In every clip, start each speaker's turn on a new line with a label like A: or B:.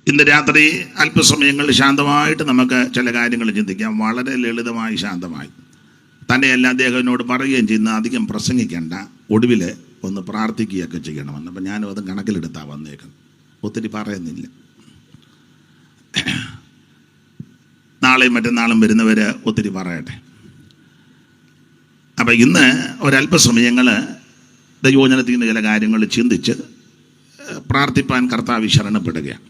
A: ഇന്ന് രാത്രി അല്പസമയങ്ങളിൽ ശാന്തമായിട്ട് നമുക്ക് ചില കാര്യങ്ങൾ ചിന്തിക്കാം. വളരെ ലളിതമായി ശാന്തമായി തന്നെയല്ല അദ്ദേഹത്തിനോട് പറയുകയും ചെയ്യുന്ന അധികം പ്രസംഗിക്കേണ്ട, ഒടുവിൽ ഒന്ന് പ്രാർത്ഥിക്കുകയൊക്കെ ചെയ്യണമെന്ന്. അപ്പം ഞാനും അത് കണക്കിലെടുത്താൽ വന്നേക്കുന്നത്, ഒത്തിരി പറയുന്നില്ല. നാളെയും മറ്റന്നാളും വരുന്നവർ ഒത്തിരി പറയട്ടെ. അപ്പം ഇന്ന് ഒരല്പസമയങ്ങൾ ദൈവവചനത്തിൽ നിന്ന് ചില കാര്യങ്ങൾ ചിന്തിച്ച് പ്രാർത്ഥിപ്പാൻ കർത്താവ് ശരണപ്പെടുകയാണ്.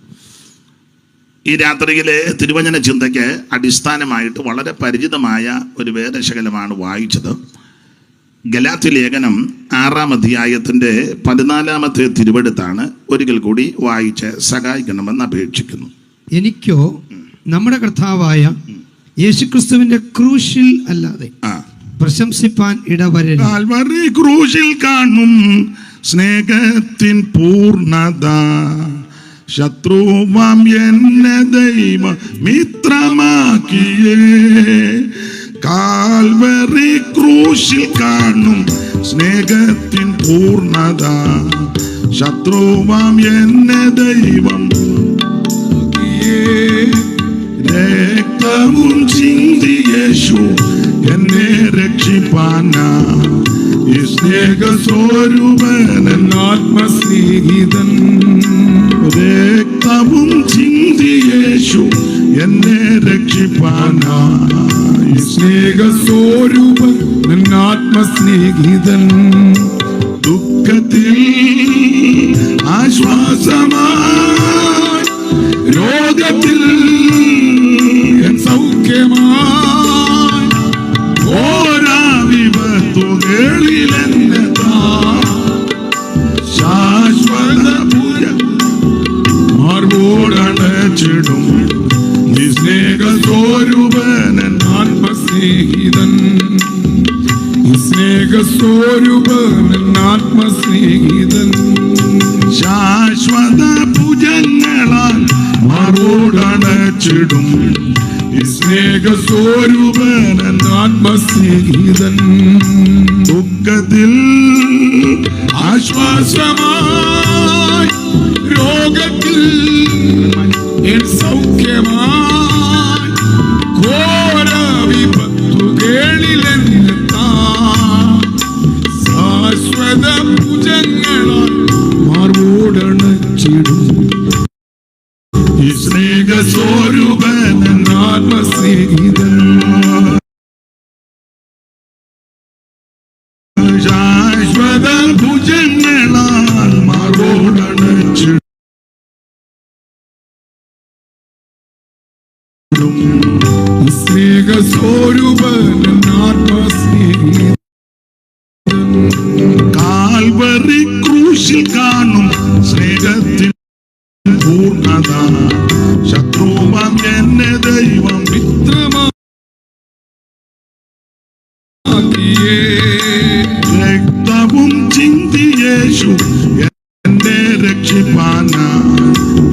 A: ഈ രാത്രിയിലെ തിരുവചന ചിന്തയ്ക്ക് അടിസ്ഥാനമായിട്ട് വളരെ പരിചിതമായ ഒരു വേദശകലമാണ് വായിച്ചത്. ഗലാത്യ ലേഖനം 6-ാം അധ്യായത്തിൻ്റെ 14-ാമത്തെ തിരുവെടുത്താണ്. ഒരിക്കൽ കൂടി വായിച്ച് സഹായിക്കണമെന്ന് അപേക്ഷിക്കുന്നു.
B: എനിക്കോ നമ്മുടെ കർത്താവായ യേശുക്രിസ്തുവിന്റെ ക്രൂശിൽ അല്ലാതെ പ്രശംസിപ്പാൻ ഇടവരരുത്.
A: കാൽവറി ക്രൂശിൽ കാണും സ്നേഹത്തിൻ പൂർണ്ണത, ശത്രുവാം എന്നെ ദൈവ മിത്രമാക്കിയേ. കാൽവറി ക്രൂശിൽ കാണും സ്നേഹത്തിൻ പൂർണ്ണത, ശത്രുവാം എന്നെ ദൈവം രക്തവും ചിന്തി യേശു എന്നെ രക്ഷിപ്പാനാ. ഈ സ്നേഹസ്വരൂപൻ ആത്മസ്നേഹിതൻ, രക്തവും ചിന്തി യേശു എന്നെ രക്ഷിപ്പാനാ. ഈ സ്നേഹസ്വരൂപൻ ആത്മസ്നേഹിതൻ, ദുഃഖത്തിൽ ആശ്വാസമായി, രോഗത്തിൽ സൗഖ്യമായി, ഓരാ വിപത്തുകളിലെന്നെ ശാശ്വത മാർവോടടച്ചിടും. ഈ സ്നേഹസ്വരൂപൻ ആത്മസ്നേഹിതൻ, ഈ സ്നേഹസ്വരൂപൻ ആത്മസ്നേഹിതൻ, ശാശ്വത ഭുജങ്ങളാൽ മാർവോടടച്ചിടും. ഈ സ്നേഹസ്വരൂപൻ ആത്മസ്നേഹിതൻ, ദുഃഖത്തിൽ ആശ്വാസമായി, രോഗത്തിൽ സൗഖ്യമായി, ഘോര വിപത്തുകളിലെത്താൻ ശാശ്വത ഭുജങ്ങളാൽ മാർവോടണച്ചിടും. ഈ സ്നേഹസ്വരൂപൻ ആത്മസ്നേഹിതൻ, ശാശ്വത ഭുജങ്ങളാൽ മാർവോടണച്ചിടും. സ്നേഹസ്വരൂപൻ ആത്മസ്നേഹിതൻ, കാൽവറി ക്രൂശിൽ കാണും സ്നേഹത്തിൻ പൂർണ്ണത, ശത്രുവാം എന്നെ ദൈവം മിത്രമാക്കിയേ. രക്തവും ചിന്തി യേശു എന്നെ രക്ഷിപ്പാനാ.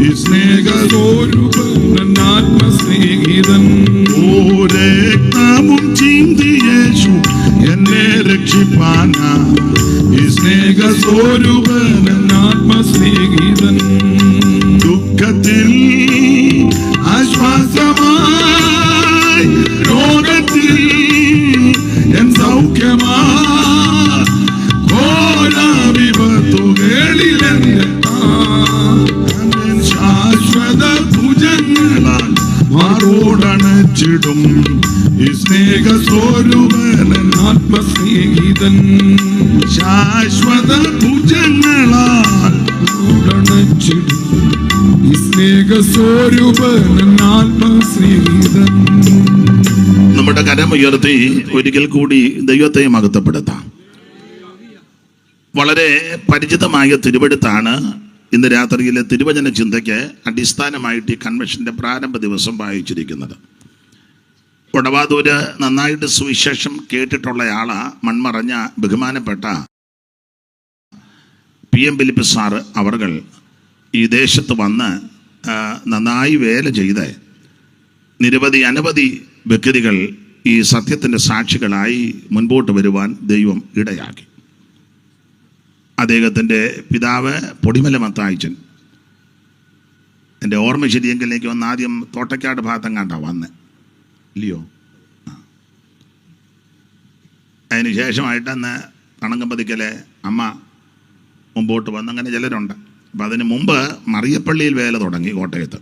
A: ഈ സ്നേഹസ്വരൂപൻ ആത്മസ്നേഹിതൻ, ഓ രക്തവും ചിന്തി യേശു എന്നെ രക്ഷിപ്പാനാ. ഈ സ്നേഹസ്വരൂപൻ ആത്മസ്നേഹിതൻ, ദുഃഖത്തിൽ ആശ്വാസമായി, രോഗത്തിൽ എൻ സൗഖ്യമായി, ഘോര വിപത്തുകളിലെത്താൻ ശാശ്വത ഭുജങ്ങളാൽ മാറോടണച്ചിടും. ഈ സ്നേഹസ്വരൂപൻ ആത്മസ്നേഹിതൻ, ശാശ്വത ഭുജങ്ങളാൽ മാറോടണച്ചിടും. ഈ സ്നേഹസ്വരൂപൻ ആത്മസ്നേഹിതൻ. നമ്മുടെ കരമുയർത്തി ഒരിക്കൽ കൂടി ദൈവത്തെ മഹത്വപ്പെടുത്താം. വളരെ പരിചിതമായ തിരുവെടുത്താണ് ഇന്ന് രാത്രിയിലെ തിരുവചന ചിന്തയ്ക്ക് അടിസ്ഥാനമായിട്ട് ഈ കൺവെൻഷൻ്റെ പ്രാരംഭ ദിവസം വായിച്ചിരിക്കുന്നത്. വടവാതൂര് നന്നായിട്ട് സുവിശേഷം കേട്ടിട്ടുള്ളയാളാ മൺമറഞ്ഞ ബഹുമാനപ്പെട്ട PM ഫിലിപ്പ് സാറ് അവർകൾ ഈ ദേശത്ത് വന്ന് നന്നായി വേല ചെയ്ത് അനവധി വ്യക്തികൾ ഈ സത്യത്തിൻ്റെ സാക്ഷികളായി മുൻപോട്ട് വരുവാൻ ദൈവം ഇടയാക്കി. അദ്ദേഹത്തിൻ്റെ പിതാവ് പൊടിമല മത്തായിച്ചൻ എൻ്റെ ഓർമ്മ ശരിയെങ്കിൽ എനിക്ക് വന്ന് ആദ്യം തോട്ടക്കാട് ഭാഗത്തെങ്ങാണ്ടാ വന്ന് ഇല്ലയോ? അതിന് ശേഷമായിട്ട് അന്ന് തണങ്കമ്പതിക്കലെ അമ്മ മുമ്പോട്ട് വന്ന്, അങ്ങനെ ചിലരുണ്ട്. അപ്പം അതിന് മുമ്പ് മറിയപ്പള്ളിയിൽ വേല തുടങ്ങി കോട്ടയത്ത്.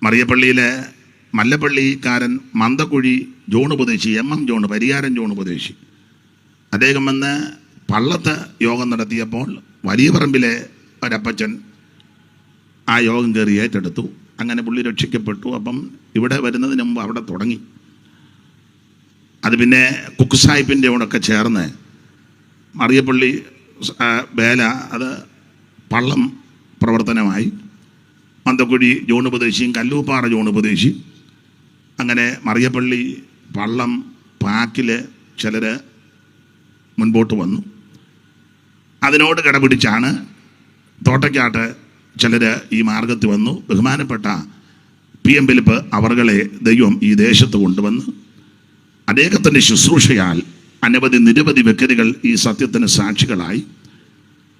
A: മറിയപ്പള്ളിയിലെ മല്ലപ്പള്ളിക്കാരൻ മന്തക്കുഴി ജോൺ ഉപദേശി, MM ജോൺ, പരിയാരൻ ജോൺ ഉപദേശി, അദ്ദേഹം വന്ന് പള്ളത്ത് യോഗം നടത്തിയപ്പോൾ വലിയ പറമ്പിലെ ഒരപ്പച്ചൻ ആ യോഗം കയറി ഏറ്റെടുത്തു. അങ്ങനെ പുള്ളി രക്ഷിക്കപ്പെട്ടു. അപ്പം ഇവിടെ വരുന്നതിന് മുമ്പ് അവിടെ തുടങ്ങി. അത് പിന്നെ കുക്ക് സാഹിബിൻ്റെ കൂടെയൊക്കെ ചേർന്ന് മറിയപ്പള്ളി വേല അത് പള്ളം പ്രവർത്തനമായി. മന്തക്കുഴി ജോൺ ഉപദേശിയും കല്ലൂപ്പാറ ജോൺ ഉപദേശി, അങ്ങനെ മറിയപ്പള്ളി പള്ളം പാക്കിൽ ചിലർ മുൻപോട്ട് വന്നു. അതിനോട് കിടപിടിച്ചാണ് തോട്ടയ്ക്കാട്ട് ചിലർ ഈ മാർഗത്തിൽ വന്നു. ബഹുമാനപ്പെട്ട PM ഫിലിപ്പ് അവർകളെ ദൈവം ഈ ദേശത്ത് കൊണ്ടുവന്ന് അദ്ദേഹത്തിൻ്റെ ശുശ്രൂഷയാൽ നിരവധി വ്യക്തികൾ ഈ സത്യത്തിന് സാക്ഷികളായി.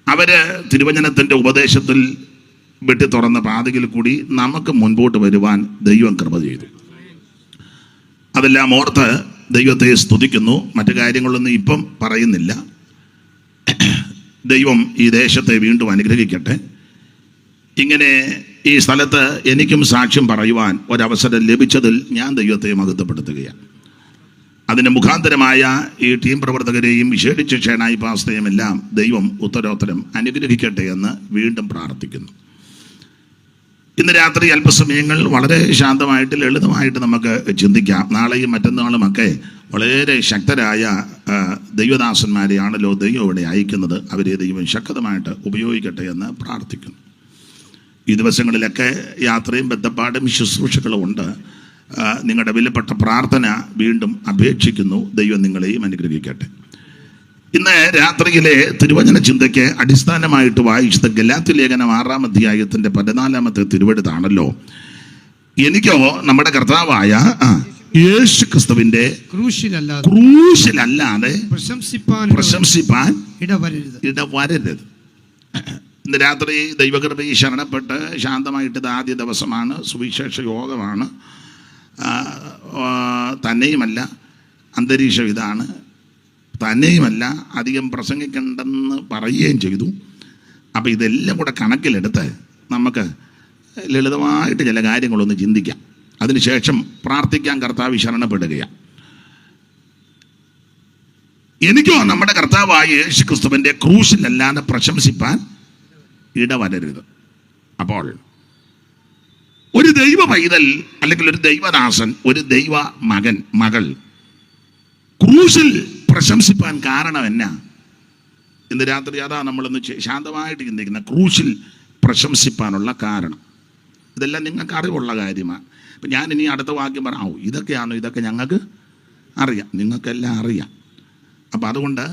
A: അവർ തിരുവചനത്തിൻ്റെ ഉപദേശത്തിൽ വെട്ടി തുറന്ന പാതയിൽ കൂടി നമുക്ക് മുൻപോട്ട് വരുവാൻ ദൈവം കൃപ ചെയ്തു. അതെല്ലാം ഓർത്ത് ദൈവത്തെ സ്തുതിക്കുന്നു. മറ്റു കാര്യങ്ങളൊന്നും ഇപ്പം പറയുന്നില്ല. ദൈവം ഈ ദേശത്തെ വീണ്ടും അനുഗ്രഹിക്കട്ടെ. ഇങ്ങനെ ഈ സ്ഥലത്ത് എനിക്കും സാക്ഷ്യം പറയുവാൻ ഒരവസരം ലഭിച്ചതിൽ ഞാൻ ദൈവത്തെ മഹത്വപ്പെടുത്തുകയാണ്. അതിന് മുഖാന്തരമായ ഈ ടീം പ്രവർത്തകരെയും വിശേഷിച്ച് ഷേണായി പാസ്റ്ററെയും എല്ലാം ദൈവം ഉത്തരോത്തരം അനുഗ്രഹിക്കട്ടെ എന്ന് വീണ്ടും പ്രാർത്ഥിക്കുന്നു. ഇന്ന് രാത്രി അല്പസമയങ്ങൾ വളരെ ശാന്തമായിട്ട് ലളിതമായിട്ട് നമുക്ക് ചിന്തിക്കാം. നാളെയും മറ്റന്നാളുമൊക്കെ വളരെ ശക്തരായ ദൈവദാസന്മാരെയാണല്ലോ ദൈവം ഇവിടെ അയക്കുന്നത്. അവരെ ദൈവം ശക്തമായിട്ട് ഉപയോഗിക്കട്ടെ എന്ന് പ്രാർത്ഥിക്കുന്നു. ഈ ദിവസങ്ങളിലൊക്കെ യാത്രയും ബന്ധപ്പാടും ശുശ്രൂഷകളും ഉണ്ട്. നിങ്ങളുടെ വിലപ്പെട്ട പ്രാർത്ഥന വീണ്ടും അപേക്ഷിക്കുന്നു. ദൈവം നിങ്ങളെയും അനുഗ്രഹിക്കട്ടെ. ഇന്ന് രാത്രിയിലെ തിരുവചന ചിന്തയ്ക്ക് അടിസ്ഥാനമായിട്ട് വായിച്ചത് ഗലാത്യ ലേഖനം 6-ാം അധ്യായത്തിൻ്റെ 14-ാമത്തെ തിരുവെഴുത്താണല്ലോ. എനിക്കോ നമ്മുടെ കർത്താവായ യേശു ക്രിസ്തുവിന്റെ ക്രൂശിലല്ലാതെ പ്രശംസിപ്പാൻ ഇടവരരുത്. ഇന്ന് രാത്രി ദൈവകൃപയിൽ ശരണപ്പെട്ട് ശാന്തമായിട്ട് ഇത് ആദ്യ ദിവസമാണ്, സുവിശേഷ യോഗമാണ്. തന്നെയുമല്ല അന്തരീക്ഷം ഇതാണ്, തന്നെയുമല്ല അധികം പ്രസംഗിക്കണ്ടെന്ന് പറയുകയും ചെയ്തു. അപ്പോൾ ഇതെല്ലാം കൂടെ കണക്കിലെടുത്ത് നമുക്ക് ലളിതമായിട്ട് ചില കാര്യങ്ങളൊന്ന് ചിന്തിക്കാം. അതിനുശേഷം പ്രാർത്ഥിക്കാൻ കർത്താവ് ശരണപ്പെടുകയാണ്. എനിക്കോ നമ്മുടെ കർത്താവായ യേശു ക്രിസ്തുവിൻ്റെ ക്രൂശിലല്ലാതെ പ്രശംസിപ്പാൻ ഇടവരരുത്. അപ്പോൾ ഒരു ദൈവ പൈതൽ അല്ലെങ്കിൽ ഒരു ദൈവദാസൻ, ഒരു ദൈവ മകൾ ക്രൂശിൽ പ്രശംസിപ്പാൻ കാരണം എന്നാ? ഇന്ന് രാത്രി അതാ നമ്മളൊന്ന് ശാന്തമായിട്ട് ചിന്തിക്കുന്ന ക്രൂശിൽ പ്രശംസിപ്പാനുള്ള കാരണം. ഇതെല്ലാം നിങ്ങൾക്ക് അറിവുള്ള കാര്യമാണ്. ഇപ്പം ഞാൻ ഇനി അടുത്ത വാക്യം പറയാം, ഇതൊക്കെയാണോ? ഇതൊക്കെ ഞങ്ങൾക്ക് അറിയാം, നിങ്ങൾക്കെല്ലാം അറിയാം. അപ്പം അതുകൊണ്ട്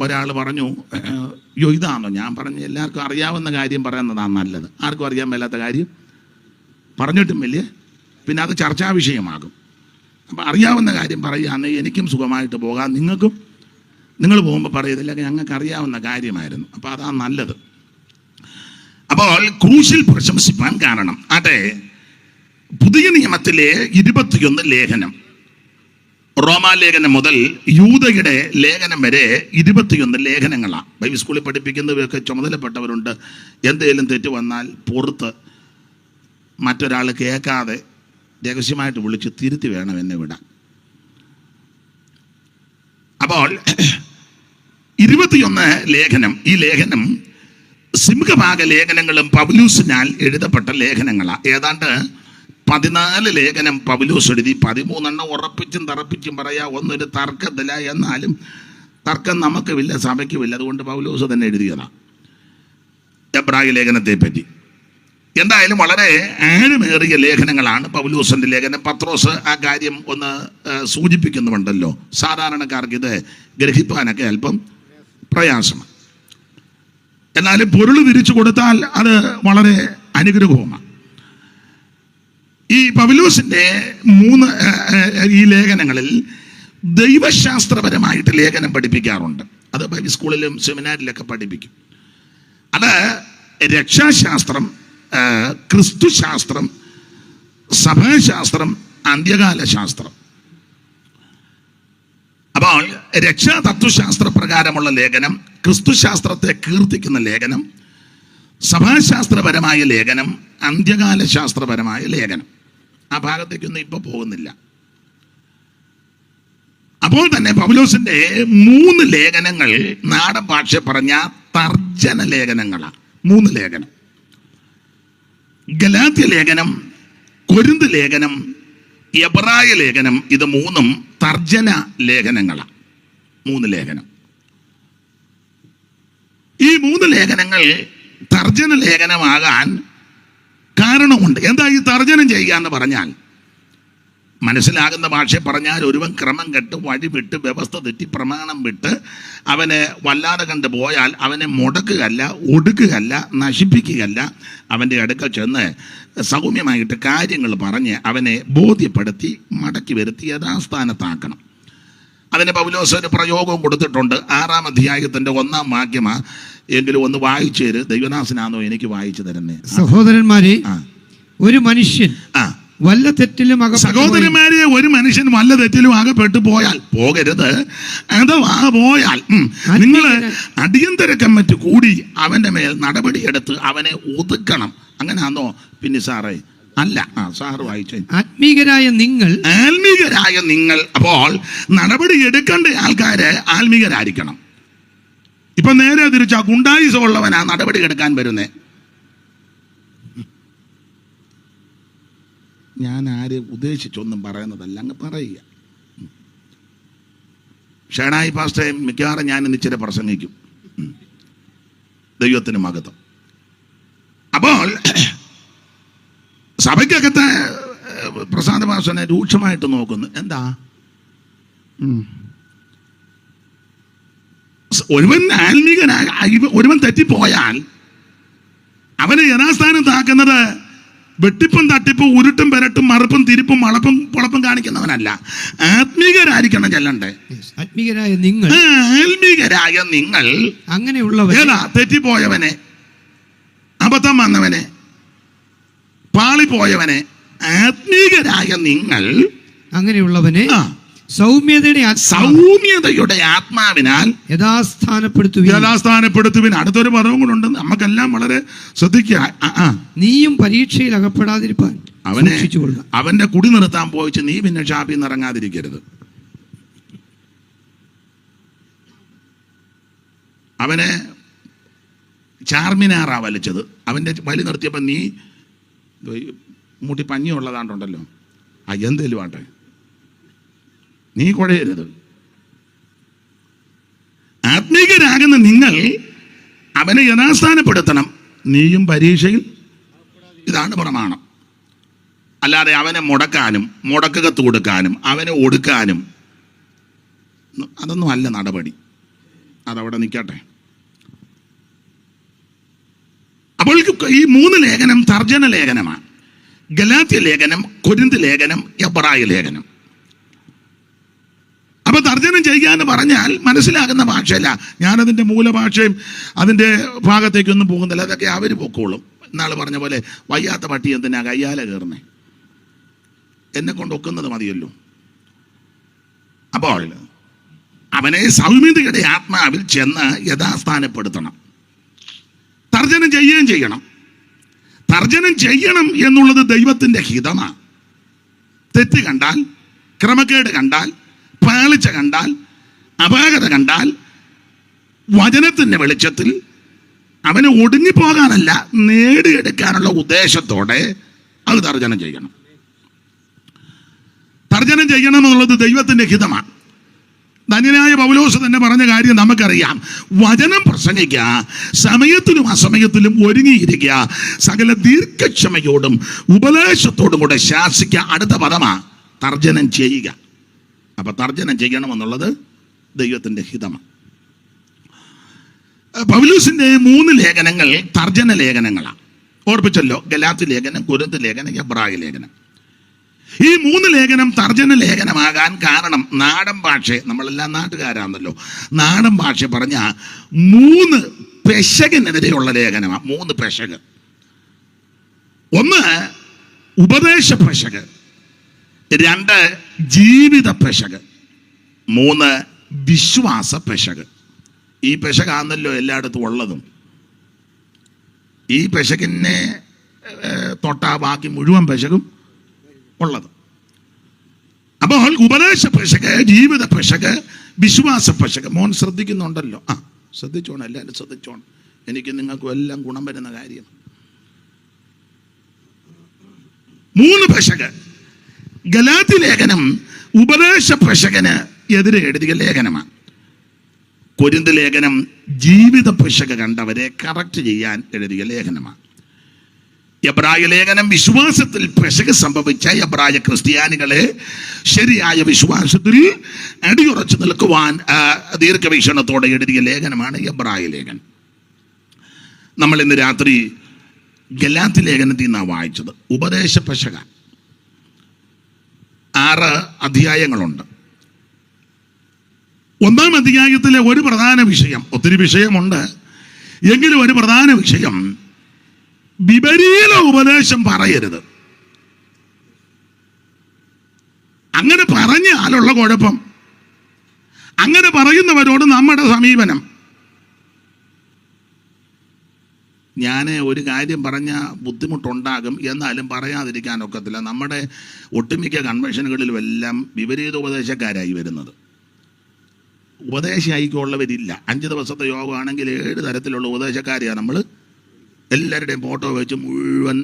A: ഒരാൾ പറഞ്ഞു, അയ്യോ ഇതാണോ? ഞാൻ പറഞ്ഞു എല്ലാവർക്കും അറിയാവുന്ന കാര്യം പറയുന്നതാണ് നല്ലത്. ആർക്കും അറിയാൻ മേലാത്ത കാര്യം പറഞ്ഞിട്ടും വലിയ പിന്നെ അത് ചർച്ചാ വിഷയമാകും. അപ്പം അറിയാവുന്ന കാര്യം പറയുകയാണെങ്കിൽ എനിക്കും സുഖമായിട്ട് പോകാം, നിങ്ങൾക്കും. നിങ്ങൾ പോകുമ്പോൾ പറയത്തില്ല ഞങ്ങൾക്ക് അറിയാവുന്ന കാര്യമായിരുന്നു. അപ്പോൾ അതാണ് നല്ലത്. അപ്പോൾ ക്രൂശിൽ പ്രശംസിപ്പാൻ കാരണം അതെ, പുതിയ നിയമത്തിലെ 21 ലേഖനം, റോമാലേഖനം മുതൽ യൂദയുടെ ലേഖനം വരെ 21 ലേഖനങ്ങളാണ്. ബൈബിൾ സ്കൂളിൽ പഠിപ്പിക്കുന്നവരൊക്കെ ചുമതലപ്പെട്ടവരുണ്ട്. എന്തെങ്കിലും തെറ്റ് വന്നാൽ പുറത്ത് മറ്റൊരാൾ കേൾക്കാതെ രഹസ്യമായിട്ട് വിളിച്ച് തിരുത്തി വേണം എന്നെ വിടാൻ. അപ്പോൾ 21 ലേഖനം, ഈ ലേഖനം സിംഹഭാഗ ലേഖനങ്ങളും പൗലൂസിനാൽ എഴുതപ്പെട്ട ലേഖനങ്ങളാണ്. ഏതാണ്ട് 14 ലേഖനം പൗലൂസ് എഴുതി, 13 ഉറപ്പിച്ചും തറപ്പിച്ചും പറയാ. ഒന്നൊരു തർക്കത്തില്ല, എന്നാലും തർക്കം നമുക്കുമില്ല, സഭയ്ക്കുമില്ല. അതുകൊണ്ട് പൗലൂസ് തന്നെ എഴുതിയതാണ് എബ്രായ ലേഖനത്തെ പറ്റി. എന്തായാലും വളരെ ആഴമേറിയ ലേഖനങ്ങളാണ് പൗലൂസിൻ്റെ ലേഖനം. പത്രോസ് ആ കാര്യം ഒന്ന് സൂചിപ്പിക്കുന്നുണ്ടല്ലോ. സാധാരണക്കാർക്ക് ഇത് ഗ്രഹിപ്പാനൊക്കെ അല്പം പ്രയാസമാണ്. എന്നാലും പൊരുൾ തിരിച്ചു കൊടുത്താൽ അത് വളരെ അനുഗ്രഹവുമാണ്. ഈ പൗലൂസിൻ്റെ 3 ഈ ലേഖനങ്ങളിൽ ദൈവശാസ്ത്രപരമായിട്ട് ലേഖനം പഠിപ്പിക്കാറുണ്ട്. അത് ബൈബിൾ സ്കൂളിലും സെമിനാരിലൊക്കെ പഠിപ്പിക്കും. അത് രക്ഷാശാസ്ത്രം, ക്രിസ്തുശാസ്ത്രം, സഭാശാസ്ത്രം, അന്ത്യകാല ശാസ്ത്രം. അപ്പോൾ രക്ഷാതത്വശാസ്ത്ര പ്രകാരമുള്ള ലേഖനം, ക്രിസ്തുശാസ്ത്രത്തെ കീർത്തിക്കുന്ന ലേഖനം, സഭാശാസ്ത്രപരമായ ലേഖനം, അന്ത്യകാല ശാസ്ത്രപരമായ ലേഖനം. ആ ഭാഗത്തേക്കൊന്നും ഇപ്പോൾ പോകുന്നില്ല. അപ്പോൾ തന്നെ പൗലോസിന്റെ 3 ലേഖനങ്ങൾ നാടൻ ഭാഷ പറഞ്ഞ തർജ്ജന ലേഖനങ്ങളാണ്. 3 ലേഖനം: ഗലാത്യ ലേഖനം, കൊരിന്ത് ലേഖനം, എബ്രായ ലേഖനം. ഇത് 3ഉം തർജ്ജന ലേഖനങ്ങളാണ്. 3 ലേഖനം. ഈ 3 ലേഖനങ്ങൾ തർജ്ജന ലേഖനമാകാൻ കാരണമുണ്ട്. എന്താ ഈ തർജ്ജനം ചെയ്യുക എന്ന് പറഞ്ഞാൽ? മനസ്സിലാകുന്ന ഭാഷ പറഞ്ഞാൽ, ഒരുവൻ ക്രമം കെട്ട് വഴി വിട്ട് വ്യവസ്ഥ തെറ്റി പ്രമാണം വിട്ട് അവനെ വല്ലാതെ കണ്ടു പോയാൽ അവനെ മുടക്കുകയല്ല, ഒടുക്കുകയല്ല, നശിപ്പിക്കുകയല്ല, അവൻ്റെ അടുക്കൽ ചെന്ന് സൗമ്യമായിട്ട് കാര്യങ്ങൾ പറഞ്ഞ് അവനെ ബോധ്യപ്പെടുത്തി മടക്കി വരുത്തി യഥാസ്ഥാനത്താക്കണം. അതിന് പൗലോസ് ഒരു പ്രയോഗവും കൊടുത്തിട്ടുണ്ട്. 6-ാം അധ്യായത്തിൻ്റെ 1-ാം വാക്യമാ. എങ്കിലും ഒന്ന് വായിച്ചു തരും. ദൈവദാസനാണോ എനിക്ക് വായിച്ചു തരുന്നേ?
B: സഹോദരന്മാരെ, ഒരു മനുഷ്യൻ വല്ല തെറ്റിലും
A: സഹോദരന്മാരെ, ഒരു മനുഷ്യൻ വല്ല തെറ്റിലും അകപ്പെട്ടു പോയാൽ, പോകരുത്, അഥവാ പോയാൽ നിങ്ങൾ അടിയന്തര കമ്മിറ്റി കൂടി അവന്റെ മേൽ നടപടിയെടുത്ത് അവനെ ഒതുക്കണം. അങ്ങനെയാണോ? പിന്നെ സാറേ അല്ല, സാറ് വായിച്ചു.
B: ആത്മീകരായ നിങ്ങൾ.
A: അപ്പോൾ നടപടി എടുക്കേണ്ട ആൾക്കാര് ആത്മീകരായിരിക്കണം. ഇപ്പൊ നേരെ തിരിച്ചാ ഗുണ്ടായുസമുള്ളവനാ നടപടി എടുക്കാൻ വരുന്നേ. ഞാൻ ആരെ ഉദ്ദേശിച്ചൊന്നും പറയുന്നതല്ല, അങ്ങ് പറയുക. ഷേണായി പാസ്റ്റേ മിക്കവാറും ഞാൻ ഇന്ന് ഇച്ചിരി പ്രസംഗിക്കും. ദൈവത്തിന് മഹത്വം. അപ്പോൾ സഭയ്ക്കകത്തെ പ്രസാദ പാസ്റ്ററിനെ രൂക്ഷമായിട്ട് നോക്കുന്നു. എന്താ? ഒരുവൻ ആത്മീകനായ ഒരുവൻ തെറ്റിപ്പോയാൽ അവനെ യഥാസ്ഥാനത്താക്കുന്നത് വെട്ടിപ്പും തട്ടിപ്പും ഉരുട്ടും പെരട്ടും മറുപ്പും തിരിപ്പും വളപ്പും പുളപ്പും കാണിക്കുന്നവനല്ല. ആത്മീകരായിരിക്കണം ചെല്ലണ്ടേ.
B: ആത്മീകരായ
A: നിങ്ങൾ
B: അങ്ങനെയുള്ളവൻ.
A: ഏതാ? തെറ്റിപ്പോയവനെ, അബദ്ധം വന്നവനെ, പാളിപ്പോയവനെ. ആത്മീകരായ നിങ്ങൾ അങ്ങനെയുള്ളവനെ സൗമ്യതയുടെ ആത്മാവിനാൽ യഥാസ്ഥാനപ്പെടുത്തുവിൻ. അടുത്തൊരു പദവും കൂടെ നമുക്കെല്ലാം വളരെ ശ്രദ്ധിക്കുക.
B: നീയും പരീക്ഷയിൽ അകപ്പെടാതിരിപ്പാൻ
A: അവന്റെ കുടി നിർത്താൻ പോയിച്ച് നീ പിന്നെ ഷാപ്പിൽ നിന്ന് ഇറങ്ങാതിരിക്കരുത്. അവനെ ചാർമിനാറാ വലിച്ചത്. അവന്റെ വലി നിർത്തിയപ്പോ നീ മുടി പഞ്ഞിയുള്ളതാണ്ടുണ്ടല്ലോ, എന്തേലും ആട്ടെ, നീ കുഴയരുത്. ആത്മീകരാകുന്ന നിങ്ങൾ അവനെ യഥാസ്ഥാനപ്പെടുത്തണം. നീയും പരീക്ഷയിൽ. ഇതാണ് പ്രമാണം. അല്ലാതെ അവനെ മുടക്കാനും മുടക്കകത്ത് കൊടുക്കാനും അവനെ ഒടുക്കാനും അതൊന്നും അല്ല നടപടി. അതവിടെ നിൽക്കട്ടെ. അപ്പോൾ ഈ 3 ലേഖനം തർജ്ജന ലേഖനമാണ്. ഗലാത്യ ലേഖനം, കൊരിന്ത് ലേഖനം, എബ്രായ ലേഖനം. അപ്പൊ തർജ്ജനം ചെയ്യാന്ന് പറഞ്ഞാൽ മനസ്സിലാകുന്ന ഭാഷയല്ല. ഞാനതിൻ്റെ മൂലഭാഷയും അതിൻ്റെ ഭാഗത്തേക്കൊന്നും പോകുന്നില്ല. അതൊക്കെ അവർ പൊക്കോളും. ഇന്നാൾ പറഞ്ഞ പോലെ വയ്യാത്ത പട്ടി എന്തിനാ കയ്യാല കയറുന്നേ? എന്നെ കൊണ്ട് ഒക്കുന്നത് മതിയല്ലോ. അപ്പോൾ അവനെ സൗമ്യതയുടെ ആത്മാവിൽ ചെന്ന് യഥാസ്ഥാനപ്പെടുത്തണം. തർജ്ജനം ചെയ്യുകയും ചെയ്യണം. തർജ്ജനം ചെയ്യണം എന്നുള്ളത് ദൈവത്തിൻ്റെ ഹിതമാണ്. തെറ്റ് കണ്ടാൽ, ക്രമക്കേട് കണ്ടാൽ, പാളിച്ച കണ്ടാൽ, അപാകത കണ്ടാൽ വചനത്തിൻ്റെ വെളിച്ചത്തിൽ അവന് ഒടുങ്ങിപ്പോകാനല്ല, നേടിയെടുക്കാനുള്ള ഉദ്ദേശത്തോടെ അത് തർജ്ജനം ചെയ്യണം. തർജ്ജനം ചെയ്യണം എന്നുള്ളത് ദൈവത്തിൻ്റെ ഹിതമാണ്. ധന്യനായ പൗലോസ് തന്നെ പറഞ്ഞ കാര്യം നമുക്കറിയാം. വചനം പ്രസംഗിക്കുക, സമയത്തിലും അസമയത്തിലും ഒരുങ്ങിയിരിക്കുക, സകല ദീർഘക്ഷമയോടും ഉപദേശത്തോടും കൂടെ ശാസിക്കുക. അടുത്ത പദമാ തർജ്ജനം ചെയ്യുക. അപ്പൊ തർജ്ജനം ചെയ്യണമെന്നുള്ളത് ദൈവത്തിൻ്റെ ഹിതമാണ്. പൗലോസിന്റെ 3 ലേഖനങ്ങൾ തർജ്ജന ലേഖനങ്ങളാണ്. ഓർപ്പിച്ചല്ലോ, ഗലാത്യ ലേഖനം, കൊരിന്ത് ലേഖനം, എബ്രായ ലേഖനം. ഈ 3 ലേഖനം തർജ്ജന ലേഖനമാകാൻ കാരണം നാടൻ ഭാഷ, നമ്മളെല്ലാം നാട്ടുകാരാണല്ലോ, നാടൻ ഭാഷ പറഞ്ഞ 3 പെശകിനെതിരെയുള്ള ലേഖനമാണ്. 3 പെശക്. ഒന്ന് ഉപദേശ പെശക്, 2 ജീവിത പെശക്, 3 വിശ്വാസ പെശക്. ഈ പെശകാണല്ലോ എല്ലായിടത്തും ഉള്ളതും. ഈ പെശകിനെ തൊട്ടാ ബാക്കി മുഴുവൻ പെശകും ഉള്ളത്. അപ്പോൾ ഉപദേശ പെശക്, ജീവിത പെശക്, വിശ്വാസ പെശക്. മോൻ ശ്രദ്ധിക്കുന്നുണ്ടല്ലോ? ശ്രദ്ധിച്ചോണം, എല്ലാവരും ശ്രദ്ധിച്ചോണം. എനിക്ക് നിങ്ങൾക്കും എല്ലാം ഗുണം വരുന്ന കാര്യം. 3 പെശക്. ഗലാത്യ ലേഖനം ഉപദേശ പെശകന് എതിരെ എഴുതിയ ലേഖനമാണ്. കൊരിന്ത് ലേഖനം ജീവിത പെശക് കണ്ടവരെ കറക്റ്റ് ചെയ്യാൻ എഴുതിയ ലേഖനമാണ്. എബ്രായ ലേഖനം വിശ്വാസത്തിൽ പെശക് സംഭവിച്ച എബ്രായ ക്രിസ്ത്യാനികളെ ശരിയായ വിശ്വാസത്തിൽ അടിയുറച്ചു നിൽക്കുവാൻ ദീർഘവീക്ഷണത്തോടെ എഴുതിയ ലേഖനമാണ് എബ്രായ ലേഖനം. നമ്മൾ ഇന്ന് രാത്രി ഗലാത്യ ലേഖനത്തിൽ നിന്നാണ് വായിച്ചത്. ഉപദേശ പെശക 6 അധ്യായങ്ങളുണ്ട്. 1-ാം അധ്യായത്തിലെ ഒരു പ്രധാന വിഷയം, ഒത്തിരി വിഷയമുണ്ട് എങ്കിലും ഒരു പ്രധാന വിഷയം, വിപരീത ഉപദേശം പറയരുത്. അങ്ങനെ പറഞ്ഞാലുള്ള കുഴപ്പം, അങ്ങനെ പറയുന്നവരോട് നമ്മുടെ സമീപനം. ഞാൻ ഒരു കാര്യം പറഞ്ഞ ബുദ്ധിമുട്ടുണ്ടാകും, എന്നാലും പറയാതിരിക്കാൻ ഒക്കത്തില്ല. നമ്മുടെ ഒട്ടുമിക്ക കൺവെൻഷനുകളിലും എല്ലാം വിപരീത ഉപദേശക്കാരായി വരുന്നത്. ഉപദേശായിക്കുള്ളവരില്ല. 5 ദിവസത്തെ യോഗമാണെങ്കിൽ 7 തരത്തിലുള്ള ഉപദേശക്കാരെയാണ് നമ്മൾ എല്ലാവരുടെയും ഫോട്ടോ വെച്ച് മുഴുവൻ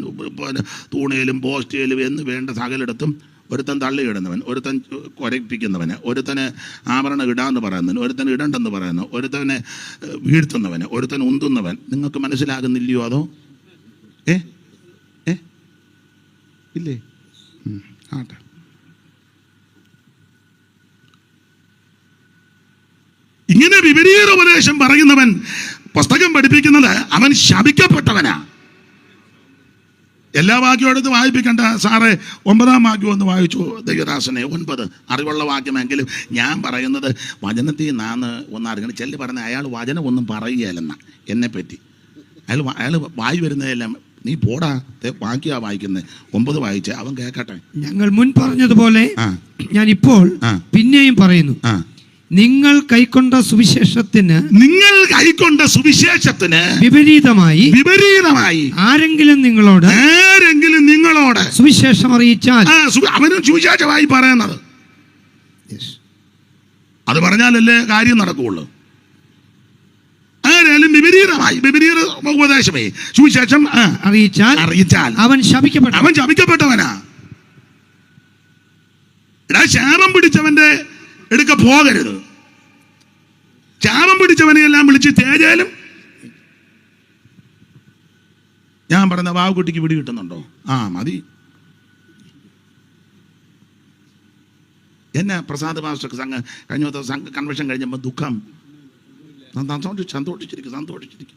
A: തൂണയിലും പോസ്റ്റയിലും എന്ന് വേണ്ട സകലിടത്തും ഒരുത്തൻ തള്ളിയിടുന്നവൻ, ഒരുത്തൻ കുരപ്പിക്കുന്നവന്, ഒരുത്തന് ആഭരണം ഇടാമെന്ന് പറയുന്നവന്, ഒരുത്തൻ ഇടണ്ടെന്ന് പറയുന്നു, ഒരുത്തനെ വീഴ്ത്തുന്നവന്, ഒരുത്തൻ ഉന്തുന്നവൻ. നിങ്ങൾക്ക് മനസ്സിലാകുന്നില്ലയോ? അതോ ഇല്ലേ? ആട്ടെ. ഇങ്ങനെ വിപരീത ഉപദേശം പറയുന്നവൻ, പുസ്തകം പഠിപ്പിക്കുന്നത് അവൻ ശപിക്കപ്പെട്ടവനാ. എല്ലാ വാക്യവും എടുത്ത് വായിപ്പിക്കണ്ട സാറേ. 9-ാം വാക്യം ഒന്ന് വായിച്ചു ദൈവദാസനെ. 9 അറിവുള്ള വാക്യമെങ്കിലും ഞാൻ പറയുന്നത് വചനത്തിൽ നിന്നാണ് ഒന്ന് അറിയണം. ചെല്ലി പറഞ്ഞ അയാൾ വചനം ഒന്നും പറയുകയല്ലെന്ന എന്നെപ്പറ്റി. അയാൾ വായി വരുന്നതെല്ലാം നീ പോടാ വാക്യാ വായിക്കുന്നത്. 9 വായിച്ചേ, അവൻ കേൾക്കട്ടെ.
B: ഞങ്ങൾ മുൻ പറഞ്ഞതുപോലെ ഞാൻ ഇപ്പോൾ പിന്നെയും പറയുന്നു, നിങ്ങൾ കൈക്കൊണ്ട സുവിശേഷത്തിന് വിപരീതമായി ആരെങ്കിലും നിങ്ങളോട് സുവിശേഷം അറിയിച്ചാൽ,
A: അവനും സുവിശേഷമായി പറയുന്നത് അത് പറഞ്ഞാലല്ലേ കാര്യം നടക്കുകയുള്ളൂ. ആരാലും വിപരീത ഉപദേശമേ സുവിശേഷം അറിയിച്ചാൽ അവൻ ശപിക്കപ്പെട്ടവനാ. ശാപം പിടിച്ചവന്റെ എടുക്ക പോകരുത്. ശാപം പിടിച്ചവനെയെല്ലാം വിളിച്ച് തേജാലും. ഞാൻ പറഞ്ഞ വാവുകുട്ടിക്ക് പിടി കിട്ടുന്നുണ്ടോ? മതി. എന്നെ പ്രസാദ് മാസ്റ്റർക്ക് കഴിഞ്ഞ കൺവെൻഷൻ കഴിഞ്ഞപ്പോൾ ദുഃഖം. സന്തോഷിച്ചിരിക്കും.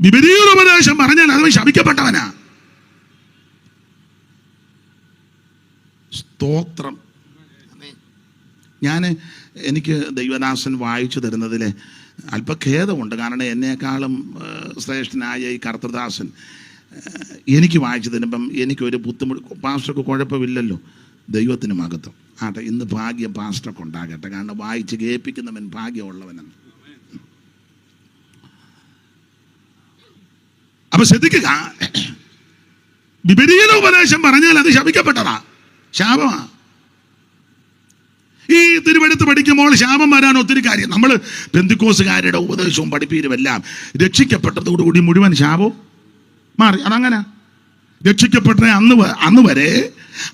A: വിപരീത ഉപദേശം പറഞ്ഞാൽ അത് ശപിക്കപ്പെട്ടവനാ. സ്തോത്രം. എനിക്ക് ദൈവദാസൻ വായിച്ചു തരുന്നതിൽ അല്പ ഖേദമുണ്ട്. കാരണം എന്നെക്കാളും ശ്രേഷ്ഠനായ ഈ കർത്തൃദാസൻ എനിക്ക് വായിച്ചു തരുമ്പം എനിക്കൊരു ബുദ്ധിമുട്ട്. പാസ്റ്റർക്ക് കുഴപ്പമില്ലല്ലോ, ദൈവത്തിന് മഹത്വം. ആട്ടെ, ഇന്ന് ഭാഗ്യം പാസ്റ്റർക്ക് ഉണ്ടാകട്ടെ. കാരണം വായിച്ച് കേൾപ്പിക്കുന്നവൻ ഭാഗ്യമുള്ളവനാണ്. അപ്പൊ ശ്രദ്ധിക്കുക, വിപരീത ഉപദേശം പറഞ്ഞാൽ അത് ശപിക്കപ്പെട്ടതാ, ശാപമാ. ഈ തിരുവെടുത്ത് പഠിക്കുമ്പോൾ ശാപം വരാൻ ഒത്തിരി കാര്യം. നമ്മൾ പെന്തിക്കോസുകാരുടെ ഉപദേശവും പഠിപ്പീരുമെല്ലാം രക്ഷിക്കപ്പെട്ടതോടുകൂടി മുഴുവൻ ശാപവും മാറി. അതങ്ങനെ രക്ഷിക്കപ്പെട്ട അന്ന് വരെ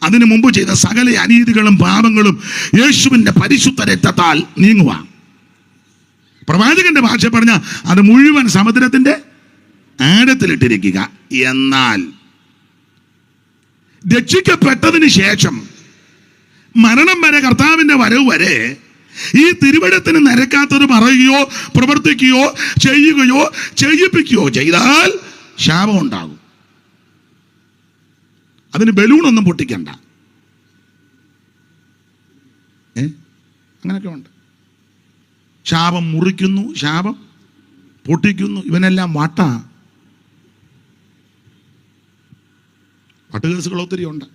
A: അതിനു മുമ്പ് ചെയ്ത സകല അനീതികളും പാപങ്ങളും യേശുവിന്റെ പരിശുദ്ധ രക്തത്താൽ നീങ്ങുക. പ്രവാചകന്റെ ഭാഷ പറഞ്ഞ അത് മുഴുവൻ സമുദ്രത്തിന്റെ ആഴത്തിലിട്ടിരിക്കുക. എന്നാൽ രക്ഷിക്കപ്പെട്ടതിന് ശേഷം മരണം വരെ, കർത്താവിന്റെ വരവ് വരെ ഈ തിരുവെടുത്തിന് നിരക്കാത്തത് പറയുകയോ പ്രവർത്തിക്കുകയോ ചെയ്യുകയോ ചെയ്യിപ്പിക്കുകയോ ചെയ്താൽ ശാപം ഉണ്ടാകും. അതിന് ബലൂണൊന്നും പൊട്ടിക്കണ്ട. അങ്ങനെയൊക്കെ ഉണ്ട്. ശാപം മുറിക്കുന്നു, ശാപം പൊട്ടിക്കുന്നു. ഇവനെല്ലാം വട്ടുകേസുകൾ ഒത്തിരി ഉണ്ട്.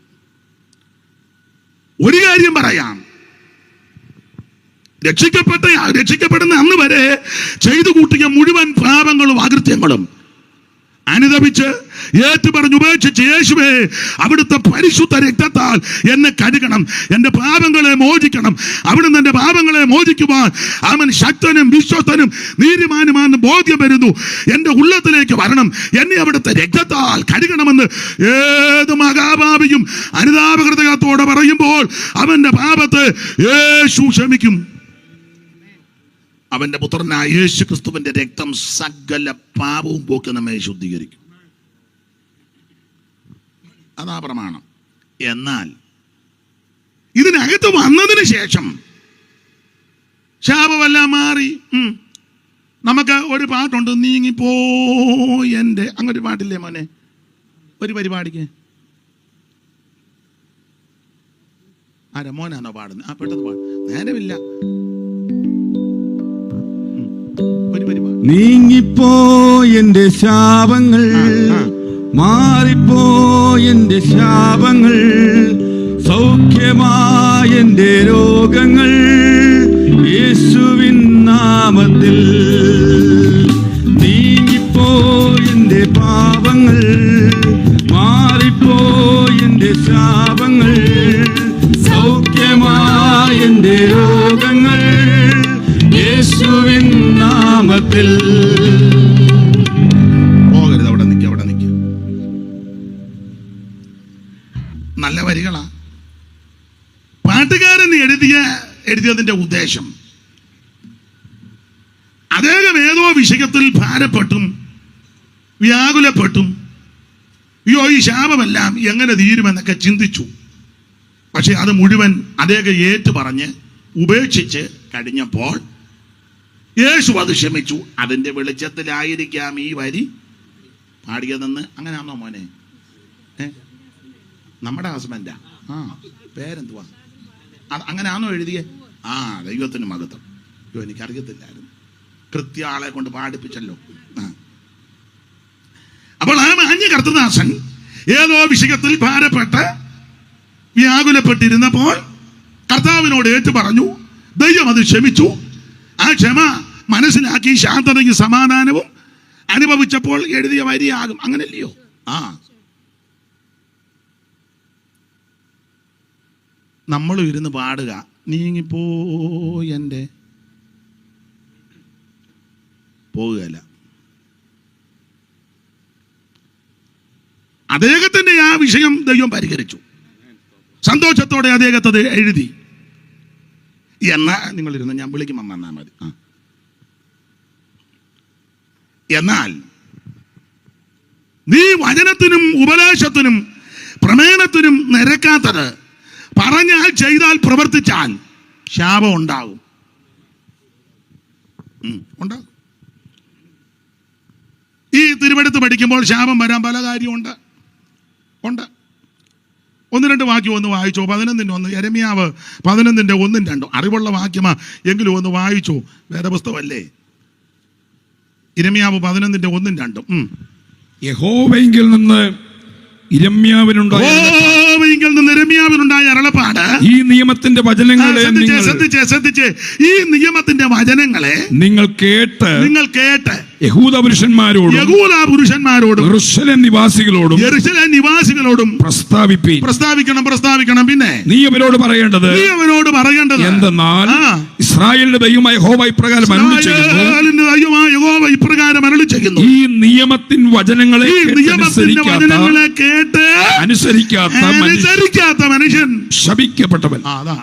A: ഒരു കാര്യം പറയാം, രക്ഷിക്കപ്പെടുന്ന അന്ന് വരെ ചെയ്തു കൂട്ടിയ മുഴുവൻ പാപങ്ങളും അകൃത്യങ്ങളും അനുദപിച്ച് ഏറ്റുപറഞ്ഞ് ഉപേക്ഷിച്ച് യേശുവേ അവിടുത്തെ പരിശുദ്ധ രക്തത്താൽ എന്നെ കഴുകണം, എൻ്റെ പാപങ്ങളെ മോചിക്കണം, അവിടുന്ന് എൻ്റെ പാപങ്ങളെ മോചിക്കുവാൻ അവൻ ശക്തനും വിശ്വസ്തനും നീതിമാനുമാണെന്ന് ബോധ്യം വരുന്നു, എൻ്റെ ഉള്ളത്തിലേക്ക് വരണം, എന്നെ അവിടുത്തെ രക്തത്താൽ കഴുകണമെന്ന് ഏത് മഹാപാപിയും അനുതാപഹൃദയത്തോടെ പറയുമ്പോൾ അവൻ്റെ പാപത്തെ യേശു ക്ഷമിക്കും. അവന്റെ പുത്രനായ യേശു ക്രിസ്തുവിന്റെ രക്തം സകല പാപവും പോക്കി നമ്മെ ശുദ്ധീകരിക്കും. അതാ പ്രമാണം. എന്നാൽ ഇതിനകത്ത് വന്നതിന് ശേഷം ശാപമെല്ലാം മാറി. നമുക്ക് ഒരു പാട്ടുണ്ട്, നീങ്ങിപ്പോ എൻ്റെ, അങ്ങൊരു പാട്ടില്ലേ മോനെ, ഒരു പരിപാടിക്ക് ആരാ മോനാണോ പാടുന്നത്? ആ പെട്ടെന്ന് പാടും, നേരമില്ല.
C: നീങ്ങിപ്പോ എന്റെ ശാപങ്ങൾ, മാറിപ്പോ എന്റെ ശാപങ്ങൾ, സൗഖ്യമായ എന്റെ രോഗങ്ങൾ യേശുവിൻ നാമത്തിൽ. നീങ്ങിപ്പോ എന്റെ പാപങ്ങൾ, മാറിപ്പോ എന്റെ ശാപങ്ങൾ, സൗഖ്യമായ എന്റെ രോഗങ്ങൾ യേശുവിൻ നാമത്തിൽ.
A: പോകരുത്, അവിടെ നിൽക്കുക. നല്ല വരികളാ. പാട്ടുകാരൻ എഴുതിയതിന്റെ ഉദ്ദേശം, അദ്ദേഹം ഏതോ വിഷയത്തിൽ ഭാരപ്പെട്ടും വ്യാകുലപ്പെട്ടും അയ്യോ ഈ ശാപമെല്ലാം എങ്ങനെ തീരുമെന്നൊക്കെ ചിന്തിച്ചു. പക്ഷെ അത് മുഴുവൻ അദ്ദേഹം ഏറ്റുപറഞ്ഞ് ഉപേക്ഷിച്ച് കഴിഞ്ഞപ്പോൾ യേശു അത് ക്ഷമിച്ചു. അതിന്റെ വെളിച്ചത്തിലായിരിക്കാം ഈ വരി പാടിയതെന്ന്. അങ്ങനെയാണോ മോനെ? നമ്മുടെ ഹസ്ബൻഡാ? ആ, പേരെന്തുവാ? അങ്ങനെയാണോ എഴുതിയേ? ആ, ദൈവത്തിന് മഹത്വം. അയ്യോ എനിക്കറിയത്തില്ലായിരുന്നു, കൃത്യ ആളെ കൊണ്ട് പാടിപ്പിച്ചല്ലോ. അപ്പോൾ ആ മാന്യ കർത്തദാസൻ ഏതോ വിഷയത്തിൽ ഭാരപ്പെട്ട് വ്യാകുലപ്പെട്ടിരുന്നപ്പോൾ കർത്താവിനോട് ഏറ്റു പറഞ്ഞു. ദൈവം അത് ക്ഷമിച്ചു. ആ ക്ഷമ മനസ്സിലാക്കി ശാന്തതയും സമാധാനവും അനുഭവിച്ചപ്പോൾ എഴുതിയ വരിയാകും. അങ്ങനല്ലയോ? ആ, നമ്മളും ഇരുന്ന് പാടുക. നീങ്ങിപ്പോ എൻ്റെ പോകുകയല്ല. അദ്ദേഹത്തിന്റെ ആ വിഷയം ദൈവം പരിഹരിച്ചു. സന്തോഷത്തോടെ അദ്ദേഹത്തെ എഴുതി. എന്നാ നിങ്ങളിരുന്ന്, ഞാൻ വിളിക്കുമ്പോൾ വന്നാൽ മതി. എന്നാൽ നീ വചനത്തിനും ഉപദേശത്തിനും പ്രമേണത്തിനും നിരക്കാത്തത് പറഞ്ഞാൽ, ചെയ്താൽ, പ്രവർത്തിച്ചാൽ ശാപം ഉണ്ടാകും. ഉണ്ടാകും. ഈ തിരുവെടുത്ത് പഠിക്കുമ്പോൾ ശാപം വരാൻ പല കാര്യമുണ്ട്. ഒന്ന് രണ്ട് വാക്യം ഒന്ന് വായിച്ചോ. 11:1 യെരമ്യാവ് 11:1-2 അറിവുള്ള വാക്യമാ എങ്കിലും ഒന്ന് വായിച്ചോ. വേദപുസ്തകമല്ലേ? യിരെമ്യാവ് 11:1-2.
D: യഹോവയിൽ നിന്ന് യിരെമ്യാവിനുണ്ടായ
A: അരുളപ്പാട്,
D: ഈ നിയമത്തിന്റെ വചനങ്ങളെ
A: ശ്രദ്ധിച്ചേ, ഈ നിയമത്തിന്റെ വചനങ്ങളെ നിങ്ങൾ കേട്ട്
D: യഹൂദ പുരുഷന്മാരോടും യെരൂശലേം നിവാസികളോടും പ്രസ്താവിക്കണം. പിന്നെ
A: നീ അവരോട് പറയേണ്ടത്
D: എന്തെന്നാൽ ഇസ്രായേലിന്റെ ദൈവമായ യഹോവ ഇപ്രകാരം അരുളി ചെയ്യുന്നു, ഈ നിയമത്തിൻ വചനങ്ങളെ
A: കേട്ട് അനുസരിക്കാത്ത മനുഷ്യൻ
D: ശപിക്കപ്പെട്ടവൻ.
A: അതാ,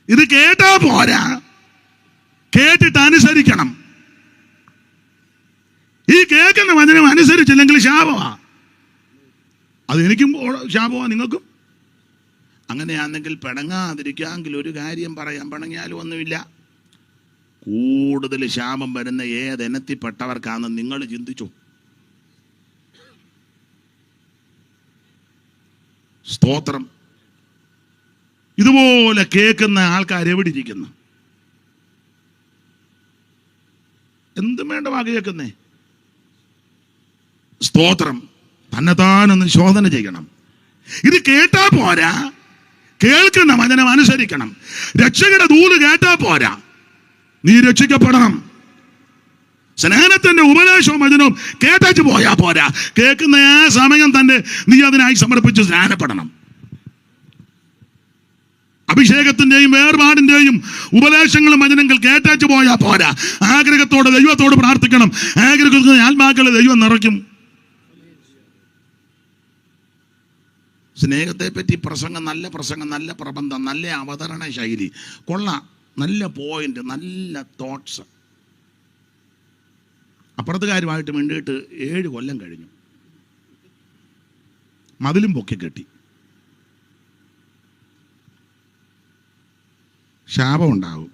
A: ഇത് കേട്ടാ പോരാ, കേട്ടിട്ട് അനുസരിക്കണം. ഈ കേൾക്കുന്ന വചനം അനുസരിച്ചില്ലെങ്കിൽ ശാപമാ. അത് എനിക്കും ശാപമാ, നിങ്ങൾക്കും. അങ്ങനെയാണെങ്കിൽ പിണങ്ങാതിരിക്കാമെങ്കിൽ ഒരു കാര്യം പറയാം, പിണങ്ങിയാലും ഒന്നുമില്ല. കൂടുതൽ ശാപം വരുന്ന ഏതെനത്തിൽപ്പെട്ടവർക്കാണെന്ന് നിങ്ങൾ ചിന്തിച്ചു. സ്തോത്രം. ഇതുപോലെ കേൾക്കുന്ന ആൾക്കാർ എവിടെ ഇരിക്കുന്നു? എന്തും വേണ്ട വാക്ക് കേൾക്കുന്നേ. സ്തോത്രം. തന്നെത്താനൊന്ന് ശോധന ചെയ്യണം. ഇത് കേട്ടാ പോരാ, കേൾക്കുന്ന വചനം അനുസരിക്കണം. രക്ഷകയുടെ ദൂത് കേട്ടാ പോരാ, നീ രക്ഷിക്കപ്പെടണം. സ്നാനത്തിന്റെ ഉപദേശവും വചനവും കേട്ടു പോയാ പോരാ, കേൾക്കുന്ന ആ സമയം തന്നെ നീ അതിനായി സമർപ്പിച്ച് സ്നാനപ്പെടണം. അഭിഷേകത്തിന്റെയും വേർപാടിന്റെയും ഉപദേശങ്ങളും വചനങ്ങൾ കേട്ടു പോയാ പോരാ, ആഗ്രഹത്തോടെ ദൈവത്തോട് പ്രാർത്ഥിക്കണം. ആഗ്രഹിക്കുന്ന ആത്മാക്കളെ ദൈവം നിറയ്ക്കും. സ്നേഹത്തെ പറ്റി പ്രസംഗം, നല്ല പ്രബന്ധം, നല്ല അവതരണ ശൈലി, കൊള്ളാം, നല്ല പോയിന്റ്, നല്ല തോട്ട്സ്. അപ്പുറത്തുകാരുമായിട്ട് മിണ്ടിയിട്ട് 7 കൊല്ലം കഴിഞ്ഞു, മതിലും പൊക്കി കെട്ടി. ശാപം ഉണ്ടാവും.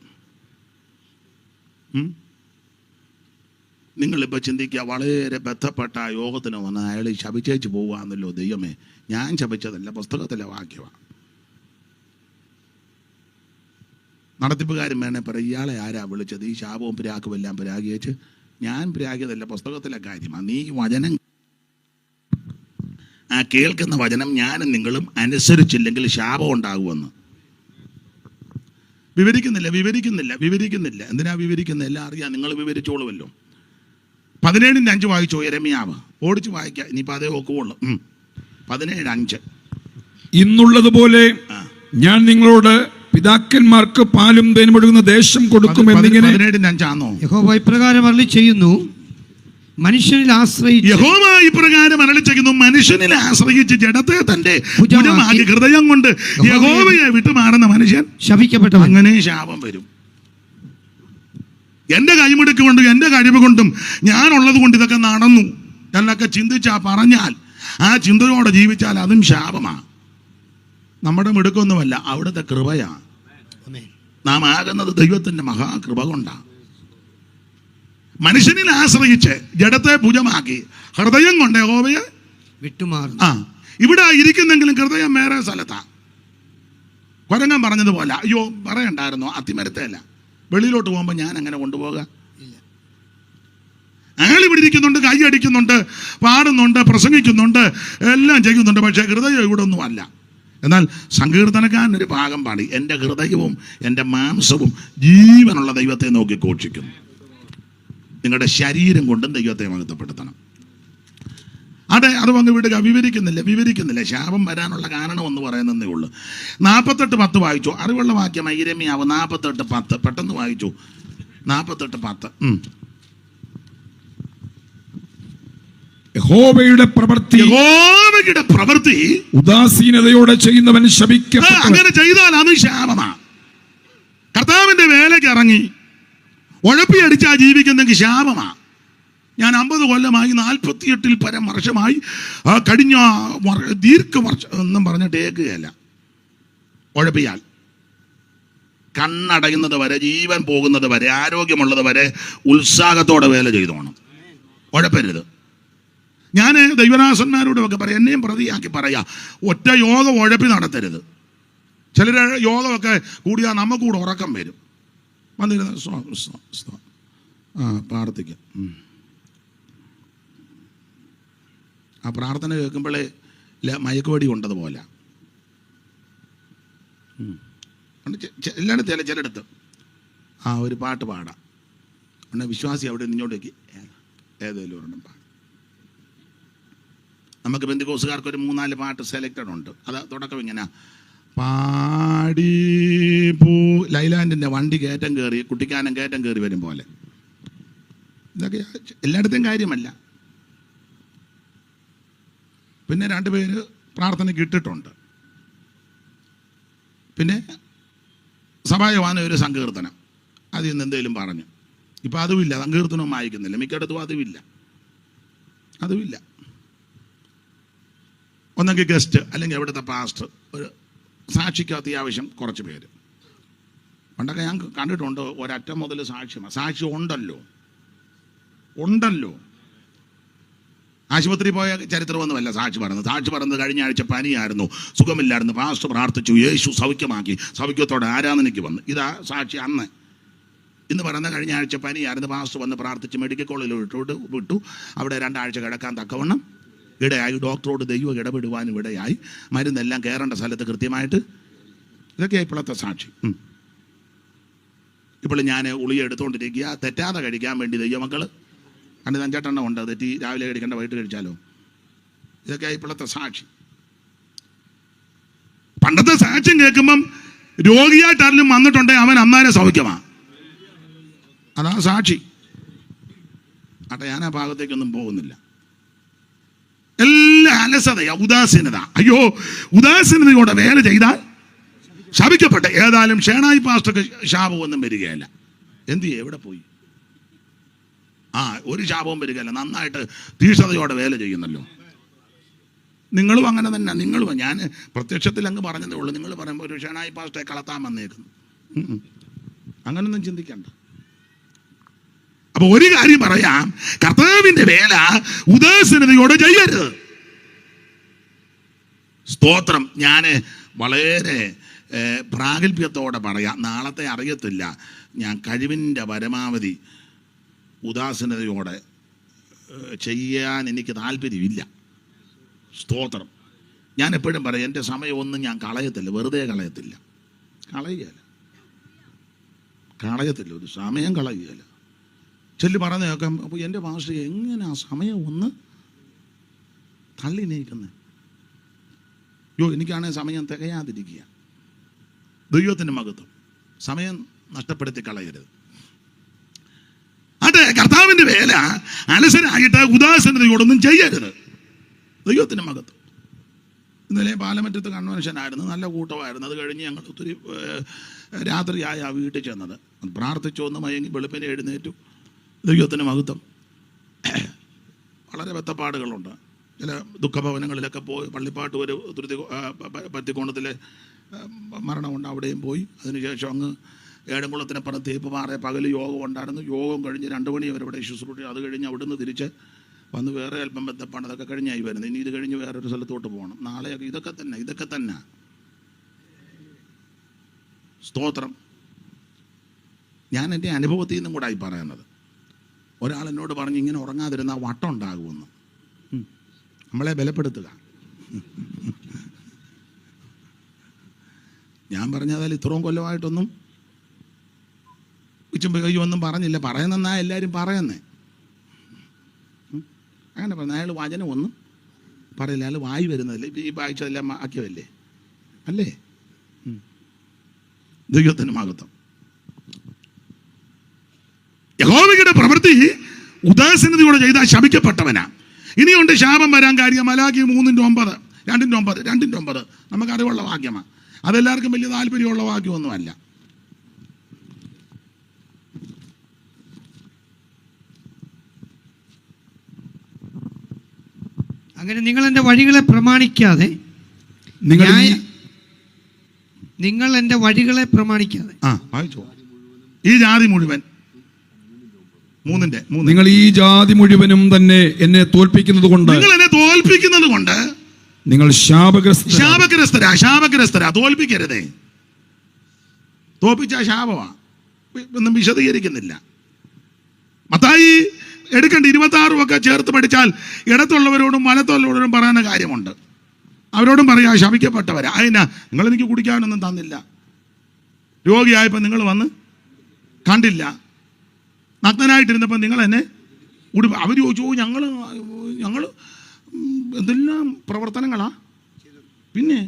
A: നിങ്ങളിപ്പോൾ ചിന്തിക്കുക, വളരെ ബന്ധപ്പെട്ട യോഗത്തിന് വന്ന് അയാൾ ശപിച്ചേച്ച് പോവാന്നല്ലോ. ദൈവമേ, ഞാൻ ശപിച്ചതല്ല, പുസ്തകത്തിലെ വാക്യമാണ്. നടത്തിപ്പുകാരും വേണേ പറയും, ഇയാളെ ആരാ വിളിച്ചത്? ഈ ശാപവും പിരാക്കും എല്ലാം പിരാഗിയേച്ച്. ഞാൻ പിരാകിയതല്ല, പുസ്തകത്തിലെ കാര്യമാണ്. നീ വചനം, ആ കേൾക്കുന്ന വചനം ഞാനും നിങ്ങളും അനുസരിച്ചില്ലെങ്കിൽ ശാപം ഉണ്ടാകുമെന്ന്. വിവരിക്കുന്നില്ല. എന്തിനാ വിവരിക്കുന്നത്? എല്ലാം അറിയാം, നിങ്ങൾ വിവരിച്ചോളുമല്ലോ. 17:5 വായിച്ചോ യെരമ്യാവ്? ഓടിച്ച് വായിക്കാം, ഇനിയിപ്പോൾ അതേ ഒക്കുള്ളൂ. 17:5.
D: ഇന്നുള്ളതുപോലെ ഞാൻ നിങ്ങളോട് പിതാക്കന്മാർക്ക് പാലും തേനും ഒഴുകുന്ന ദേശം കൊടുക്കും എന്നിങ്ങനെ.
A: 17:5 ആണോ?
B: യഹോവ ഇപ്രകാരം അരുളി ചെയ്യുന്നു, മനുഷ്യനിൽ ആശ്രയിച്ച്.
A: യഹോവ ഇപ്രകാരം അരുളി ചെയ്യുന്നു, മനുഷ്യനിൽ ആശ്രയിച്ച് ജഡത്തെ തന്റെ ഭുജമാക്കി ഹൃദയം കൊണ്ട് യഹോവയെ വിട്ടുമാറുന്ന മനുഷ്യൻ
B: ശപിക്കപ്പെട്ടവൻ.
A: അങ്ങനെ ശാപം വരും. എൻ്റെ കൈമിടുക്ക് കൊണ്ടും എൻ്റെ കഴിവ് കൊണ്ടും ഞാനുള്ളത് കൊണ്ട് ഇതൊക്കെ നടന്നു എന്നൊക്കെ ചിന്തിച്ചാ പറഞ്ഞാൽ, ആ ചിന്തയോടെ ജീവിച്ചാൽ അതും ശാപമാണ്. നമ്മുടെ മിടുക്കൊന്നുമല്ല, അവിടുത്തെ കൃപയാണ്. നാം ആകുന്നത് ദൈവത്തിൻ്റെ മഹാകൃപ കൊണ്ടാണ്. മനുഷ്യനിൽ ആശ്രയിച്ച് ജഡത്തെ ഭുജമാക്കി ഹൃദയം കൊണ്ട് യഹോവയെ
B: വിട്ടുമാറും.
A: ഇവിടെ ഇരിക്കുന്നെങ്കിലും ഹൃദയം വേറെ സ്ഥലത്താണ്. കൊരങ്ങൻ പറഞ്ഞതുപോലെ, അയ്യോ പറയണ്ടായിരുന്നോ, അത്തിമരത്തേല വെളിയിലോട്ട് പോകുമ്പോൾ ഞാൻ അങ്ങനെ കൊണ്ടുപോകുക. അയാൾ ഇവിടെ ഇരിക്കുന്നുണ്ട്, കൈ അടിക്കുന്നുണ്ട്, പാടുന്നുണ്ട്, പ്രസംഗിക്കുന്നുണ്ട്, എല്ലാം ചെയ്യുന്നുണ്ട്, പക്ഷേ ഹൃദയം ഇവിടെ ഒന്നും അല്ല. എന്നാൽ സങ്കീർത്തനക്കാരൻ ഒരു ഭാഗം പാടി, എൻ്റെ ഹൃദയവും എൻ്റെ മാംസവും ജീവനുള്ള ദൈവത്തെ നോക്കി ഘോഷിക്കുന്നു. നിങ്ങളുടെ ശരീരം കൊണ്ടും ദൈവത്തെ മഹത്വപ്പെടുത്തണം. അത് അങ്ങ് വിടുക. വിവരിക്കുന്നില്ല. ശാപം വരാനുള്ള കാരണം എന്ന് പറയുന്നതേ ഉള്ളൂ. 48:10 വായിച്ചു. അറിവുള്ള വാക്യമായി യിരെമ്യാവ് 48:10. പെട്ടെന്ന് വായിച്ചു. 48:10.
D: യഹോവയുടെ പ്രവൃത്തി ഉദാസീനതയോടെ ചെയ്യുന്നവൻ ശപിക്കപ്പെട്ടവൻ.
A: അങ്ങനെ ചെയ്താൽ അത് ശാപമാണ്. കർത്താവിന്റെ വേലയ്ക്ക് ഇറങ്ങി ഉഴപ്പി അടിച്ചാ ജീവിക്കുന്നെങ്കിൽ ശാപമാണ്. ഞാൻ 50 കൊല്ലമായി, 48-ൽ പരം വർഷമായി, കഴിഞ്ഞ ദീർഘവർഷം ഒന്നും പറഞ്ഞിട്ട് ഏക്കുകയല്ല. ഉഴപ്പിയാൽ കണ്ണടയുന്നത് വരെ, ജീവൻ പോകുന്നത് വരെ, ആരോഗ്യമുള്ളത് വരെ ഉത്സാഹത്തോടെ വേല ചെയ്തോണം. ഉഴപ്പരുത്. ഞാൻ ദൈവദാസന്മാരോടും ഒക്കെ പറയാം, എന്നെയും പ്രതിയാക്കി പറയാം, ഒറ്റ യോഗം ഉഴപ്പി നടത്തരുത്. ചിലർ യോഗമൊക്കെ കൂടിയാൽ നമുക്കൂടെ ഉറക്കം വരും. വന്നിരുന്ന പ്രാർത്ഥിക്കാം. ആ പ്രാർത്ഥന കേൾക്കുമ്പോഴേ മയക്കുവടി കൊണ്ടതുപോലെ. എല്ലായിടത്തും ചിലയിടത്ത് ഒരു പാട്ട് പാടാം. ഉടനെ വിശ്വാസി അവിടെ നിന്നോട്ടേക്ക് ഏതെങ്കിലും ഒരെണ്ണം പാടാം. നമുക്ക് പെന്തിക്കോസുകാർക്ക് ഒരു 3-4 പാട്ട് സെലക്റ്റഡ് ഉണ്ട്. അത് തുടക്കം ഇങ്ങനെ, പാടി ലൈലാൻഡിൻ്റെ വണ്ടി കയറ്റം കയറി, കുട്ടിക്കാനം കയറ്റം കയറി വരും പോലെ. ഇതൊക്കെ എല്ലായിടത്തും കാര്യമല്ല. പിന്നെ 2 പേര് പ്രാർത്ഥനയ്ക്ക് ഇട്ടിട്ടുണ്ട്. പിന്നെ സഭായവാന ഒരു സങ്കീർത്തനം, അതിൽ നിന്ന് എന്തെങ്കിലും പറഞ്ഞു. ഇപ്പം അതുമില്ല, സങ്കീർത്തനവും വായിക്കുന്നില്ല, മിക്കയിടത്തും അതുമില്ല. ഒന്നെങ്കിൽ ഗസ്റ്റ്, അല്ലെങ്കിൽ അവിടുത്തെ പാസ്റ്റർ, ഒരു സാക്ഷിക്ക് അത്യാവശ്യം കുറച്ച് പേര്. പണ്ടൊക്കെ ഞാൻ കണ്ടിട്ടുണ്ട്, ഒരറ്റം മുതൽ സാക്ഷ്യമാണ്. സാക്ഷി ഉണ്ടല്ലോ. ആശുപത്രി പോയ ചരിത്രമൊന്നുമല്ല സാക്ഷി പറഞ്ഞത് കഴിഞ്ഞ ആഴ്ച പനിയായിരുന്നു, സുഖമില്ലായിരുന്നു, പാസ്റ്റർ പ്രാർത്ഥിച്ചു, യേശു സൗഖ്യമാക്കി, സൗഖ്യത്തോടെ ആരാധനയ്ക്ക് വന്നു. ഇതാ സാക്ഷി. അന്ന് ഇന്ന് പറയുന്ന കഴിഞ്ഞ ആഴ്ച പനിയായിരുന്നു. പാസ്റ്റർ വന്ന് പ്രാർത്ഥിച്ച് മെഡിക്കൽ കോളേജിൽ വിട്ടു. അവിടെ 2 ആഴ്ച കിടക്കാൻ തക്കവണ്ണം ഇടയായി. ഡോക്ടറോട് ദൈവം ഇടപെടുവാനും ഇടയായി. മരുന്നെല്ലാം കയറേണ്ട സ്ഥലത്ത് കൃത്യമായിട്ട്. ഇതൊക്കെയാണ് ഇപ്പോഴത്തെ സാക്ഷി. ഇപ്പോൾ ഞാൻ ഉളിയ എടുത്തുകൊണ്ടിരിക്കുക, തെറ്റാതെ കഴിക്കാൻ വേണ്ടി ദൈവമക്കൾ 5 എണ്ണം ഉണ്ട്. തെറ്റി രാവിലെ കഴിക്കേണ്ട വൈകിട്ട് കഴിച്ചാലോ. ഇതൊക്കെയാണ് ഇപ്പോഴത്തെ സാക്ഷി. പണ്ടത്തെ സാക്ഷ്യം കേൾക്കുമ്പം രോഗിയായിട്ടാരെങ്കിലും വന്നിട്ടുണ്ടെങ്കിൽ അവൻ അന്നേരം സൗഖ്യമാണ്. അതാ സാക്ഷി. ആട്ടെ, ഞാൻ ആ ഭാഗത്തേക്കൊന്നും പോകുന്നില്ല. എല്ലാ അലസതയാ, ഉദാസീനത. അയ്യോ, ഉദാസീനതയോടെ വേല ചെയ്താൽ ശപിക്കപ്പെട്ട. ഏതായാലും ഷേണായി പാസ്റ്റർക്ക് ശാപമൊന്നും വരികയല്ല. എന്ത് ചെയ്യും? എവിടെ പോയി? ഒരു ശാപവും വരികയല്ല. നന്നായിട്ട് തീക്ഷണതയോടെ വേല ചെയ്യുന്നല്ലോ. നിങ്ങളും അങ്ങനെ തന്നെ. നിങ്ങളും, ഞാൻ പ്രത്യക്ഷത്തിൽ അങ്ങ് പറഞ്ഞതേ ഉള്ളൂ. നിങ്ങൾ പറയുമ്പോൾ ഒരു ഷേണായി പാസ്റ്ററെ കളത്താൻ വന്നേക്കുന്നു. അങ്ങനൊന്നും ചിന്തിക്കണ്ട. അപ്പൊ ഒരു കാര്യം പറയാം, കർത്താവിന്റെ വേല ഉദാസീനതയോടെ ചെയ്യരുത്. സ്തോത്രം. ഞാൻ വളരെ പ്രാഗൽഭ്യത്തോടെ പറയാം, നാളത്തെ അറിയത്തില്ല. ഞാൻ കഴിവിൻ്റെ പരമാവധി ഉദാസീനതയോടെ ചെയ്യാൻ എനിക്ക് താല്പര്യമില്ല. സ്തോത്രം. ഞാൻ എപ്പോഴും പറയും, എൻ്റെ സമയമൊന്നും ഞാൻ കളയത്തില്ല, വെറുതെ കളയത്തില്ല. കളയത്തില്ല, ഒരു സമയം കളയുകയില്ല. ചെല്ലി പറഞ്ഞു കേൾക്കാം. അപ്പോൾ എൻ്റെ ഭാഷ എങ്ങനെ ആ സമയം ഒന്ന് തള്ളി നീക്കുന്നത്? എനിക്കാണെങ്കിൽ സമയം തികയാതിരിക്കുക. ദൈവത്തിൻ്റെ മഹത്വം. സമയം നഷ്ടപ്പെടുത്തി കളയരുത്. അതെ, കർത്താവിൻ്റെ വേല അലസരായിട്ട് ഉദാസീനതയോടൊന്നും ചെയ്യരുത്. ദൈവത്തിൻ്റെ മഹത്വം. ഇന്നലെ പാലമറ്റത്ത് കൺവെൻഷനായിരുന്നു, നല്ല കൂട്ടമായിരുന്നു. അത് കഴിഞ്ഞ് ഞങ്ങൾ ഒത്തിരി രാത്രിയായ ആ വീട്ടിൽ ചെന്നത്. പ്രാർത്ഥിച്ചു, ഒന്ന് മയങ്ങി വെളുപ്പിനെ എഴുന്നേറ്റു. ദൈവത്തിൻ്റെ മഹത്വം. വളരെ ബത്തപ്പാടുകളുണ്ട്. ചില ദുഃഖഭവനങ്ങളിലൊക്കെ പോയി. പള്ളിപ്പാട്ട് ഒരു പത്തിക്കോണത്തിലെ മരണമുണ്ട്, അവിടെയും പോയി. അതിനുശേഷം അങ്ങ് ഏഴംകുളത്തിനപ്പുറം തേപ്പുപാറ പകൽ യോഗം ഉണ്ടായിരുന്നു. യോഗം കഴിഞ്ഞ് 2 മണി വരെ ഇവിടെ ശുശ്രൂഷ. അത് കഴിഞ്ഞ് അവിടുന്ന് തിരിച്ച് വന്ന് വേറെ അല്പം ബന്ധപ്പാണ്. അതൊക്കെ കഴിഞ്ഞായി വരുന്നത്. ഇനി ഇത് കഴിഞ്ഞ് വേറൊരു സ്ഥലത്തോട്ട് പോകണം. നാളെയൊക്കെ ഇതൊക്കെ തന്നെ. സ്തോത്രം. ഞാൻ എൻ്റെ അനുഭവത്തിൽ നിന്നും കൂടെ ആയി പറയുന്നത്. ഒരാൾ എന്നോട് പറഞ്ഞ് ഇങ്ങനെ ഉറങ്ങാതിരുന്നാൽ വട്ടം ഉണ്ടാകുമെന്ന്. നമ്മളെ ബലപ്പെടുത്തുക. ഞാൻ പറഞ്ഞതാൽ ഇത്രയും കൊല്ലമായിട്ടൊന്നും ഉച്ചമ്പ ഒന്നും പറഞ്ഞില്ല. പറയുന്നെന്നാ എല്ലാവരും പറയുന്നേ. അങ്ങനെ പറഞ്ഞു. അയാൾ വചനം ഒന്നും പറയില്ല. അയാൾ വായി വരുന്നതല്ലേ. ഈ വായിച്ചതെല്ലാം ആക്കിയതല്ലേ അല്ലേ? ദൈവത്തിന് മഹത്വം. യഹോവയുടെ പ്രവൃത്തി ഉദാസീനതയോടെ ചെയ്താൽ ശപിക്കപ്പെട്ടവനാ. ഇനിയുണ്ട് ശാപം വരാൻ കാര്യം. മലാഖി 3:9, 2:9 നമുക്ക് അറിവുള്ള വാക്യമാണ്. അതെല്ലാവർക്കും വലിയ താല്പര്യമുള്ള വാക്യമൊന്നുമല്ല.
B: അങ്ങനെ നിങ്ങൾ എൻ്റെ വഴികളെ പ്രമാണിക്കാതെ നിങ്ങൾ എൻ്റെ വഴികളെ പ്രമാണിക്കാതെ
A: വായിച്ചോ. ഈ ജാതി മുഴുവൻ 3:3
D: നിങ്ങൾ ഈ ജാതി മുഴുവനും തന്നെ എന്നെ തോൽപ്പിക്കുന്നത് കൊണ്ട് നിങ്ങൾ
A: ശാപഗ്രസ്തരാ. തോൽപ്പിക്കരുതേ. തോൽപ്പിച്ച ശാപമാ. ഒന്നും വിശദീകരിക്കുന്നില്ല. മത്തായി എടുക്കേണ്ട 26 ഒക്കെ ചേർത്ത് പഠിച്ചാൽ ഇടത്തുള്ളവരോടും വലത്തുള്ളവരോടും പറയുന്ന കാര്യമുണ്ട്. അവരോടും പറയാ ശപിക്കപ്പെട്ടവരാ. അതിനാ നിങ്ങളെനിക്ക് കുടിക്കാനൊന്നും തന്നില്ല. രോഗിയായപ്പോൾ നിങ്ങൾ വന്ന് കണ്ടില്ല. നഗ്നനായിട്ടിരുന്നപ്പോൾ നിങ്ങൾ എന്നെ അവർ ചോദിച്ചു, ഞങ്ങൾ എന്തെല്ലാം പ്രവർത്തനങ്ങളാ. പിന്നെ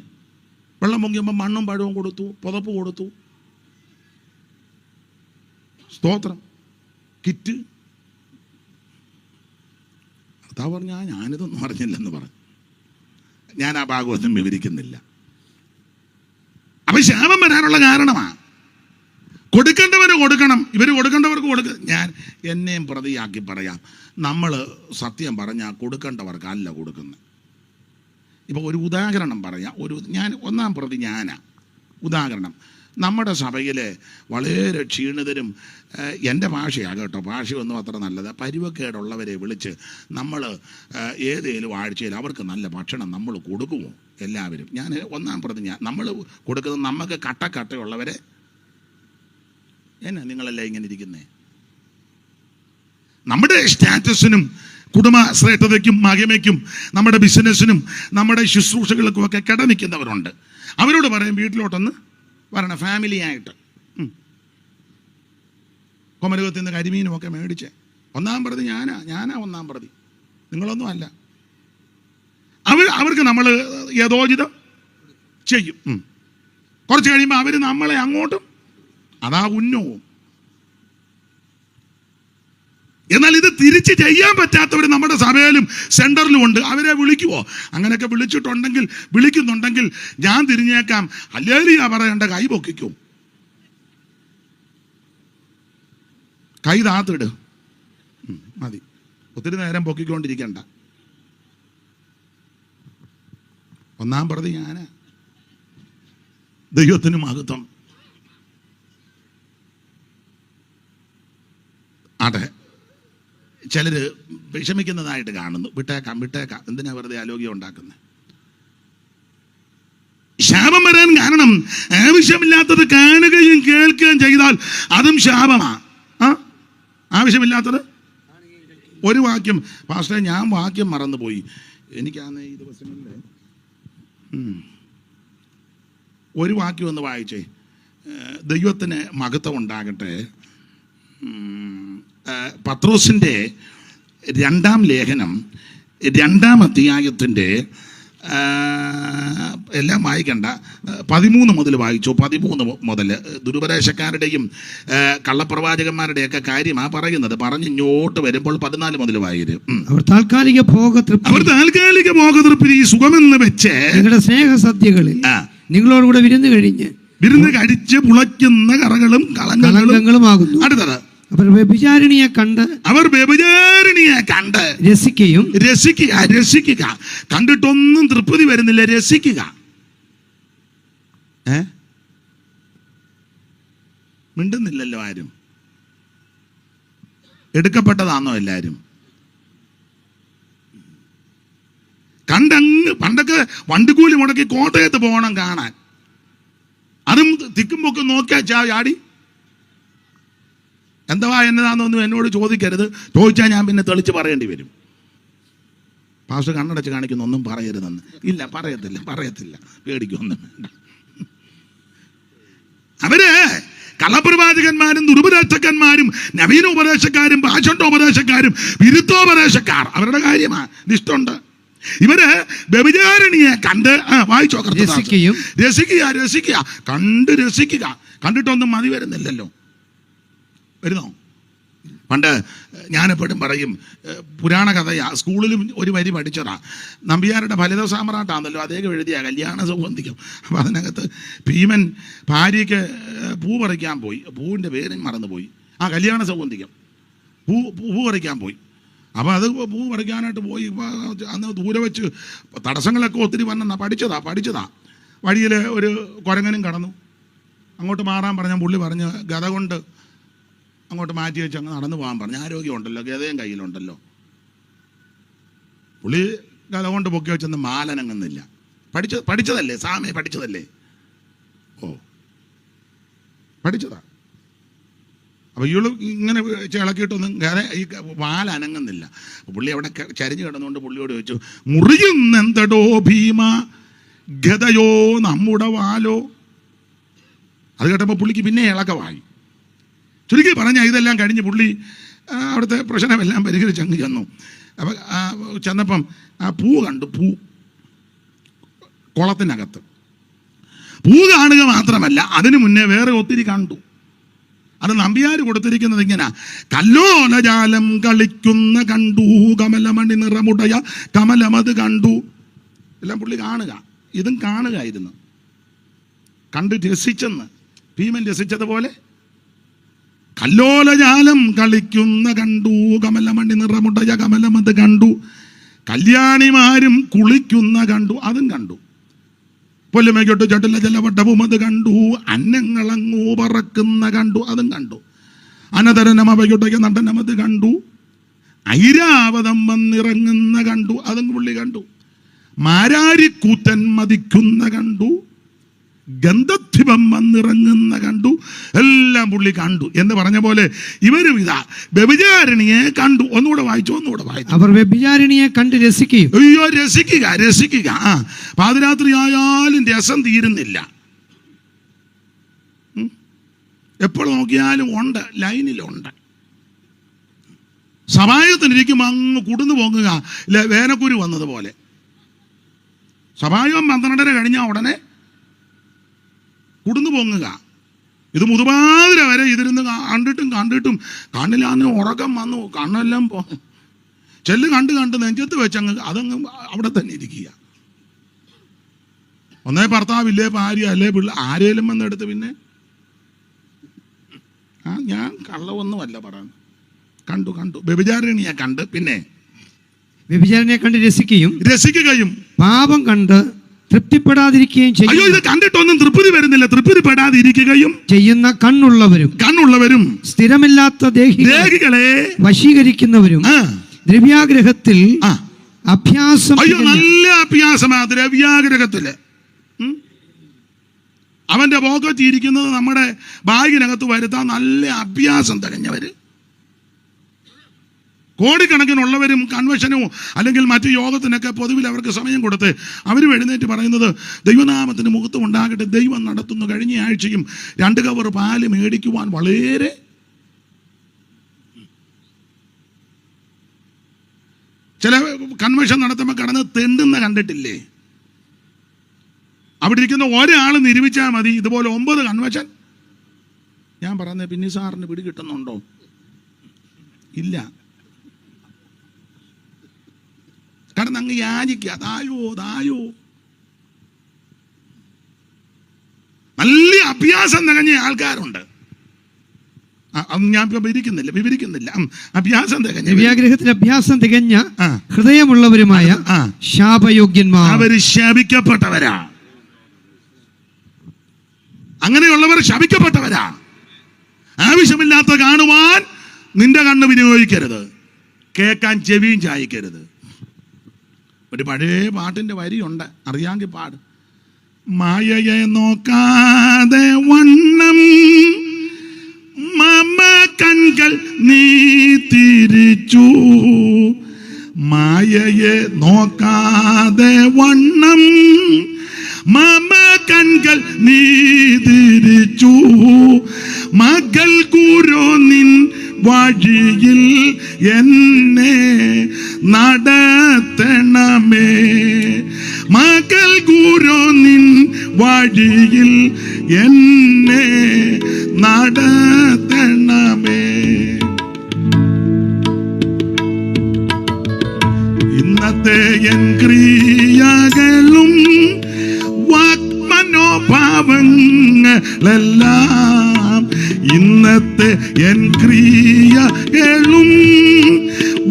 A: വെള്ളം പൊങ്ങിയപ്പോൾ മണ്ണും പഴവും കൊടുത്തു, പുതപ്പ് കൊടുത്തു. സ്തോത്രം. കിറ്റ്. അതാ പറഞ്ഞാൽ ഞാനിതൊന്നും അറിഞ്ഞില്ലെന്ന് പറഞ്ഞു. ഞാൻ ആ ഭാഗമൊന്നും വിവരിക്കുന്നില്ല. അപ്പൊ ശാപം വരാനുള്ള കാരണമാണ്. കൊടുക്കേണ്ടവന് കൊടുക്കണം. ഇവർ കൊടുക്കേണ്ടവർക്ക് ഞാൻ എന്നെയും പ്രതിയാക്കി പറയാം. നമ്മൾ സത്യം പറഞ്ഞാൽ കൊടുക്കേണ്ടവർക്കല്ല കൊടുക്കുന്നത്. ഇപ്പോൾ ഒരു ഉദാഹരണം പറയാം. ഞാൻ 1-ാം പ്രതി ഞാനാ. ഉദാഹരണം, നമ്മുടെ സഭയിലെ വളരെ ക്ഷീണിതരും, എൻ്റെ ഭാഷയാണ് കേട്ടോ, ഭാഷയൊന്നും അത്ര നല്ലത്, പരുവക്കേടുള്ളവരെ വിളിച്ച് നമ്മൾ ഏതേലും ആഴ്ചയിൽ അവർക്ക് നല്ല ഭക്ഷണം നമ്മൾ കൊടുക്കുമോ? എല്ലാവരും. ഞാൻ 1-ാം പ്രതി നമ്മൾ കൊടുക്കുന്നത് നമുക്ക് കട്ടയുള്ളവരെ എന്നാ നിങ്ങളെല്ലാം ഇങ്ങനെ ഇരിക്കുന്നേ? നമ്മുടെ സ്റ്റാറ്റസിനും കുടുംബ ശ്രേഷ്ഠതയ്ക്കും മഹിമയ്ക്കും നമ്മുടെ ബിസിനസ്സിനും നമ്മുടെ ശുശ്രൂഷകൾക്കും ഒക്കെ കിടനിൽക്കുന്നവരുണ്ട്. അവരോട് പറയും വീട്ടിലോട്ടൊന്ന് വരണം, ഫാമിലി ആയിട്ട്. കൊമരകത്തിൽ നിന്ന് കരിമീനും ഒക്കെ മേടിച്ച് ഒന്നാം പ്രതി ഞാനാ ഒന്നാം പ്രതി, നിങ്ങളൊന്നും അല്ല. അവർക്ക് നമ്മൾ യഥോചിതം ചെയ്യും. കുറച്ച് കഴിയുമ്പോൾ അവർ നമ്മളെ അങ്ങോട്ടും, അതാ ഉന്നവും. എന്നാൽ ഇത് തിരിച്ച് ചെയ്യാൻ പറ്റാത്തവർ നമ്മുടെ സഭയിലും സെന്ററിലും ഉണ്ട്. അവരെ വിളിക്കുവോ? അങ്ങനെയൊക്കെ വിളിക്കുന്നുണ്ടെങ്കിൽ ഞാൻ തിരിഞ്ഞേക്കാം, ഹല്ലേലൂയ പറയേണ്ട കൈ പൊക്കിക്കും. കൈ താത്തിട്, മതി. ഒത്തിരി നേരം പൊക്കിക്കൊണ്ടിരിക്കണ്ട. ഒന്നാം പ്രതി ഞാന്. ദൈവത്തിന് മഹത്വം. അതെ, ചിലര് വിഷമിക്കുന്നതായിട്ട് കാണുന്നു. വിട്ടേക്കാം, എന്തിനാ വെറുതെ ആലോചന ഉണ്ടാക്കുന്നത്? ശാപം വരാൻ കാരണം ആവശ്യമില്ലാത്തത് കാണുകയും കേൾക്കുകയും ചെയ്താൽ അതും ശാപമാ. ആവശ്യമില്ലാത്തത് ഒരു വാക്യം, പാസ്റ്ററെ ഞാൻ വാക്യം മറന്നുപോയി. എനിക്കാന്ന് ഈ ദിവസങ്ങളിൽ ഒരു വാക്യം ഒന്ന് വായിച്ചേ. ദൈവത്തിന് മഹത്വം ഉണ്ടാകട്ടെ. പത്രോസിൻ്റെ 2-ാം ലേഖനം 2-ാം അധ്യായത്തിൻ്റെ എല്ലാം വായിക്കണ്ട, 13 മുതൽ വായിച്ചു. 13 മുതൽ ദുരുപദേശക്കാരുടെയും കള്ളപ്രവാചകന്മാരുടെയൊക്കെ കാര്യമാണ് പറയുന്നത്. പറഞ്ഞ് ഇങ്ങോട്ട് വരുമ്പോൾ 14 മുതൽ വായിരും.
B: അവർ താൽക്കാലിക
A: ഭോഗതൃപ്തി സുഖമെന്ന് വെച്ച്
B: നിങ്ങളുടെ സ്നേഹസദ്യകളിൽ നിങ്ങളോടുകൂടെ വിരുന്ന് കഴിച്ച് പുളയ്ക്കുന്ന കറകളും കളങ്കങ്ങളുമാകുന്നു. അടുത്തത്, അവർ വ്യഭിചാരിണിയെ കണ്ട് രസിക്കുക. കണ്ടിട്ടൊന്നും തൃപ്തി വരുന്നില്ല, രസിക്കുക. മിണ്ടുന്നില്ലല്ലോ ആരും. എടുക്കപ്പെട്ടതാണോ എല്ലാരും? കണ്ടങ്ങ് പണ്ടൊക്കെ വണ്ടിക്കൂലി മുടക്കി കോട്ടയത്ത് പോകണം കാണാൻ. അതും തിക്കുമ്പൊക്കെ നോക്കിയാ ചാടി. എന്തുവാ എന്നതാണെന്നൊന്നും എന്നോട് ചോദിക്കരുത്. ചോദിച്ചാൽ ഞാൻ പിന്നെ തെളിച്ച് പറയേണ്ടി വരും. പാസ്റ്റർ കണ്ണടച്ച് കാണിക്കുന്ന ഒന്നും പറയരുതെന്ന്. ഇല്ല, പറയത്തില്ല, പേടിക്കൊന്നും വേണ്ട. അവര് കള്ളപ്രവാചകന്മാരും ദുരുപദേശകന്മാരും നവീനോപദേശക്കാരും ഭാഷണ്ടോപദേശക്കാരും വിരുദ്ധോപദേശക്കാർ, അവരുടെ കാര്യമാണ്. ഇഷ്ടമുണ്ട്. ഇവര് വ്യഭിചാരിണിയെ കണ്ട് വായിച്ചോ, രസിക്കുക. കണ്ട് രസിക്കുക. കണ്ടിട്ടൊന്നും മതി വരുന്നില്ലല്ലോ. വരുന്നോ? പണ്ട് ഞാനെപ്പോഴും പറയും, പുരാണ കഥയാ. സ്കൂളിലും ഒരു വരി പഠിച്ചതാ. നമ്പ്യാരുടെ ഫലിത സാമ്രാട്ടാണല്ലോ അദ്ദേഹം എഴുതിയ കല്യാണ സൗഗന്ധികം. അപ്പം അതിനകത്ത് ഭീമൻ ഭാര്യയ്ക്ക് പൂ പറിക്കാൻ പോയി. പൂവിൻ്റെ പേരും മറന്നുപോയി. കല്യാണ സൗഗന്ധികം. പൂ പറിക്കാൻ പോയി. അപ്പോൾ അത് പൂ പറിക്കാനായിട്ട് പോയി. അന്ന് ദൂരെ വെച്ച് തടസ്സങ്ങളൊക്കെ ഒത്തിരി വന്നെന്നാ പഠിച്ചതാ. വഴിയിൽ ഒരു കുരങ്ങനും കടന്നു. അങ്ങോട്ട് മാറാൻ പറഞ്ഞ പുള്ളി പറഞ്ഞ് ഗത കൊണ്ട് അങ്ങോട്ട് മാറ്റി വെച്ച് അങ്ങ് നടന്നു പോകാൻ പറഞ്ഞു. ആരോഗ്യമുണ്ടല്ലോ, ഗതയും കയ്യിലുണ്ടല്ലോ. പുള്ളി ഗത കൊണ്ട് പൊക്കി വെച്ചൊന്നും മാലനങ്ങുന്നില്ല. പഠിച്ചതല്ലേ, സാമേ പഠിച്ചതല്ലേ. പഠിച്ചതാ. അപ്പോൾ ഇയാൾ ഇങ്ങനെ ഇളക്കിയിട്ടൊന്നും ഈ വാല അനങ്ങുന്നില്ല. പുള്ളി അവിടെ ചരിഞ്ഞ് കിടന്നുകൊണ്ട് പുള്ളിയോട് ചോദിച്ചു, മുറിയുന്നെന്തടോ ഭീമ, ഗതയോ നമ്മുടെ വാലോ. അത് കേട്ടപ്പോൾ പുള്ളിക്ക് പിന്നെ ഇളക്കമായി. ചുരുക്കി പറഞ്ഞാൽ ഇതെല്ലാം കഴിഞ്ഞ് പുള്ളി അവിടുത്തെ പ്രശ്നമെല്ലാം പരിഹരിച്ച് അങ്ങ് ചെന്നു. അപ്പം ചെന്നപ്പം ആ പൂ കണ്ടു. കുളത്തിനകത്ത് പൂ കാണുക മാത്രമല്ല, അതിനു മുന്നേ വേറെ ഒത്തിരി കണ്ടു. അത് നമ്പ്യാർ കൊടുത്തിരിക്കുന്നത് ഇങ്ങനെ: കല്ലോലജാലം കളിക്കുന്ന കണ്ടു, കമലമണി നിറമുടയ കമലമത് കണ്ടു. എല്ലാം പുള്ളി കാണുക. ഇതും കാണുകയായിരുന്നു. കണ്ട് രസിച്ചെന്ന് ഭീമൻ രസിച്ചതുപോലെ കല്ലോലജാലം കളിക്കുന്ന കണ്ടു, കമലമണി നിറമുടയ കമലമത് കണ്ടു. കല്യാണിമാരും കുളിക്കുന്ന കണ്ടു, അതും കണ്ടു. പൊല്ലുമേക്കൊട്ട് ചട്ടില ജലവട്ടവും അത് കണ്ടു. അന്നങ്ങളങ്ങൂ പറക്കുന്ന കണ്ടു, അതും കണ്ടു. അനതരനമവയൊട്ടയ്ക്ക് നടനമത് കണ്ടു. ഐരാവതം വന്നിറങ്ങുന്ന കണ്ടു, അതും പുള്ളി കണ്ടു. മാരാരിക്കൂത്തൻ മതിക്കുന്ന കണ്ടു. ഗന്ധദ്വീപം വന്നിറങ്ങുന്ന കണ്ടു, എല്ലാം പുള്ളി കണ്ടു എന്ന് പറഞ്ഞ പോലെ ഇവരും ഇതാ വ്യഭിചാരിണിയെ കണ്ടു. ഒന്നുകൂടെ വായിച്ചു.
E: അവർ വ്യഭിചാരിണിയെ കണ്ട് രസിക്കുകയും.
B: അയ്യോ, രസിക്കുക. പാതിരാത്രി ആയാലും രസം തീരുന്നില്ല. എപ്പോൾ നോക്കിയാലും ഉണ്ട്, ലൈനിലുണ്ട്. സഭായത്തിനിരിക്കും അങ്ങ് കുടുന്നു പോകുക, വേനക്കുരു വന്നതുപോലെ. സഭായം 12:30 കഴിഞ്ഞാൽ ഉടനെ കുടുന്നു പൊങ്ങുക. ഇത് മുതുപാതിര വരെ ഇതിരുന്ന് കണ്ടിട്ടും കണ്ണിലാന്ന് ഉറക്കം വന്നു, കണ്ണെല്ലാം ചെല്ല് കണ്ട് നെഞ്ചത്ത് വെച്ചങ്ങ് അതങ്ങ് അവിടെ തന്നെ ഇരിക്കുക. ഒന്നേ ഭർത്താവില്ലേ, ഭാര്യ അല്ലേ, പിള്ള ആരേലും വന്നെടുത്ത് പിന്നെ ഞാൻ കള്ളവൊന്നുമല്ല പറയുന്നത്. കണ്ടു വ്യഭിചാരിണിയെ കണ്ട്, പിന്നെ
E: വ്യഭിചാരിണിയെ കണ്ട് രസിക്കുകയും പാപം കണ്ട് തൃപ്തിപ്പെടാതിരിക്കുകയും ചെയ്യും.
B: അയ്യോ, ഇത് കണ്ടിട്ടൊന്നും തൃപ്തി വരുന്നില്ല. തൃപ്തിപ്പെടാതിരിക്കുകയും ചെയ്യുന്ന കണ്ണുള്ളവരും
E: സ്ഥിരമില്ലാത്ത ദേഹികളെ
B: വശീകരിക്കുന്നവരും
E: ദ്രവ്യാഗ്രഹത്തിൽ അഭ്യാസം.
B: അയ്യോ, നല്ല അഭ്യാസമാ ദ്രവ്യാഗ്രഹത്തില്. അവന്റെ പോക്കറ്റ് ഇരിക്കുന്നത് നമ്മുടെ ബാഗിനകത്ത് വരുത്താൻ നല്ല അഭ്യാസം തികഞ്ഞവര്. കോടിക്കണക്കിനുള്ളവരും കൺവെൻഷനോ അല്ലെങ്കിൽ മറ്റു യോഗത്തിനൊക്കെ പൊതുവിൽ അവർക്ക് സമയം കൊടുത്ത് അവരും എഴുന്നേറ്റ് പറയുന്നത് ദൈവനാമത്തിന് മുഖത്തും ഉണ്ടാകട്ടെ, ദൈവം നടത്തുന്നു. കഴിഞ്ഞ ആഴ്ചയും 2 കവർ പാല് മേടിക്കുവാൻ വളരെ ചില കൺവെൻഷൻ നടത്തുമ്പോൾ കടന്ന് തെണ്ടുന്ന കണ്ടിട്ടില്ലേ? അവിടെ ഇരിക്കുന്ന ഒരാൾ നിരൂപിച്ചാൽ മതി ഇതുപോലെ 9 കൺവെൻഷൻ. ഞാൻ പറയുന്നത് പിന്നെ സാറിന് പിടി കിട്ടുന്നുണ്ടോ? ഇല്ല. കാരണം അങ്ങ് യാചിക്കുക, തായോ. നല്ല അഭ്യാസം തികഞ്ഞ ആൾക്കാരുണ്ട്. ഞാൻ വിവരിക്കുന്നില്ല. അഭ്യാസം തികഞ്ഞ
E: ദിവ്യാഗ്രഹത്തിൽ അഭ്യാസം തികഞ്ഞ ഹൃദയമുള്ളവരുമായ ശാപയോഗ്യന്മാർ.
B: അവര് ശപിക്കപ്പെട്ടവരാ. അങ്ങനെയുള്ളവർ ശപിക്കപ്പെട്ടവരാ. ആവശ്യമില്ലാത്ത കാണുവാൻ നിന്റെ കണ്ണ് വിനിയോഗിക്കരുത്, കേൾക്കാൻ ചെവിയും ചായിക്കരുത്. ഒരു പഴയ പാട്ടിന്റെ വരിയുണ്ട്, അറിയാമെങ്കിൽ പാട്. മായയെ നോക്കാതെ വണ്ണം മമ കൺകൾ നീ തിരിച്ചു. മായയെ നോക്കാതെ വണ്ണം മമ കൺകൾ നീ തിരിച്ചു. മകൾ ഗുരു നിൻ വഴിയിൽ എന്നെ നടത്തണമേ. മകൾ ഗുരു നിൻ വഴിയിൽ എന്നെ നടത്തണമേ. ഇന്നത്തെ എൻ ക്രിയകളും വാക്മനോഭാവങ്ങളെല്ലാം, ഇന്നത്തെ എൻ ക്രിയകളും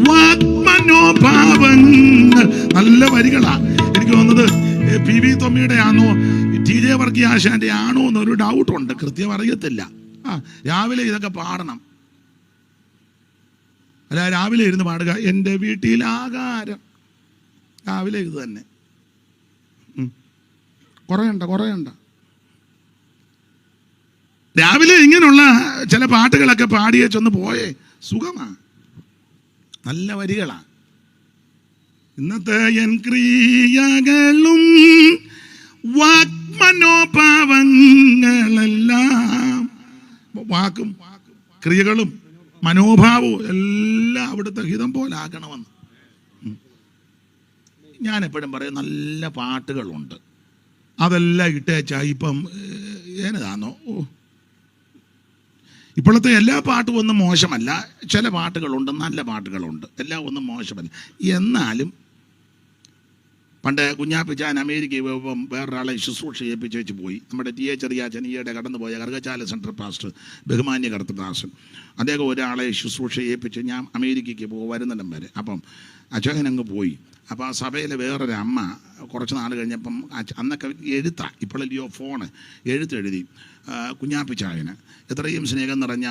B: വാക്മനോഭാവങ്ങൾ. നല്ല വരികളാ. എനിക്ക് തോന്നുന്നത് PV തൊമ്മിയുടെ ആണോ TJ വർഗീയ ആശാന്റെ ആണോ എന്നൊരു ഡൗട്ടുണ്ട്, കൃത്യം അറിയത്തില്ല. രാവിലെ ഇതൊക്കെ പാടണം. അല്ല, രാവിലെ ഇരുന്ന് പാടുക. എൻ്റെ വീട്ടിൽ ആകാരം. രാവിലെ ഇത് തന്നെ. കുറയണ്ട. രാവിലെ ഇങ്ങനെയുള്ള ചില പാട്ടുകളൊക്കെ പാടിയ ചെന്ന് പോയേ സുഖമാ. നല്ല വരികളാ. ഇന്നത്തെ എൻ ക്രിയകളും വാക്മനോഭാവങ്ങളെല്ലാം, വാക്കും ക്രിയകളും മനോഭാവവും എല്ലാം അവിടുത്തെ ഹിതം പോലെ ആക്കണമെന്ന് ഞാൻ എപ്പോഴും പറയും. നല്ല പാട്ടുകളുണ്ട്, അതെല്ലാം ഇട്ടേച്ചാ ഇപ്പം ഏതാണോ. ഇപ്പോഴത്തെ എല്ലാ പാട്ടും ഒന്നും മോശമല്ല. ചില പാട്ടുകളുണ്ട്, നല്ല പാട്ടുകളുണ്ട്, എല്ലാം ഒന്നും മോശമല്ല. എന്നാലും പണ്ട് കുഞ്ഞാപ്പിച്ചാൻ അമേരിക്കയിൽ പോകുമ്പം വേറൊരാളെ ശുശ്രൂഷ ചെയ്യിപ്പിച്ച് വെച്ച് പോയി. നമ്മുടെ TH ചെറിയാച്ചൻ ഈയിടെ കടന്നുപോയ കറുകച്ചാല സെൻട്രൽ പാസ്റ്റർ, ബഹുമാന്യ കർത്തദാസൻ, അദ്ദേഹം ഒരാളെ ശുശ്രൂഷ ചെയ്യിപ്പിച്ച് ഞാൻ അമേരിക്കയ്ക്ക് വരുന്നിടം വരെ. അപ്പം അച്ഛൻ അങ്ങ് പോയി. അപ്പോൾ ആ സഭയിലെ വേറൊരു അമ്മ കുറച്ച് നാൾ കഴിഞ്ഞപ്പം, അന്നൊക്കെ എഴുത്താ, ഇപ്പോഴല്ലയോ ഫോണ്, എഴുത്തെഴുതി കുഞ്ഞാപ്പിച്ചായന് എത്രയും സ്നേഹം നിറഞ്ഞ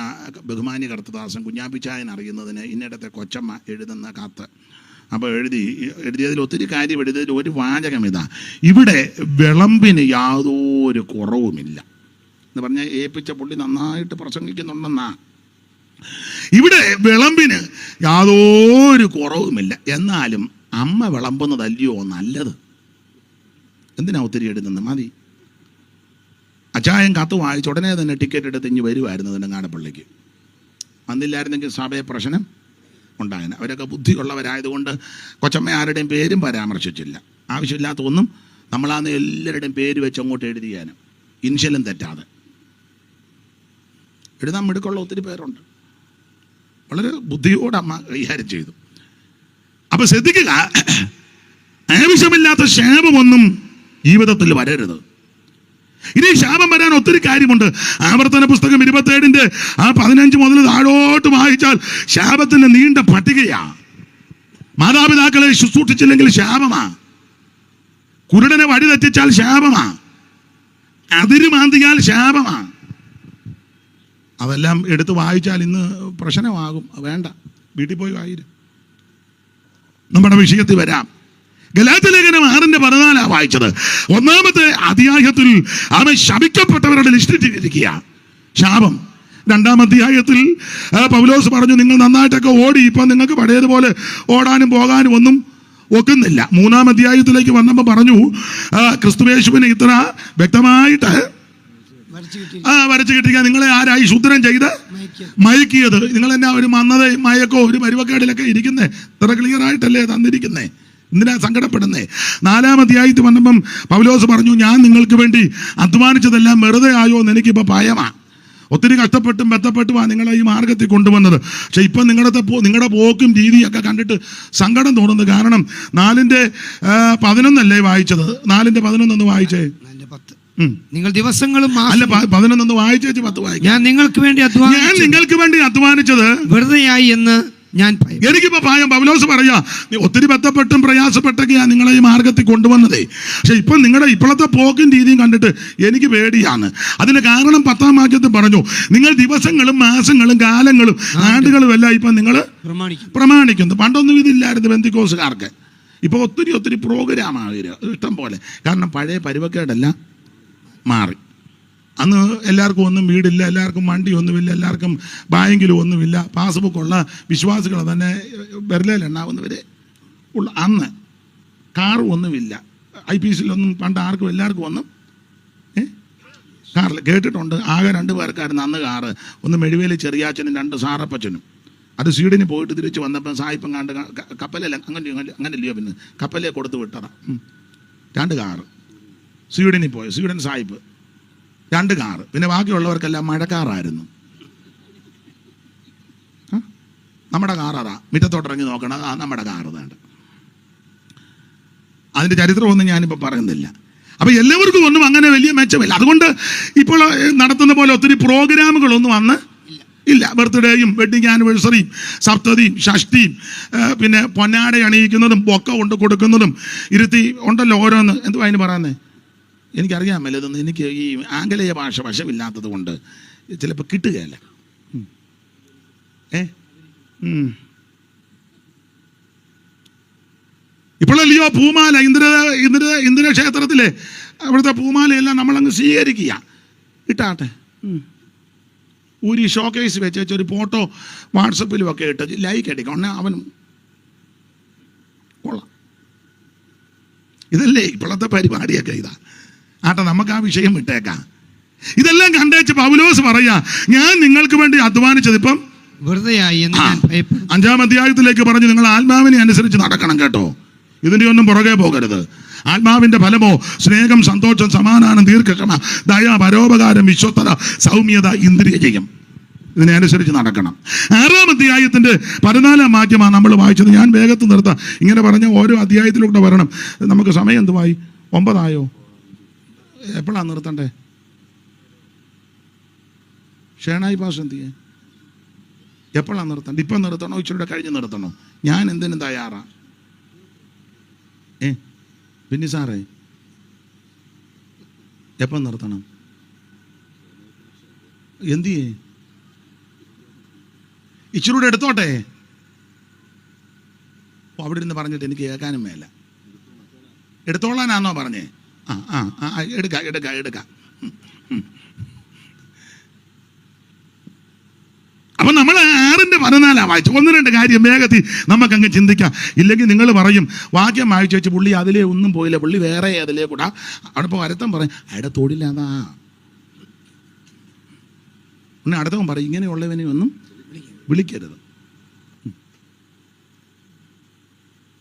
B: ബഹുമാന്യ കർത്തദാസൻ കുഞ്ഞാപ്പിച്ചായൻ അറിയുന്നതിന് ഇന്നിടത്തെ കൊച്ചമ്മ എഴുതുന്ന കത്ത്.
A: അപ്പോൾ എഴുതിയതിൽ ഒത്തിരി കാര്യം എഴുതിയതിൽ ഒരു വാചകം ഇതാ: ഇവിടെ വിളമ്പിന് യാതൊരു കുറവുമില്ല എന്ന് പറഞ്ഞാൽ ഏൽപ്പിച്ച പുള്ളി നന്നായിട്ട് പ്രസംഗിക്കുന്നുണ്ടെന്നാ. ഇവിടെ വിളമ്പിന് യാതൊരു കുറവുമില്ല, എന്നാലും അമ്മ വിളമ്പുന്നതല്ലയോ നല്ലത്. എന്തിനാ ഒത്തിരി എഴുതുന്നത്? മതി. അച്ചായൻ കത്ത് വായിച്ച ഉടനെ തന്നെ ടിക്കറ്റ് എടുത്ത് ഇഞ്ഞ് വരുമായിരുന്നു നെടുങ്ങാടപ്പള്ളിക്ക്. വന്നില്ലായിരുന്നെങ്കിൽ സഭയെ പ്രശ്നം ഉണ്ടായേനെ. അവരൊക്കെ ബുദ്ധിയുള്ളവരായതുകൊണ്ട് കൊച്ചമ്മ ആരുടെയും പേരും പരാമർശിച്ചില്ല. ആവശ്യമില്ലാത്ത ഒന്നും നമ്മളാന്ന് എല്ലാവരുടെയും പേര് വെച്ച് അങ്ങോട്ട് എഴുതിയാനും ഇൻഷ്യലും തെറ്റാതെ എഴുതാൻ മിടുക്കുള്ള ഒത്തിരി പേരുണ്ട്. വളരെ ബുദ്ധിയോടെ അമ്മ കൈകാര്യം ചെയ്തു. അപ്പൊ ശ്രദ്ധിക്കുക, ആവശ്യമില്ലാത്ത ശാപമൊന്നും ജീവിതത്തിൽ വരരുത്. ഇനി ശാപം വരാൻ ഒത്തിരി കാര്യമുണ്ട്. ആവർത്തന പുസ്തകം 27 ആ 15 മുതൽ താഴോട്ട് വായിച്ചാൽ ശാപത്തിന്റെ നീണ്ട പട്ടികയാ. മാതാപിതാക്കളെ ശുശ്രൂഷിച്ചില്ലെങ്കിൽ ശാപമാ, കുരുടനെ വഴി തെറ്റിച്ചാൽ ശാപമാ, അതിരുമാന്തിയാൽ ശാപമാ. അതെല്ലാം എടുത്ത് വായിച്ചാൽ ഇന്ന് പ്രശ്നമാകും. വേണ്ട, വീട്ടിൽ പോയി വായിരും. നമ്മുടെ വിഷയത്തിൽ വരാം. ഗലാത്യലേഖനം 6:14 വായിച്ചത്. 1-ാമത്തെ അധ്യായത്തിൽ അവൻ ശപിക്കപ്പെട്ടവരുടെ ലിസ്റ്റിട്ടിരിക്കുക ശാപം. 2-ാം അധ്യായത്തിൽ പൗലോസ് പറഞ്ഞു, നിങ്ങൾ നന്നായിട്ടൊക്കെ ഓടി, ഇപ്പം നിങ്ങൾക്ക് പഴയതുപോലെ ഓടാനും പോകാനും ഒന്നും ഒക്കുന്നില്ല. 3-ാം അധ്യായത്തിലേക്ക് വന്നപ്പോൾ പറഞ്ഞു, ക്രിസ്തുയേശുവിനെ ഇത്ര വ്യക്തമായിട്ട് വരച്ചു കിട്ടിയ നിങ്ങളെ ആരായി ശുദ്രം ചെയ്ത് മയക്കിയത്? നിങ്ങൾ എന്നാ ഒരു മന്നത മയക്കോ ഒരു പരുവക്കേടിലൊക്കെ ഇരിക്കുന്നേ? ഇത്ര ക്ലിയർ ആയിട്ടല്ലേ തന്നിരിക്കുന്നേ? എന്തിനാ സങ്കടപ്പെടുന്നേ? 4-ാം അധ്യായത്തിൽ വന്നപ്പം പൗലോസ് പറഞ്ഞു, ഞാൻ നിങ്ങൾക്ക് വേണ്ടി അധ്വാനിച്ചതെല്ലാം വെറുതെ ആയോ എന്ന് എനിക്കിപ്പോൾ ഭയമാ. ഒത്തിരി കഷ്ടപ്പെട്ടും ബന്ധപ്പെട്ടുമാണ് നിങ്ങളെ ഈ മാർഗത്തിൽ കൊണ്ടുവന്നത്. പക്ഷെ ഇപ്പം നിങ്ങളുടെ പോക്കും രീതിയൊക്കെ കണ്ടിട്ട് സങ്കടം തോന്നുന്നത്. കാരണം 4:11 വായിച്ചത്. 4:11 വായിച്ചേ.
E: നിങ്ങൾ ദിവസങ്ങളും
A: അല്ല 11 വായിച്ചേച്ച് 10 വായിക്കും.
E: ഞാൻ നിങ്ങൾക്ക് വേണ്ടി
A: അധ്വാനിച്ചത്
E: വെറുതെയായി എന്ന് ഞാൻ
A: എനിക്കിപ്പോ ഭയം. പൗലോസ് പറയാ, ഒത്തിരി ബന്ധപ്പെട്ടും പ്രയാസപ്പെട്ടൊക്കെയാണ് നിങ്ങളെ ഈ മാർഗത്തിൽ കൊണ്ടുവന്നതേ. പക്ഷെ ഇപ്പം നിങ്ങളുടെ ഇപ്പോഴത്തെ പോക്കും രീതിയും കണ്ടിട്ട് എനിക്ക് പേടിയാണ്. അതിന് കാരണം 10-ാം വാക്യത്തിൽ പറഞ്ഞു, നിങ്ങൾ ദിവസങ്ങളും മാസങ്ങളും കാലങ്ങളും ആണ്ടുകളും എല്ലാം ഇപ്പം നിങ്ങൾ പ്രമാണിക്കുന്നു. പണ്ടൊന്നും ഇതില്ലായിരുന്നു ബെന്തിക്കോസുകാർക്ക്. ഇപ്പൊ ഒത്തിരി പ്രോഗ്രാമാണ് ഇഷ്ടം പോലെ. കാരണം പഴയ പരുവക്കേടെല്ലാം മാറി. അന്ന് എല്ലാവർക്കും ഒന്നും വീടില്ല, എല്ലാവർക്കും വണ്ടിയൊന്നുമില്ല, എല്ലാവർക്കും ബാങ്കിലും ഒന്നുമില്ല, പാസ്ബുക്കുള്ള വിശ്വാസികൾ തന്നെ വിരലിലെണ്ണാവുന്നവരെ ഉള്ള. അന്ന് കാറും ഒന്നുമില്ല, IPCയിലൊന്നും പണ്ട് ആർക്കും എല്ലാവർക്കും ഒന്നും കാറിൽ കേട്ടിട്ടുണ്ട്. ആകെ 2 പേർക്കായിരുന്നു അന്ന് കാറ്. ഒന്ന് മെഴുവേലി ചെറിയാച്ചനും 2 സാറപ്പച്ചനും. അത് സ്വീഡനിൽ പോയിട്ട് തിരിച്ച് വന്നപ്പോൾ സായിപ്പം കണ്ട് കപ്പലല്ല അങ്ങനെയല്ലയോ, പിന്നെ കപ്പലേ കൊടുത്ത് വിട്ടതാ. 2 കാറ് സ്വീഡനിൽ പോയി. സ്വീഡൻ സായിപ്പ് 2 കാറ്. പിന്നെ ബാക്കിയുള്ളവർക്കെല്ലാം മഴക്കാറായിരുന്നു. നമ്മുടെ കാറാ മുറ്റത്തോട്ടിറങ്ങി നോക്കണം, നമ്മുടെ കാറ് വേണ്ട. അതിൻ്റെ ചരിത്രമൊന്നും ഞാനിപ്പോൾ പറയുന്നില്ല. അപ്പം എല്ലാവർക്കും ഒന്നും അങ്ങനെ വലിയ മെച്ചമില്ല. അതുകൊണ്ട് ഇപ്പോൾ നടത്തുന്ന പോലെ ഒത്തിരി പ്രോഗ്രാമുകളൊന്നും അന്ന് ഇല്ല. ബർത്ത്ഡേയും വെഡിങ് ആനിവേഴ്സറിയും സപ്തതിയും ഷഷ്ടിയും പിന്നെ പൊന്നാട അണിയിക്കുന്നതും ബൊക്ക കൊണ്ട് കൊടുക്കുന്നതും ഇരുത്തി ഉണ്ടല്ലോ ഓരോന്ന്. എന്തുവാ അതിന് പറയുന്നത്? എനിക്കറിയാൻ മേലതൊന്നും. എനിക്ക് ഈ ആംഗലേയ ഭാഷ വശമില്ലാത്തത് കൊണ്ട് ചിലപ്പോൾ കിട്ടുകയല്ല. ഇപ്പോഴല്ലയോ പൂമാല, ഇന്ദ്ര ക്ഷേത്രത്തിലെ അവിടുത്തെ പൂമാലയെല്ലാം നമ്മളങ്ങ് സ്വീകരിക്കുക. ഇട്ടാട്ടെ ഊരി ഷോക്കേസ് വെച്ച് ഒരു ഫോട്ടോ വാട്സപ്പിലും ഒക്കെ ഇട്ട് ലൈക്ക് അടിക്കണം. അവനും കൊള്ളാം. ഇതല്ലേ ഇപ്പോഴത്തെ പരിപാടിയൊക്കെ? ഇതാ ആട്ടെ, നമുക്ക് ആ വിഷയം വിട്ടേക്കാം. ഇതെല്ലാം കണ്ടേച്ച് പൗലോസ് പറയാ, ഞാൻ നിങ്ങൾക്ക് വേണ്ടി അധ്വാനിച്ചത് ഇപ്പം
E: വെറുതെയായി.
A: 5-ാം അധ്യായത്തിലേക്ക് പറഞ്ഞു, നിങ്ങൾ ആത്മാവിനെ അനുസരിച്ച് നടക്കണം കേട്ടോ. ഇതിൻ്റെ ഒന്നും പുറകെ പോകരുത്. ആത്മാവിന്റെ ഫലമോ സ്നേഹം, സന്തോഷം, സമാധാനം, ദീർഘക്ഷമ, ദയ, പരോപകാരം, വിശ്വസ്തത, സൗമ്യത, ഇന്ദ്രിയജയം. ഇതിനെ അനുസരിച്ച് നടക്കണം. 6-ാം അധ്യായത്തിന്റെ 14-ാം വാക്യമാണ് നമ്മൾ വായിച്ചത്. ഞാൻ വേഗത്തിൽ നിർത്താം. ഇങ്ങനെ പറഞ്ഞ ഓരോ അധ്യായത്തിലൂടെ വരണം. നമുക്ക് സമയം എന്തുവായി? 9 ആയോ? എപ്പോഴാണ് നിർത്തണ്ടേ? ഷേണായി പാസ് എന്ത് ചെയ്യാൻ? എപ്പോഴാണ് നിർത്തണ്ട? ഇപ്പം നിർത്തണോ ഇച്ചിരി കഴിഞ്ഞ് നിർത്തണോ? ഞാൻ എന്തിനും തയ്യാറാ. പിന്നെ സാറേ എപ്പം നിർത്തണം? എന്ത് ചെയ്യേ? ഇച്ചിരൂടെ എടുത്തോട്ടെ. അവിടെ ഇരുന്ന് പറഞ്ഞിട്ട് എനിക്ക് കേൾക്കാനും മേല. എടുത്തോളാനാന്നോ പറഞ്ഞേ? എടുക്കാം. അപ്പൊ നമ്മൾ 6:14 വായിച്ചു. 1-2 കാര്യം വേഗത്തിൽ നമുക്കങ്ങ് ചിന്തിക്കാം. ഇല്ലെങ്കിൽ നിങ്ങൾ പറയും വാക്യം വായിച്ചു വെച്ച് പുള്ളി അതിലേ ഒന്നും പോയില്ല, പുള്ളി വേറെ അതിലേ കൂടാ. അവിടെ ഇപ്പോൾ വരുത്തം പറയും അയാളുടെ തൊഴിലാതാ. പിന്നെ അടുത്തവൻ പറയും ഇങ്ങനെയുള്ളവനെ ഒന്നും വിളിക്കരുത്.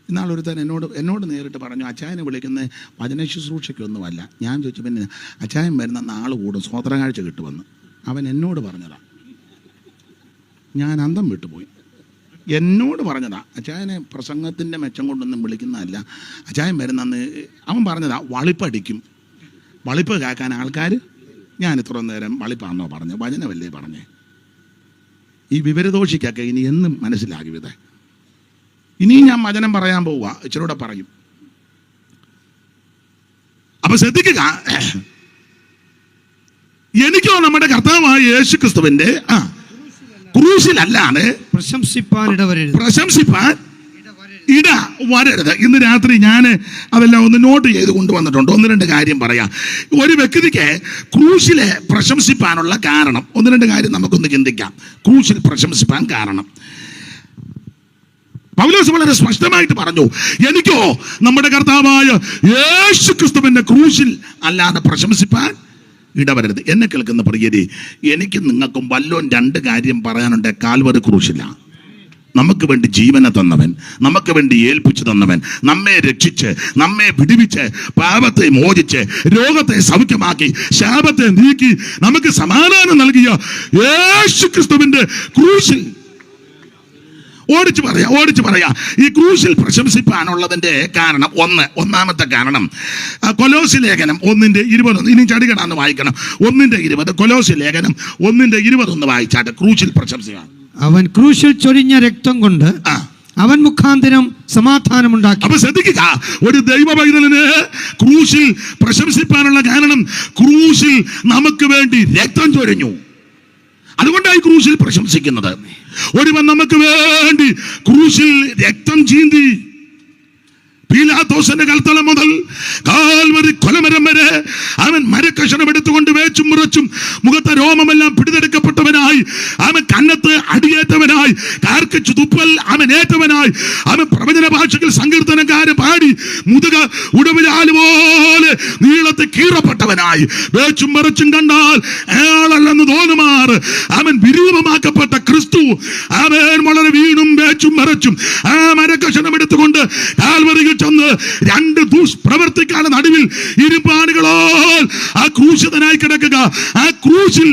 A: ഇന്നാളൊരുത്തൻ എന്നോട് നേരിട്ട് പറഞ്ഞു, അച്ചായനെ വിളിക്കുന്ന വചന ശുശ്രൂഷയ്ക്കൊന്നുമല്ല. ഞാൻ ചോദിച്ചു പിന്നെ അച്ചായൻ വരുന്ന നാൾ കൂടും സ്വോത്രകാഴ്ച കിട്ടുമെന്ന്. അവൻ എന്നോട് പറഞ്ഞതാ. ഞാൻ അന്തം വിട്ടുപോയി. എന്നോട് പറഞ്ഞതാ. അച്ചായനെ പ്രസംഗത്തിൻ്റെ മെച്ചം കൊണ്ടൊന്നും വിളിക്കുന്നതല്ല. അച്ചായൻ വരുന്നെന്ന് അവൻ പറഞ്ഞതാ. വളിപ്പടിക്കും, വളിപ്പ് കേൾക്കാൻ ആൾക്കാർ. ഞാൻ ഇത്ര നേരം വളിപ്പാണെന്നോ പറഞ്ഞു? വചനമല്ലേ പറഞ്ഞേ? ഈ വിവരദോഷിക്കൊക്കെ ഇനി എന്നും മനസ്സിലാകും ഇത്. ഇനിയും ഞാൻ വചനം പറയാൻ പോവുക, ഇച്ചിരൂടെ പറയും. അപ്പൊ ശ്രദ്ധിക്കുക, എനിക്കോ നമ്മുടെ കർത്താവായ യേശു ക്രിസ്തുവിന്റെ ക്രൂശിലല്ലാതെ പ്രശംസിപ്പാൻ ഇട വരരുത്. ഇന്ന് രാത്രി ഞാൻ അതെല്ലാം ഒന്ന് നോട്ട് ചെയ്ത് കൊണ്ടുവന്നിട്ടുണ്ട്. 1-2 കാര്യം പറയാം. ഒരു വ്യക്തിക്ക് ക്രൂശിലെ പ്രശംസിപ്പാനുള്ള കാരണം 1-2 കാര്യം നമുക്കൊന്ന് ചിന്തിക്കാം. ക്രൂശിൽ പ്രശംസിപ്പാൻ കാരണം പൗലോസ് വളരെ സ്പഷ്ടമായിട്ട് പറഞ്ഞു, എനിക്കോ നമ്മുടെ കർത്താവായ യേശു ക്രിസ്തുവിന്റെ ക്രൂശിൽ അല്ലാതെ പ്രശംസിപ്പാൻ ഇടവരരുത്. എന്നെ കേൾക്കുന്ന പ്രിയരെ, എനിക്കും നിങ്ങൾക്കും വല്ലോം 2 കാര്യം പറയാനുണ്ട്. കാൽവറി ക്രൂശില്ല. നമുക്ക് വേണ്ടി ജീവനെ തന്നവൻ, നമുക്ക് വേണ്ടി ഏൽപ്പിച്ചു തന്നവൻ, നമ്മെ രക്ഷിച്ച് നമ്മെ വിടുവിച്ച് പാപത്തെ മോചിച്ച് രോഗത്തെ സൗഖ്യമാക്കി ശാപത്തെ നീക്കി നമുക്ക് സമാധാനം നൽകിയ യേശു ക്രിസ്തുവിന്റെ ക്രൂശിൽ ഓടിച്ചു പറയാ ഈ ക്രൂശിൽ പ്രശംസിപ്പാനുള്ളതിന്റെ കാരണം ഒന്നാമത്തെ കാരണം കൊലോസി ലേഖനം 1:21. ഇനി ചടികടാന്ന് വായിക്കണം. 1:20. കൊലോസി ലേഖനം 1:21 വായിച്ചാട്ട് ക്രൂശിൽ പ്രശംസിക്കാൻ.
E: അവൻ ക്രൂശിൽ ചൊരിഞ്ഞ രക്തം കൊണ്ട് അവൻ മുഖാന്തരം സമാധാനമുണ്ടാക്കി.
B: അപ്പൊ ശ്രദ്ധിക്കുക, ഒരു ദൈവ പൈതലിന് ക്രൂശിൽ പ്രശംസിപ്പാനുള്ള കാരണം ക്രൂശിൽ നമുക്ക് വേണ്ടി രക്തം ചൊരിഞ്ഞു. അതുകൊണ്ടായി ക്രൂശിൽ പ്രശംസിക്കുന്നത്. ഒരുവൻ നമുക്ക് വേണ്ടി ക്രൂശിൽ രക്തം ചീന്തി. പീലാത്തോസിന്റെ കൽത്തളം മുതൽ കാൽവരി കൊലമരം വരെ അവൻ മരക്കഷണം എടുത്തുകൊണ്ട് വേച്ചും മുറച്ചും മുഖത്തെ രോമമെല്ലാം പിടിതെടുക്കപ്പെട്ടവനായി, അവൻ കന്നത്ത് അടിയേറ്റവനായി, കാർക്കിച്ചു തുപ്പൽ അവൻ ഏറ്റവനായി, അവൻ പ്രവചന ഭാഷകൾ സങ്കീർത്തനക്കാര് പാടി മുതുക ഉടവിലാലുപോലെ നീളത്തെ കീറപ്പെട്ടവനായി, വേച്ചും മറച്ചും കണ്ടാൽ അയാളല്ലെന്ന് തോന്നുമാറ് അവൻ വിരൂപമാക്കപ്പെട്ട ക്രിസ്തു. അവൻ വളരെ വീണും വേച്ചും മറച്ചും ആ മരക്കഷണം എടുത്തുകൊണ്ട് കാൽവരിയിൽ ചെന്ന് 2 ദുഷ്പ്രവർത്തിക്കാരുടെ നടുവിൽ ഇരുമ്പാടുകളോൽ ആ ക്രൂശിതനായി കിടക്കുക. ആ ക്രൂശിൽ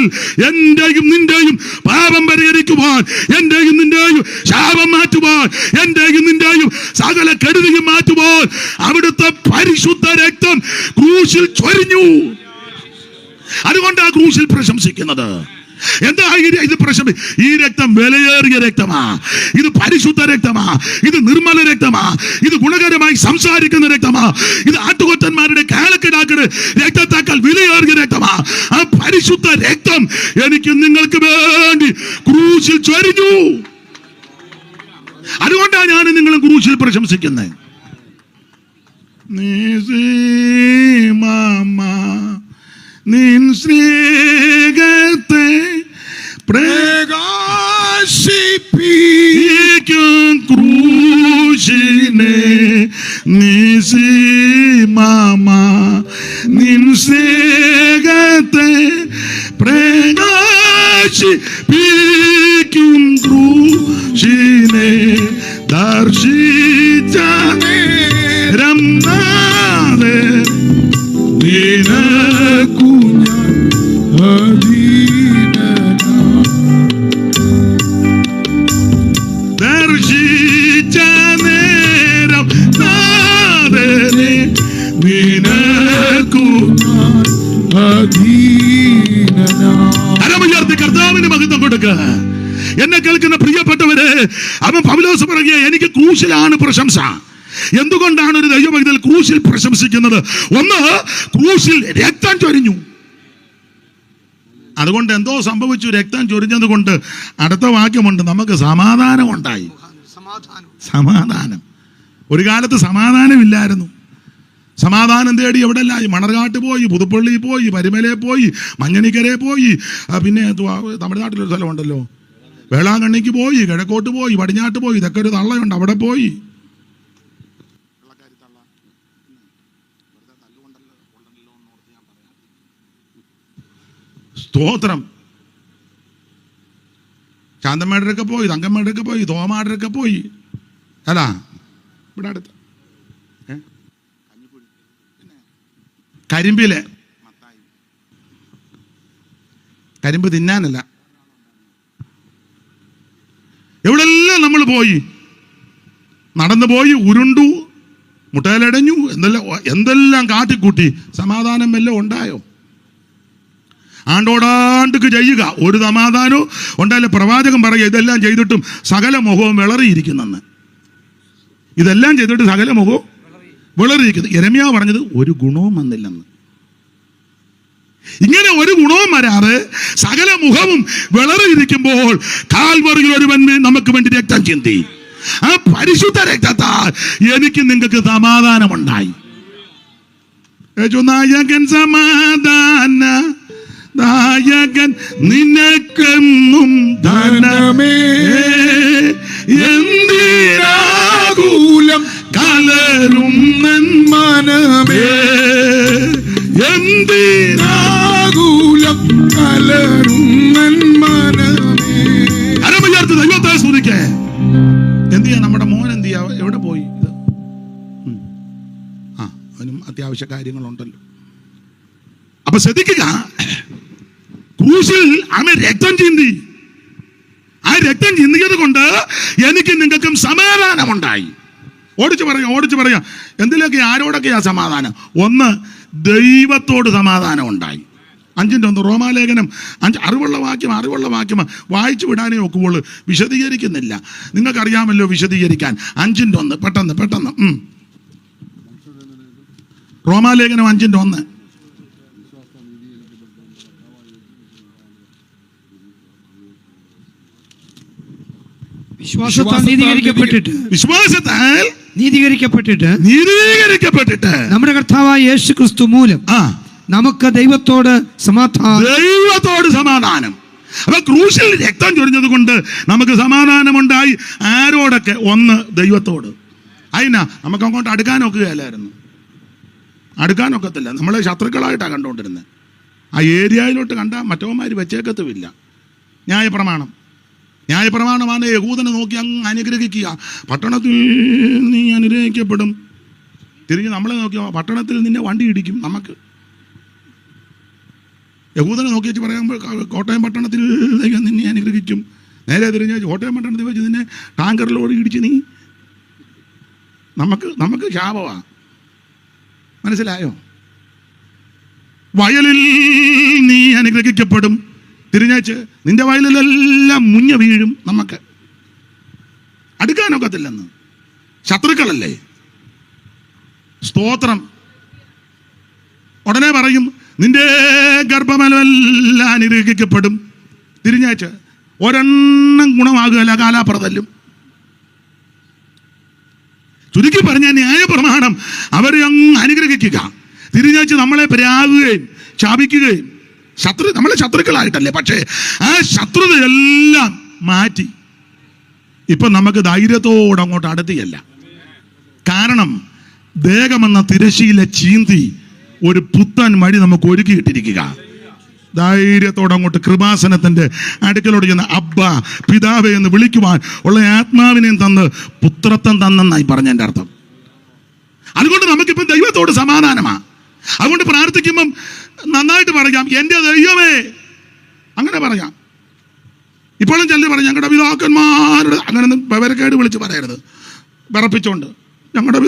B: എന്റെയും നിന്റെയും പാപം പരിഹരിക്കുവാൻ, എന്റെയും നിന്റെയും ശാപം മാറ്റുവാൻ, എന്റെയും നിന്റെയും സകല കെടുതിയും മാറ്റുവാൻ അവിടുത്തെ പരിശുദ്ധ രക്തം ക്രൂശിൽ ചൊരിഞ്ഞു. അതുകൊണ്ട് ആ ക്രൂശിൽ പ്രശംസിക്കുന്നത്. എന്താ ഇത് പ്രശംസ? ഈ രക്തം വിലയേറിയ രക്തമാ, ഇത് പരിശുദ്ധ രക്തമാ, ഇത് നിർമ്മല രക്തമാ, ഇത് ഗുണകരമായി സംസാരിക്കുന്ന രക്തമാ, ഇത് ആട്ടുകൊറ്റന്മാരുടെ കാലക്കിടാക്കളുടെ രക്തത്തേക്കാൾ വിലയേറിയ രക്തമാ. ആ പരിശുദ്ധ രക്തം എനിക്ക് നിങ്ങൾക്ക് വേണ്ടി ക്രൂശിൽ ചൊരിഞ്ഞു. അതുകൊണ്ടാണ് ഞാൻ നിങ്ങളും ക്രൂശിൽ പ്രശംസിക്കുന്നത്. നിൻ സ്നേഹത്തെ പ്രകാശിപ്പിക്കും ക്രൂശിനെ നിസിമാമാ, നിൻ സ്നേഹത്തെ പ്രകാശിപ്പിക്കും ക്രൂശിനെ ദർശിച്ച നേരം നാദേ നിനക്കു ഞാൻ അധീനനാ. ദർശിച്ച നേരം നാഥനെ നിനക്കു ഞാൻ അധീനനാ. കരമുയർത്തി കർത്താവിന് മഹത്വം കൊടുക്കുക. എന്നെ കേൾക്കുന്ന പ്രിയപ്പെട്ടവരെ, അവൻ പൗലോസ് പറയുക, എനിക്ക് ക്രൂശിലാണ് പ്രശംസ. എന്തുകൊണ്ടാണ് ഒരു ദൈവഭക്തൻ ക്രൂശിൽ പ്രശംസിക്കുന്നത്? ഒന്ന്, ക്രൂശിൽ രക്തം ചൊരിഞ്ഞു. അതുകൊണ്ട് എന്തോ സംഭവിച്ചു. രക്തം ചൊരിഞ്ഞത് കൊണ്ട് അടുത്ത വാക്യമുണ്ട്, നമുക്ക് സമാധാനം ഉണ്ടായി. സമാധാനം. ഒരു കാലത്ത് സമാധാനമില്ലായിരുന്നു. സമാധാനം തേടി എവിടെല്ലാം മണർകാട്ട് പോയി, പുതുപ്പള്ളി പോയി, പരിമലയിൽ പോയി, മഞ്ഞണിക്കരയിൽ പോയി, പിന്നെ തമിഴ്നാട്ടിലൊരു സ്ഥലമുണ്ടല്ലോ, വേളാങ്കണ്ണിക്ക് പോയി, കിഴക്കോട്ട് പോയി, പടിഞ്ഞാട്ട് പോയി, ഇതൊക്കെ ഒരു തള്ളയുണ്ട്, അവിടെ പോയി. സ്തോത്രം. ശാന്തമ്മേടൊക്കെ പോയി, തങ്കമ്മേടൊക്കെ പോയി, തോമാടൊക്കെ പോയി. അല്ല ഇവിടെ അടുത്ത് കരിമ്പിലെ കരിമ്പ് തിന്നാനല്ല, എവിടെല്ലാം നമ്മൾ പോയി, നടന്നു പോയി, ഉരുണ്ടു, മുട്ടയിലടഞ്ഞു, എന്തെല്ലാം കാട്ടിക്കൂട്ടി. സമാധാനം വല്ലതും ഉണ്ടായോ? ആണ്ടോടാണ്ടുക്ക് ചെയ്യുക, ഒരു സമാധാനവും ഉണ്ടായാലും പ്രവാചകൻ പറയുക ഇതെല്ലാം ചെയ്തിട്ടും സകല മുഖവും വിളറിയിരിക്കുന്നെന്ന്. ഇതെല്ലാം ചെയ്തിട്ട് സകല മുഖവും വിളറിയിരിക്കുന്നു. യെരമ്യാവ് പറഞ്ഞത് ഒരു ഗുണവും വന്നില്ലെന്ന്. ഇങ്ങനെ ഒരു ഗുണവും വരാതെ സകല മുഖവും വിളറിയിരിക്കുമ്പോൾ കാൽവറിയിൽ ഒരുവൻ നമുക്ക് വേണ്ടി രക്തം ചിന്തി. ആ പരിശുദ്ധ രക്തത്താൽ എനിക്ക് നിങ്ങൾക്ക് സമാധാനമുണ്ടായി. നായകൻ സമാധാന നായകൻ നിനക്കെന്നും ധനമേ എന്തിനാകൂലം കലരും മനമേ എന്തിനാകൂലം കലരും മനമേ. അരമയ്യാർത്ത് ദൈവത്തെ സ്തുതിക്കേ. എന്ത് ചെയ്യാ നമ്മുടെ മോൻ? എന്ത് ചെയ്യാ? എവിടെ പോയി? അവനും അത്യാവശ്യ കാര്യങ്ങളുണ്ടല്ലോ. അപ്പൊ ശ്രദ്ധിക്കുക, ക്രൂശിൽ അവൻ രക്തം ചിന്തി. ആ രക്തം ചിന്തിയത് കൊണ്ട് എനിക്ക് നിങ്ങൾക്കും സമാധാനമുണ്ടായി. ഓടിച്ചു പറയാം എന്തിലൊക്കെ ആരോടൊക്കെയാ സമാധാനം? ഒന്ന്, ദൈവത്തോട് സമാധാനം ഉണ്ടായി. 5:1 റോമാലേഖനം 5 അറിവുള്ള വാക്യം വായിച്ചു വിടാനേ ഒക്കുമ്പോൾ വിശദീകരിക്കുന്നില്ല. നിങ്ങൾക്കറിയാമല്ലോ വിശദീകരിക്കാൻ. 5:1 പെട്ടെന്ന് റോമാലേഖനം 5:1.
E: വിശ്വാസത്താൽ നീതീകരിക്കപ്പെട്ടിട്ട് നമ്മുടെ കർത്താവായ യേശു ക്രിസ്തു മൂലം നമുക്ക് ദൈവത്തോട് സമാധാനം. അപ്പൊ ക്രൂശിൽ രക്തം ചൊരിഞ്ഞത് കൊണ്ട് നമുക്ക് സമാധാനമുണ്ടായി. ആരോടൊക്കെ? ഒന്ന്, ദൈവത്തോട്. അതിനാ നമുക്ക് അങ്ങോട്ട് അടുക്കാനൊക്കുകയല്ലായിരുന്നു. അടുക്കാനൊക്കത്തില്ല. നമ്മളെ ശത്രുക്കളായിട്ടാണ് കണ്ടുകൊണ്ടിരുന്നത്. ആ ഏരിയയിലോട്ട് കണ്ടാൽ മറ്റവന്മാർ വെച്ചേക്കത്തുമില്ല. ന്യായപ്രമാണമാണ്. യഹൂദനെ നോക്കി അങ്ങ് അനുഗ്രഹിക്കുക. പട്ടണത്തിൽ നീ അനുഗ്രഹിക്കപ്പെടും. തിരിഞ്ഞ് നമ്മളെ നോക്കിയോ, പട്ടണത്തിൽ നിന്നെ വണ്ടി ഇടിക്കും. നമുക്ക് യഹൂദനെ നോക്കി വെച്ച് പറയുമ്പോൾ കോട്ടയം പട്ടണത്തിൽ നിന്നെ അനുഗ്രഹിക്കും. നേരെ തിരിഞ്ഞ് കോട്ടയം പട്ടണത്തിൽ വെച്ച് നിന്നെ ടാങ്കറിലോട് ഇടിച്ച് നീ നമുക്ക് ശാപമാണ്. മനസ്സിലായോ? വയലിൽ നീ അനുഗ്രഹിക്കപ്പെടും. തിരിഞ്ഞേച്ച് നിന്റെ വയലിലെല്ലാം മുഞ്ഞ വീഴും. നമുക്ക് അടുക്കാനൊക്കത്തില്ലെന്ന്. ശത്രുക്കളല്ലേ. സ്തോത്രം. ഉടനെ പറയും നിന്റെ ഗർഭഫലമെല്ലാം അനുഗ്രഹിക്കപ്പെടും. തിരിഞ്ഞേച്ച് ഒരെണ്ണം ഗുണമാകുകയല്ല, കാലാപ്രതല്ലും. ചുരുക്കി പറഞ്ഞ ന്യായപ്രമാണം അവരെ അങ്ങ് അനുഗ്രഹിക്കുക. തിരിഞ്ഞേച്ച് നമ്മളെ പരാകുകയും ശാപിക്കുകയും നമ്മളെ ശത്രുക്കളായിട്ടല്ലേ. പക്ഷേ ആ ശത്രുതയെല്ലാം മാറ്റി ഇപ്പം നമുക്ക് ധൈര്യത്തോടെ അങ്ങോട്ട് അടുത്തിയല്ല. കാരണം ദേഹമെന്ന തിരശ്ശീല ചീന്തി ഒരു പുത്തൻ വഴി നമുക്ക് ഒരുക്കിയിട്ടിരിക്കുക. ധൈര്യത്തോടെ അങ്ങോട്ട് കൃപാസനത്തിൻ്റെ അടുക്കലോട് ചെന്ന് അബ്ബ പിതാവേ എന്ന് വിളിക്കുവാൻ ഉള്ള ആത്മാവിനെയും തന്ന് പുത്രത്വം തന്നെന്നായി പറഞ്ഞതിൻ്റെ അർത്ഥം. അതുകൊണ്ട് നമുക്കിപ്പം ദൈവത്തോട് സമാധാനമാണ്. അതുകൊണ്ട് പ്രാർത്ഥിക്കുമ്പം നന്നായിട്ട് പറയാം, എൻ്റെ ദൈവമേ. അങ്ങനെ പറയാം. ഇപ്പോഴും ചെല്ലി പറയാം ഞങ്ങളുടെ പിതാക്കന്മാരുടെ, അങ്ങനെ വിവരക്കേട് വിളിച്ച് പറയരുത് വിറപ്പിച്ചോണ്ട്. ഞങ്ങളുടെ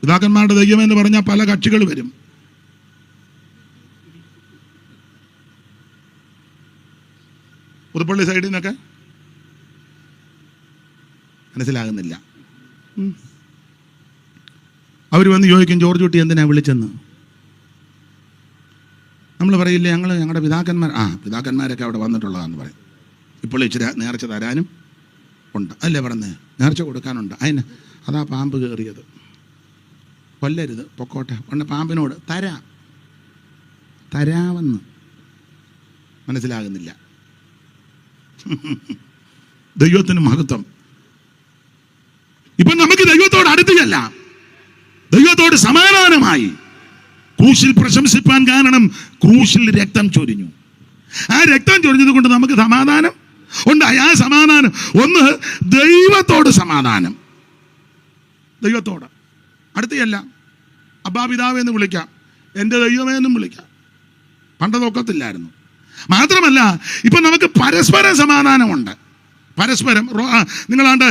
E: പിതാക്കന്മാരുടെ ദൈവമേ എന്ന് പറഞ്ഞാൽ പല കക്ഷികൾ വരും. പുതുപ്പള്ളി സൈഡിൽ നിന്നൊക്കെ മനസ്സിലാകുന്നില്ല. അവർ വന്ന് ചോദിക്കും ജോർജ് കുട്ടി എന്തിനാ വിളിച്ചെന്ന്. നമ്മൾ പറയില്ലേ ഞങ്ങളുടെ പിതാക്കന്മാരൊക്കെ അവിടെ വന്നിട്ടുള്ളതാണെന്ന് പറയും. ഇപ്പോൾ ഇച്ചിരി നേർച്ച തരാനും
A: ഉണ്ട് അല്ലേ പറഞ്ഞേ, നേർച്ച കൊടുക്കാനുണ്ട്. അതിന് അതാ പാമ്പ് കയറിയത്. കൊല്ലരുത്, പൊക്കോട്ടെ. ഉണ്ട് പാമ്പിനോട് തരാമെന്ന് മനസ്സിലാകുന്നില്ല.
E: ദൈവത്തിന് മഹത്വം. ഇപ്പൊ നമുക്ക് ദൈവത്തോട് അടുത്തില്ല, ദൈവത്തോട് സമാധാനമായി. ക്രൂശിൽ പ്രശംസിപ്പാൻ കാരണം ക്രൂശിൽ രക്തം ചൊരിഞ്ഞു. ആ രക്തം ചൊരിഞ്ഞത് കൊണ്ട് നമുക്ക് സമാധാനം ഉണ്ടായി. ആ സമാധാനം ഒന്ന്, ദൈവത്തോട് സമാധാനം. ദൈവത്തോട് അടുത്തല്ല, അബ്ബാ പിതാവേ എന്ന് വിളിക്കാം, എൻ്റെ ദൈവമേ എന്നും വിളിക്കാം. പണ്ടതൊക്കത്തില്ലായിരുന്നു. മാത്രമല്ല ഇപ്പൊ നമുക്ക് പരസ്പരം സമാധാനമുണ്ട്. പരസ്പരം നിങ്ങളാണ്ട്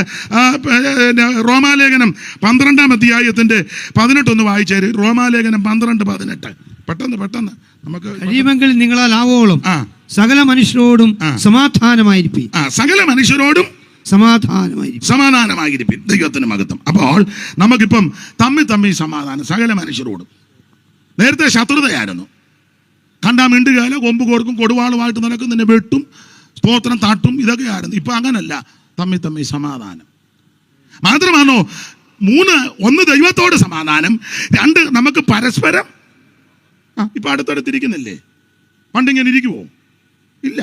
E: റോമാലേഖനം 12-ാം അധ്യായത്തിന്റെ 18 വായിച്ചേര്. റോമാലേഖനം 12:18. പെട്ടെന്ന് നമുക്ക്
F: കഴിയുമെങ്കിൽ നിങ്ങളാൽ ആവോളം സകല മനുഷ്യരോടും സമാധാനമായിരിക്കും.
E: സകല മനുഷ്യരോടും സമാധാനമായിരിക്കും. ദൈവത്തിന് മഹത്വം. അപ്പോൾ നമുക്കിപ്പം തമ്മിൽ സമാധാനം സകല മനുഷ്യരോടും. നേരത്തെ ശത്രുതയായിരുന്നു. കണ്ടാ മിണ്ടുകയില്ല, കൊമ്പ് കോർക്കും, കൊടുവാളുമായിട്ട് നടക്കും, നിന്നെ വെട്ടും, സ്തോത്രം താട്ടും, ഇതൊക്കെയായിരുന്നു. ഇപ്പൊ അങ്ങനല്ല, തമ്മിൽ സമാധാനം. മാത്രമാണോ 3, 1 ദൈവത്തോട് സമാധാനം, 2 നമുക്ക് പരസ്പരം. ഇപ്പൊ അടുത്തടുത്തിരിക്കുന്നില്ലേ? പണ്ടിങ്ങനെ ഇരിക്കുവോ? ഇല്ല.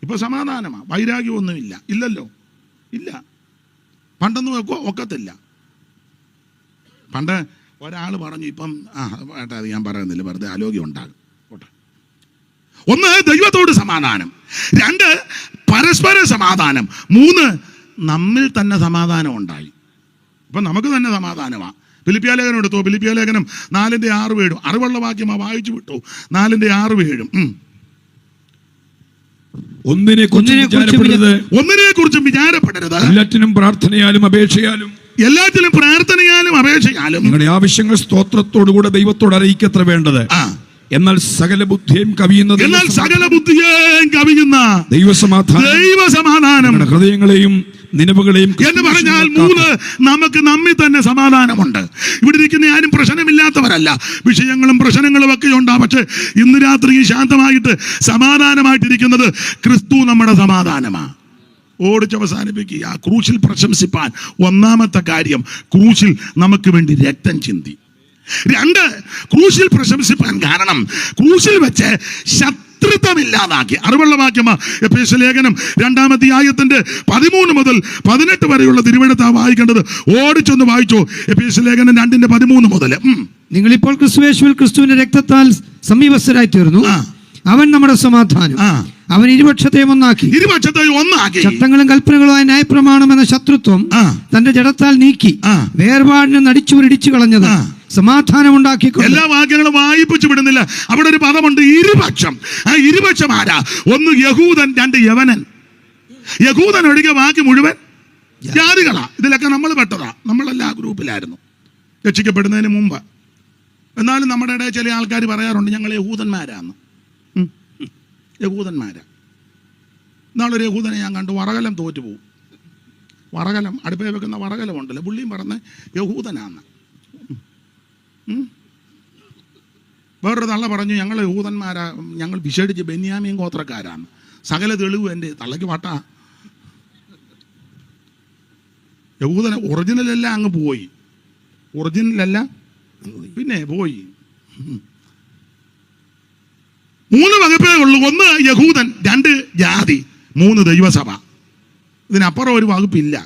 E: ഇപ്പൊ സമാധാനമാ, വൈരാഗ്യമൊന്നുമില്ല. ഇല്ലല്ലോ, ഇല്ല. പണ്ടൊന്നും ഒക്കത്തില്ല. പണ്ട് ഒരാൾ പറഞ്ഞു, ഇപ്പം അത് ഞാൻ പറയുന്നില്ല, വെറുതെ ആലോചന ഉണ്ടാകും. 1 ദൈവത്തോട് സമാധാനം, 2 പരസ്പര സമാധാനം, 3 നമ്മിൽ തന്നെ സമാധാനം ഉണ്ടായി. ഇപ്പൊ നമുക്ക് തന്നെ സമാധാനമാണ്. ഫിലിപ്പിയ ലേഖനം എടുത്തോ, ഫിലിപ്പിയ ലേഖനം 4:6-7. അറിവുള്ള വാക്യമാ, വായിച്ചു വിട്ടു. 4:6-7.
D: ഒന്നിനെക്കുറിച്ചും വിചാരപ്പെടരുത്. എല്ലാറ്റിനും പ്രാർത്ഥനയാലും അപേക്ഷയാലും നിങ്ങളുടെ ആവശ്യങ്ങൾ സ്തോത്രത്തോടുകൂടെ ദൈവത്തോട് അറിയിക്കത്ര വേണ്ടത്. എന്നാൽ സകല ബുദ്ധിയും കവിയുന്ന ദൈവസമാധാനം ഹൃദയങ്ങളെയും നിലവുകളെയും
E: എന്ന് പറഞ്ഞാൽ 3 നമുക്ക് നമ്മിൽ തന്നെ സമാധാനമുണ്ട്. ഇവിടെ ഇരിക്കുന്ന ആരും പ്രശ്നമില്ലാത്തവരല്ല, വിഷയങ്ങളും പ്രശ്നങ്ങളും ഒക്കെ ഉണ്ടാകും. പക്ഷെ ഇന്ന് രാത്രി ശാന്തമായിട്ട് സമാധാനമായിട്ടിരിക്കുന്നത് ക്രിസ്തു നമ്മുടെ സമാധാനമാണ്. ഓടിച്ചവസാനിപ്പിക്കുക. ക്രൂശിൽ പ്രശംസിപ്പാൻ ഒന്നാമത്തെ കാര്യം, ക്രൂശിൽ നമുക്ക് വേണ്ടി രക്തം ചിന്തി. 2 ക്രൂശിൽ പ്രശംസിപ്പാൻ കാരണം ക്രൂശിൽ വെച്ച് ശത്രുത്വമില്ലാതാക്കി. അറിവുള്ള വാക്യമാ എഫേസ്യ ലേഖനം 2-ാം അധ്യായത്തിന്റെ 13 മുതൽ 18 വരെയുള്ള തിരുവെഴുത്താ വായിക്കേണ്ടത്. ഓടിച്ചൊന്ന് വായിച്ചോ. എഫേസ്യ ലേഖനം 2:13 മുതൽ.
F: നിങ്ങളിപ്പോൾ ക്രിസ്തുയേശുവിൽ ക്രിസ്തുവിന്റെ രക്തത്താൽ സമീപസ്ഥരായി തീർന്നു. അവൻ നമ്മുടെ സമാധാനം. അവൻ ഇരുപക്ഷത്തെയും ഒന്നാക്കി. ചട്ടങ്ങളും കൽപ്പനകളുമായ ന്യായപ്രമാണം എന്ന ശത്രുത്വം തന്റെ ജഡത്താൽ നീക്കി വേർപാടിനെ നടിച്ചുവരിടിച്ചു കളഞ്ഞത് സമാധാനം ഉണ്ടാക്കി.
E: എല്ലാ വാക്യങ്ങളും വായിപ്പിച്ചു വിടുന്നില്ല. അവിടെ ഒരു പദമുണ്ട്, ഇരുപക്ഷം. ആ ഇരുപക്ഷം ആരാ? 1 യഹൂദൻ, 2 യവനൻ. യഹൂദൻ ഒഴികെ ബാക്കി മുഴുവൻ ജാതികളാ. ഇതിലൊക്കെ നമ്മൾ പെട്ടതാ. നമ്മളെല്ലാം ആ ഗ്രൂപ്പിലായിരുന്നു രക്ഷിക്കപ്പെടുന്നതിന് മുമ്പ്. എന്നാലും നമ്മുടെ ഇടയിൽ ചില ആൾക്കാർ പറയാറുണ്ട്, ഞങ്ങൾ യഹൂദന്മാരാന്ന്. യഹൂദന്മാരാ. എന്നാളൊരു യഹൂദനെ ഞാൻ കണ്ടു, വറകലം തോറ്റുപോകും. വറകലം അടുപ്പേ വെക്കുന്ന വറകലം ഉണ്ടല്ലോ, പുള്ളിയും പറഞ്ഞ് യഹൂദനാന്ന്. വേറൊരു തള്ള പറഞ്ഞു, ഞങ്ങൾ യഹൂദന്മാരാ, ഞങ്ങൾ വിശേഷിച്ച് ബെന്യാമീൻ ഗോത്രക്കാരാണ്. സകല തെളിവ് എൻ്റെ തള്ളയ്ക്ക് വട്ടാ. യഹൂദന ഒറിജിനലെല്ലാം അങ്ങ് പോയി. ഒറിജിനലെല്ലാം പിന്നെ പോയി. 3 വകുപ്പേ ഉള്ളൂ. 1 യഹൂദൻ, 2 ജാതി, 3 ദൈവസഭ. ഇതിനപ്പുറം ഒരു വകുപ്പില്ല.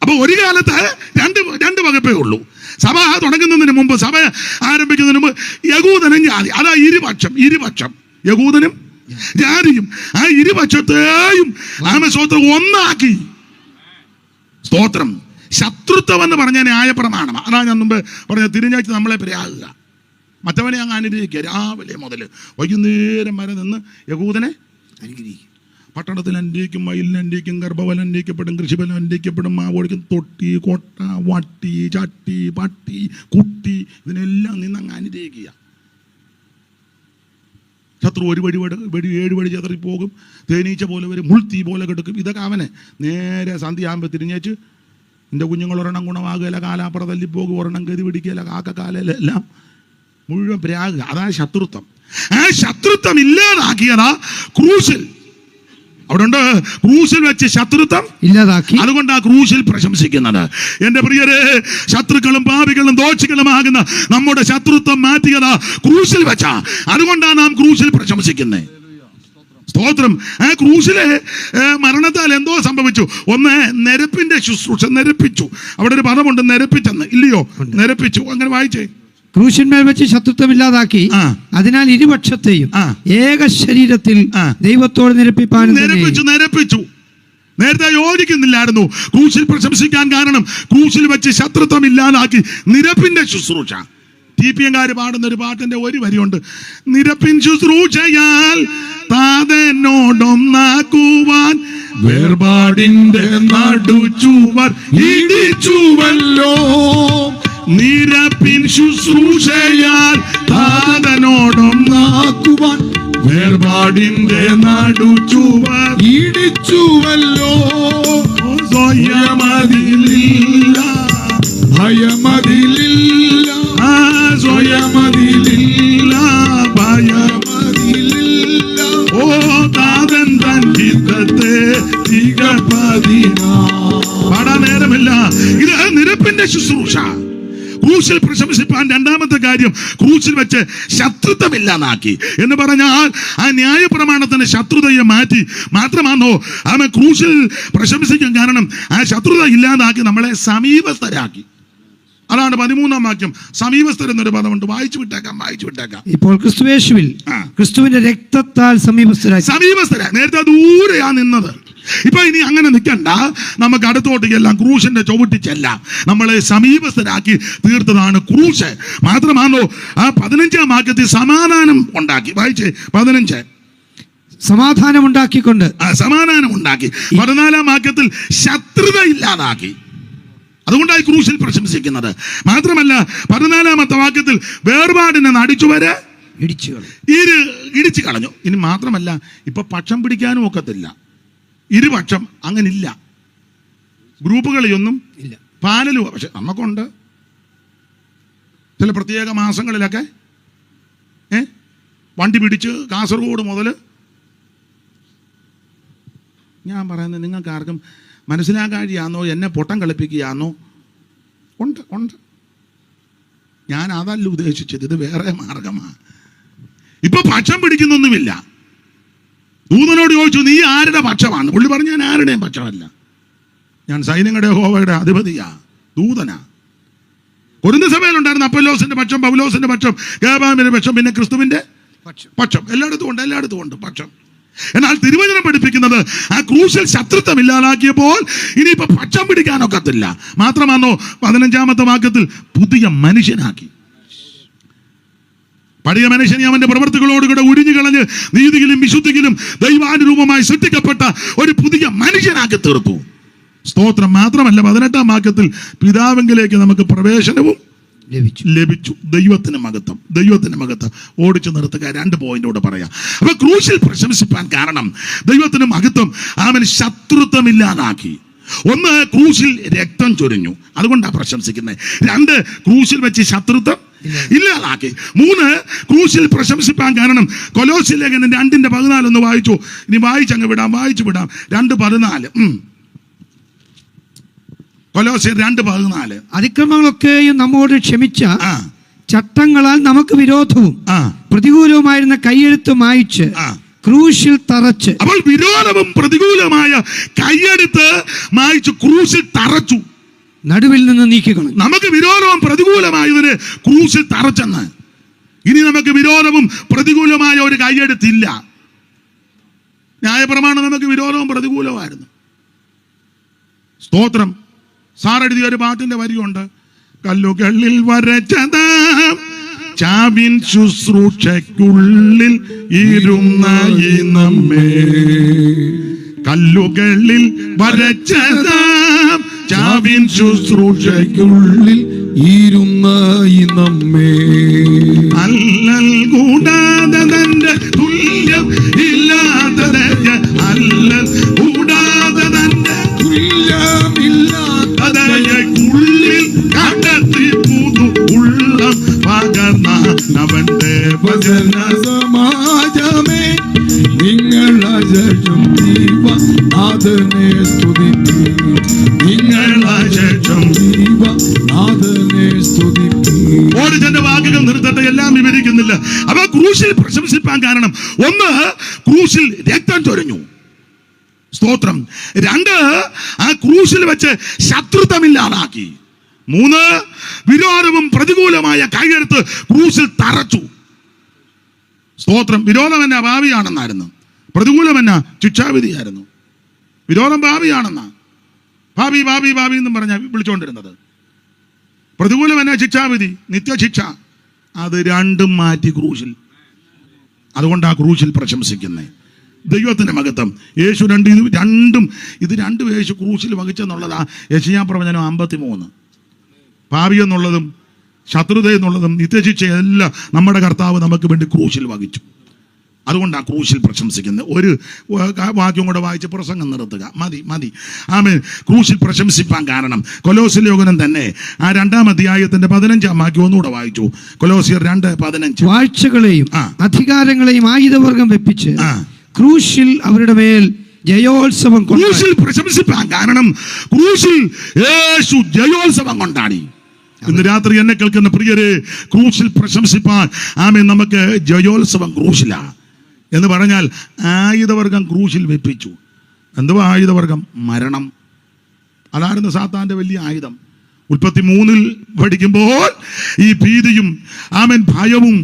E: അപ്പൊ ഒരു കാലത്ത് 2 വകുപ്പേ ഉള്ളൂ. സഭ തുടങ്ങുന്നതിന് മുമ്പ്, സഭ ആരംഭിക്കുന്നതിന് മുമ്പ് യഹൂദനും ജാതി. അതാ ഇരുപക്ഷം യഹൂദനും ജാതിയും. ആ ഇരുപക്ഷത്തെയും സ്തോത്രം ഒന്നാക്കി. സ്തോത്രം. ശത്രുത്വം എന്ന് പറഞ്ഞ ന്യായപ്രമാണം. അതാ ഞാൻ മുമ്പ് പറഞ്ഞ, തിരിഞ്ഞാഴ്ച നമ്മളെ പ്രയാകുക, മറ്റവനെ അങ്ങ് അനുഗ്രഹിക്കുക. രാവിലെ മുതൽ വൈകുന്നേരം വരെ നിന്ന് യഹൂദനെ അനുഗ്രഹിക്കും. പട്ടണത്തിൽ അനുഗ്രഹിക്കും, വയലിൽ അനുഗ്രഹിക്കും, ഗർഭവൽ അനുഗ്രഹിക്കപ്പെടും, കൃഷിഫലം അനുഗ്രഹിക്കപ്പെടും, മാവോടിക്കും, തൊട്ടി, കൊട്ട, വട്ടി, ചട്ടി, പട്ടി, കുട്ടി, ഇതിനെല്ലാം നിന്ന് അങ്ങ് അനുഗ്രഹിക്കുക. ശത്രു 1 വടി 7 വടി ചെതറിപ്പോകും, തേനീച്ച പോലെ വരും, മുൾത്തീ പോലെ കെടുക്കും. ഇതൊക്കെ അവനെ നേരെ സന്ധ്യയാകുമ്പോൾ തിരിഞ്ഞേച്ച്, എൻ്റെ കുഞ്ഞുങ്ങൾ ഒരെണ്ണം ഗുണമാകുകയില്ല, കാലാപ്പുറ തല്ലിപ്പോകും, ഒരെണ്ണം ഗതി പിടിക്കുകയില്ല, കാക്കക്കാലെല്ലാം മുഴുവൻ പ്രാകുക. അതാണ് ശത്രുത്വം. ആ ശത്രുത്വം ഇല്ലാതാക്കിയതാ ക്രൂശിൽ. അവിടെ ഉണ്ട് ക്രൂശിൽ വെച്ച് ശത്രുത്വം
F: ഇല്ലാതാക്കി.
E: അതുകൊണ്ട് ആ ക്രൂശിൽ പ്രശംസിക്കുന്നത്. എന്റെ പ്രിയരെ, ശത്രുക്കളും പാപികളും ദോഷികളുമാകുന്ന നമ്മുടെ ശത്രുത്വം മാറ്റിയതാ ക്രൂശിൽ വെച്ചാ. അതുകൊണ്ടാണ് നാം ക്രൂശിൽ പ്രശംസിക്കുന്നത്. സ്തോത്രം. ആ ക്രൂശിലെ മരണത്താൽ എന്തോ സംഭവിച്ചു. ഒന്ന്, നിരപ്പിന്റെ ശുശ്രൂഷ. നിരപ്പിച്ചു. അവിടെ ഒരു പദമുണ്ട്, നിരപ്പിച്ചെന്ന്, ഇല്ലയോ? നിരപ്പിച്ചു. അങ്ങനെ വായിച്ചേ.
F: ക്രൂശന്മേൽ വെച്ച് ശത്രുത്വം ഇല്ലാതാക്കി, അതിനാൽ ഇരുപക്ഷത്തെയും ഏക ശരീരത്തിൽ ദൈവത്തോട് നിരപ്പിപ്പാൻ
E: നിരപ്പിച്ചു. നേരത്തെ യോജിക്കുന്നില്ലായിരുന്നു ക്രൂശിൽ പ്രശംസിക്കാൻ. കാരണം ക്രൂശിൽ വെച്ച് ശത്രുത്വം ഇല്ലാതാക്കി. നിരപ്പിന്റെ ശുശ്രൂഷ. TPM-കാര് പാടുന്ന ഒരു പാട്ടിന്റെ ഒരു വരിയുണ്ട്, നിരപ്പിൻ ശുശ്രൂഷയാൽ താതനോടൊന്നാക്കുവാൻ
C: വേർപാടിന്റെ നടുച്ചുവർ ഇടിച്ചുവല്ലോ.
E: നിരപ്പിൻ ശുശ്രൂഷയാൽ താതനോടൊന്നാക്കുവാൻ
C: വേർപാടിന്റെ നടുച്ചുവർ ഇടിച്ചുവല്ലോ. സ്വയമതിലില്ല, ഭയമതിലില്ല,
E: സ്വയമതിലില്ല, ഭയമതിലില്ല. ഓ താതൻ തൻ ഹിതത്തെ പാടാൻ നേരമില്ല. ഇത് നിരപ്പിന്റെ ശുശ്രൂഷ. ക്രൂശിൽ പ്രശംസിപ്പാൻ രണ്ടാമത്തെ കാര്യം, ക്രൂശിൽ വെച്ച് ശത്രുത്വമില്ലാതാക്കി എന്ന് പറഞ്ഞാൽ ആ ന്യായപ്രമാണത്തിന്റെ ശത്രുതയെ മാറ്റി. മാത്രമാണോ അവൻ ക്രൂശിൽ പ്രശംസിക്കാൻ കാരണം? ആ ശത്രുത ഇല്ലാതാക്കി നമ്മളെ സമീപസ്ഥരാക്കി. അതാണ് 13-ാം വാക്യം. സമീപസ്ഥരെന്നൊരു പദമുണ്ട്. വായിച്ചു വിട്ടേക്കാം.
F: ഇപ്പോൾ ക്രിസ്തുയേശുവിൽ ക്രിസ്തുവിന്റെ രക്തത്താൽ സമീപസ്ഥരായി.
E: നേരത്തെ ദൂരെയാ നിന്നത്. ഇപ്പൊ ഇനി അങ്ങനെ നിൽക്കണ്ട, നമുക്ക് അടുത്തോട്ട് എല്ലാം ക്രൂശിന്റെ ചുവട്ടിച്ചെല്ലാം നമ്മളെ സമീപസ്ഥരാക്കി തീർത്തതാണ് ക്രൂശ്. മാത്രമാണോ ആ 15-ാം വാക്യത്തിൽ സമാധാനം ഉണ്ടാക്കി. വായിച്ചേ 15.
F: സമാധാനം ഉണ്ടാക്കിക്കൊണ്ട്.
E: സമാധാനം ഉണ്ടാക്കി. 14-ാം വാക്യത്തിൽ ശത്രുത ഇല്ലാതാക്കി. അതുകൊണ്ടായി ക്രൂശിൽ പ്രശംസിക്കുന്നത്. മാത്രമല്ല 14-ാമത്തെ വാക്യത്തിൽ വേർപാടിനെ നടിച്ചുവരെ ഇടിച്ചു കളഞ്ഞു. ഇനി മാത്രമല്ല ഇപ്പൊ പക്ഷം പിടിക്കാനും ഒക്കത്തില്ല. ഇരുപക്ഷം അങ്ങനില്ല. ഗ്രൂപ്പുകളിയൊന്നും ഇല്ല. പാനലും പക്ഷെ നമുക്കുണ്ട്. ചില പ്രത്യേക മാസങ്ങളിലൊക്കെ വണ്ടി പിടിച്ച് കാസർഗോഡ് മുതൽ, ഞാൻ പറയുന്നത് നിങ്ങൾക്ക് ആർക്കും മനസ്സിലാക്കാഴിയാന്നോ എന്നെ പൊട്ടം കളിപ്പിക്കുകയാന്നോ? ഉണ്ട്. ഞാൻ അതല്ല ഉദ്ദേശിച്ചത്, ഇത് വേറെ മാർഗമാണ്. ഇപ്പൊ പക്ഷം പിടിക്കുന്നൊന്നുമില്ല. ദൂതനോട് ചോദിച്ചു, നീ ആരുടെ പക്ഷമാണ്? പുള്ളി പറഞ്ഞു, ഞാൻ ആരുടെയും പക്ഷമല്ല, ഞാൻ സൈന്യങ്ങളുടെ യഹോവയുടെ അധിപതിയാ, ദൂതനാ. കൊരിന്ത സഭയിലുണ്ടായിരുന്ന അപ്പൊല്ലോസിന്റെ പക്ഷം, പൗലോസിന്റെ പക്ഷം, ഗേബാമിന്റെ പക്ഷം, പിന്നെ ക്രിസ്തുവിന്റെ പക്ഷം. എല്ലായിടത്തും ഉണ്ട് പക്ഷം. എന്നാൽ തിരുവചനം പഠിപ്പിക്കുന്നത് ആ ക്രൂശിൽ ശത്രുത്വം ഇല്ലാതാക്കിയപ്പോൾ ഇനിയിപ്പോ പക്ഷം പിടിക്കാനൊക്കത്തില്ല. മാത്രമാണോ 15-ാമത്തെ വാക്യത്തിൽ പുതിയ മനുഷ്യനാക്കി. പഴയ മനുഷ്യനെ അവന്റെ പ്രവർത്തികളോടുകൂടെ ഒഴിഞ്ഞു കളഞ്ഞ് നീതിയിലും വിശുദ്ധിയിലും ദൈവാനുരൂപമായി സൃഷ്ടിക്കപ്പെട്ട ഒരു പുതിയ മനുഷ്യനാക്കി തീർത്തു. സ്തോത്രം. മാത്രമല്ല 18-ാം വാക്യത്തിൽ പിതാവിലേക്ക് നമുക്ക് പ്രവേശനവും ലഭിച്ചു. ദൈവത്തിന് മഹത്വം. ഓടിച്ചു നിർത്തുക. 2 പോയിന്റോട് പറയാം. അപ്പൊ ക്രൂശിൽ പ്രശംസിപ്പാൻ കാരണം ദൈവത്തിന് മഹത്വം. അവൻ ശത്രുത്വമില്ലാതാക്കി. 1, ക്രൂശിൽ രക്തം ചൊരിഞ്ഞു, അതുകൊണ്ടാണ് പ്രശംസിക്കുന്നത്. 2, ക്രൂശിൽ വെച്ച് ശത്രുത്വം ഇല്ലാതാക്കി. 3, ക്രൂശിൽ പ്രശംസിപ്പാൻ കാരണം കൊലോസ്യ ലേഖനം 2:14 ഒന്ന് വായിച്ചു. ഇനി വായിച്ചു വിടാം. 2:14. കൊലോസ്യർ 2:14.
F: അതിക്രമങ്ങളൊക്കെയും നമ്മോട് ക്ഷമിച്ച ചട്ടങ്ങളാൽ നമുക്ക് വിരോധവും പ്രതികൂലവുമായിരുന്ന കൈയെഴുത്ത് മായിച്ച് ക്രൂശിൽ തറച്ച്.
E: അപ്പോൾ വിരോധവും പ്രതികൂലമായ കൈയെഴുത്ത് മായിച്ച് ക്രൂശിൽ തറച്ചു,
F: നടുവിൽ നിന്ന് നീക്കിക്കളഞ്ഞു.
E: നമുക്ക് വിരോധവും പ്രതികൂലമായതിന് ക്രൂശിൽ തറച്ചെന്ന്. ഇനി നമുക്ക് വിരോധവും പ്രതികൂലമായ ഒരു കൈയെഴുത്തില്ല. ന്യായപ്രമാണം നമുക്ക് വിരോധവും പ്രതികൂലമായിരുന്നു. സ്തോത്രം. സാറെഴുതിയ ഒരു പാട്ടിന്റെ വരിയുണ്ട്, കല്ലുകളിൽ വരച്ചതാം ചാവിൻ ശുശ്രൂഷയ്ക്കുള്ളിൽ ഇരുന്ന ഈ നമ്മെ. കല്ലുകളിൽ വരച്ചതാം ചാവിൻ ശുശ്രൂഷയ്ക്കുള്ളിൽ
C: ഇരുന്ന ഈ നമ്മെ.
E: അല്ലൽ കൂടാതെ തന്റെ തുല്യം ഇല്ലാത്തത്, അല്ലൽ കൂടാതെ തന്റെ തുല്യമില്ലാത്തതയുള്ളിൽ കണ്ടെത്തി പുതു ഉള്ളം പകർന്ന അവന്റെ
C: വചന സമാജമേ നിങ്ങൾ അജം
E: പറയുന്നില്ല. അപ്പൊ ക്രൂശിൽ പ്രശംസിപ്പാൻ കാരണം ഒന്ന്, ക്രൂശിൽ രക്തം ചൊരിഞ്ഞു, സ്തോത്രം. രണ്ട്, ആ ക്രൂശിൽ വെച്ച് ശത്രുത്വമില്ലാതാക്കി. മൂന്ന്, വിരോധവും പ്രതികൂലമായ കൈയെടുത്ത് ക്രൂശിൽ തറച്ചു, സ്തോത്രം. വിരോധം എന്നാ ഭാവിയാണെന്നായിരുന്നു, പ്രതികൂലം എന്നാ ശിക്ഷാവിധിയായിരുന്നു. വിരോധം ഭാവിയാണെന്നാ, ഭാവി ഭാവി ഭാവി എന്നും പറഞ്ഞാ വിളിച്ചുകൊണ്ടിരുന്നത്. പ്രതികൂലം എന്നാ ശിക്ഷാവിധി, നിത്യശിക്ഷ. അത് രണ്ടും മാറ്റി ക്രൂശിൽ. അതുകൊണ്ടാ ക്രൂശിൽ പ്രശംസിക്കുന്നത്. ദൈവത്തിന്റെ മഹത്വം. യേശു ഇത് രണ്ടും യേശു ക്രൂശിൽ വഹിച്ചെന്നുള്ളതാ യെശയ്യാ പ്രവചനം 53. പാപി എന്നുള്ളതും ശത്രുത എന്നുള്ളതും നിത്യശിക്ഷയെല്ലാം നമ്മുടെ കർത്താവ് നമുക്ക് വേണ്ടി ക്രൂശിൽ വഹിച്ചു. അതുകൊണ്ടാണ് ക്രൂശിൽ പ്രശംസിക്കുന്നത്. ഒരു വാക്യം കൂടെ വായിച്ച് പ്രസംഗം നിർത്തുക, മതി. ആമേൻ. ക്രൂശിൽ പ്രശംസിപ്പാൻ കാരണം കൊലോസ്യ ലേഖനം തന്നെ ആ 2-ാം അധ്യായത്തിന്റെ 15-ാം വാക്യം ഒന്നുകൂടെ വായിച്ചു. കൊലോസ്യർ 2:15.
F: വാഴ്ചകളെയും അധികാരങ്ങളെയും ആയുധവർഗം വെപ്പിച്ച് ക്രൂശിൽ അവരുടെ മേൽ ജയോത്സവം.
E: ക്രൂശിൽ പ്രശംസിപ്പാൻ കാരണം ക്രൂശിൽ യേശു ജയോത്സവം കൊണ്ടാടി. ഇന്ന് രാത്രി എന്നെ കേൾക്കുന്ന പ്രിയരെ, ക്രൂശിൽ പ്രശംസിപ്പാൻ ആമേൻ നമുക്ക് ജയോത്സവം ക്രൂശിലാ. എന്ന് പറഞ്ഞാൽ ആയുധവർഗം ക്രൂശിൽ വെപ്പിച്ചു. എന്തുവാ ആയുധവർഗം? മരണം. അതായിരുന്നു സാത്താന്റെ വലിയ ആയുധം. ഉൽപ്പത്തി 3 പഠിക്കുമ്പോൾ ഈ ഭീതിയും ആമേൻ ഭയവും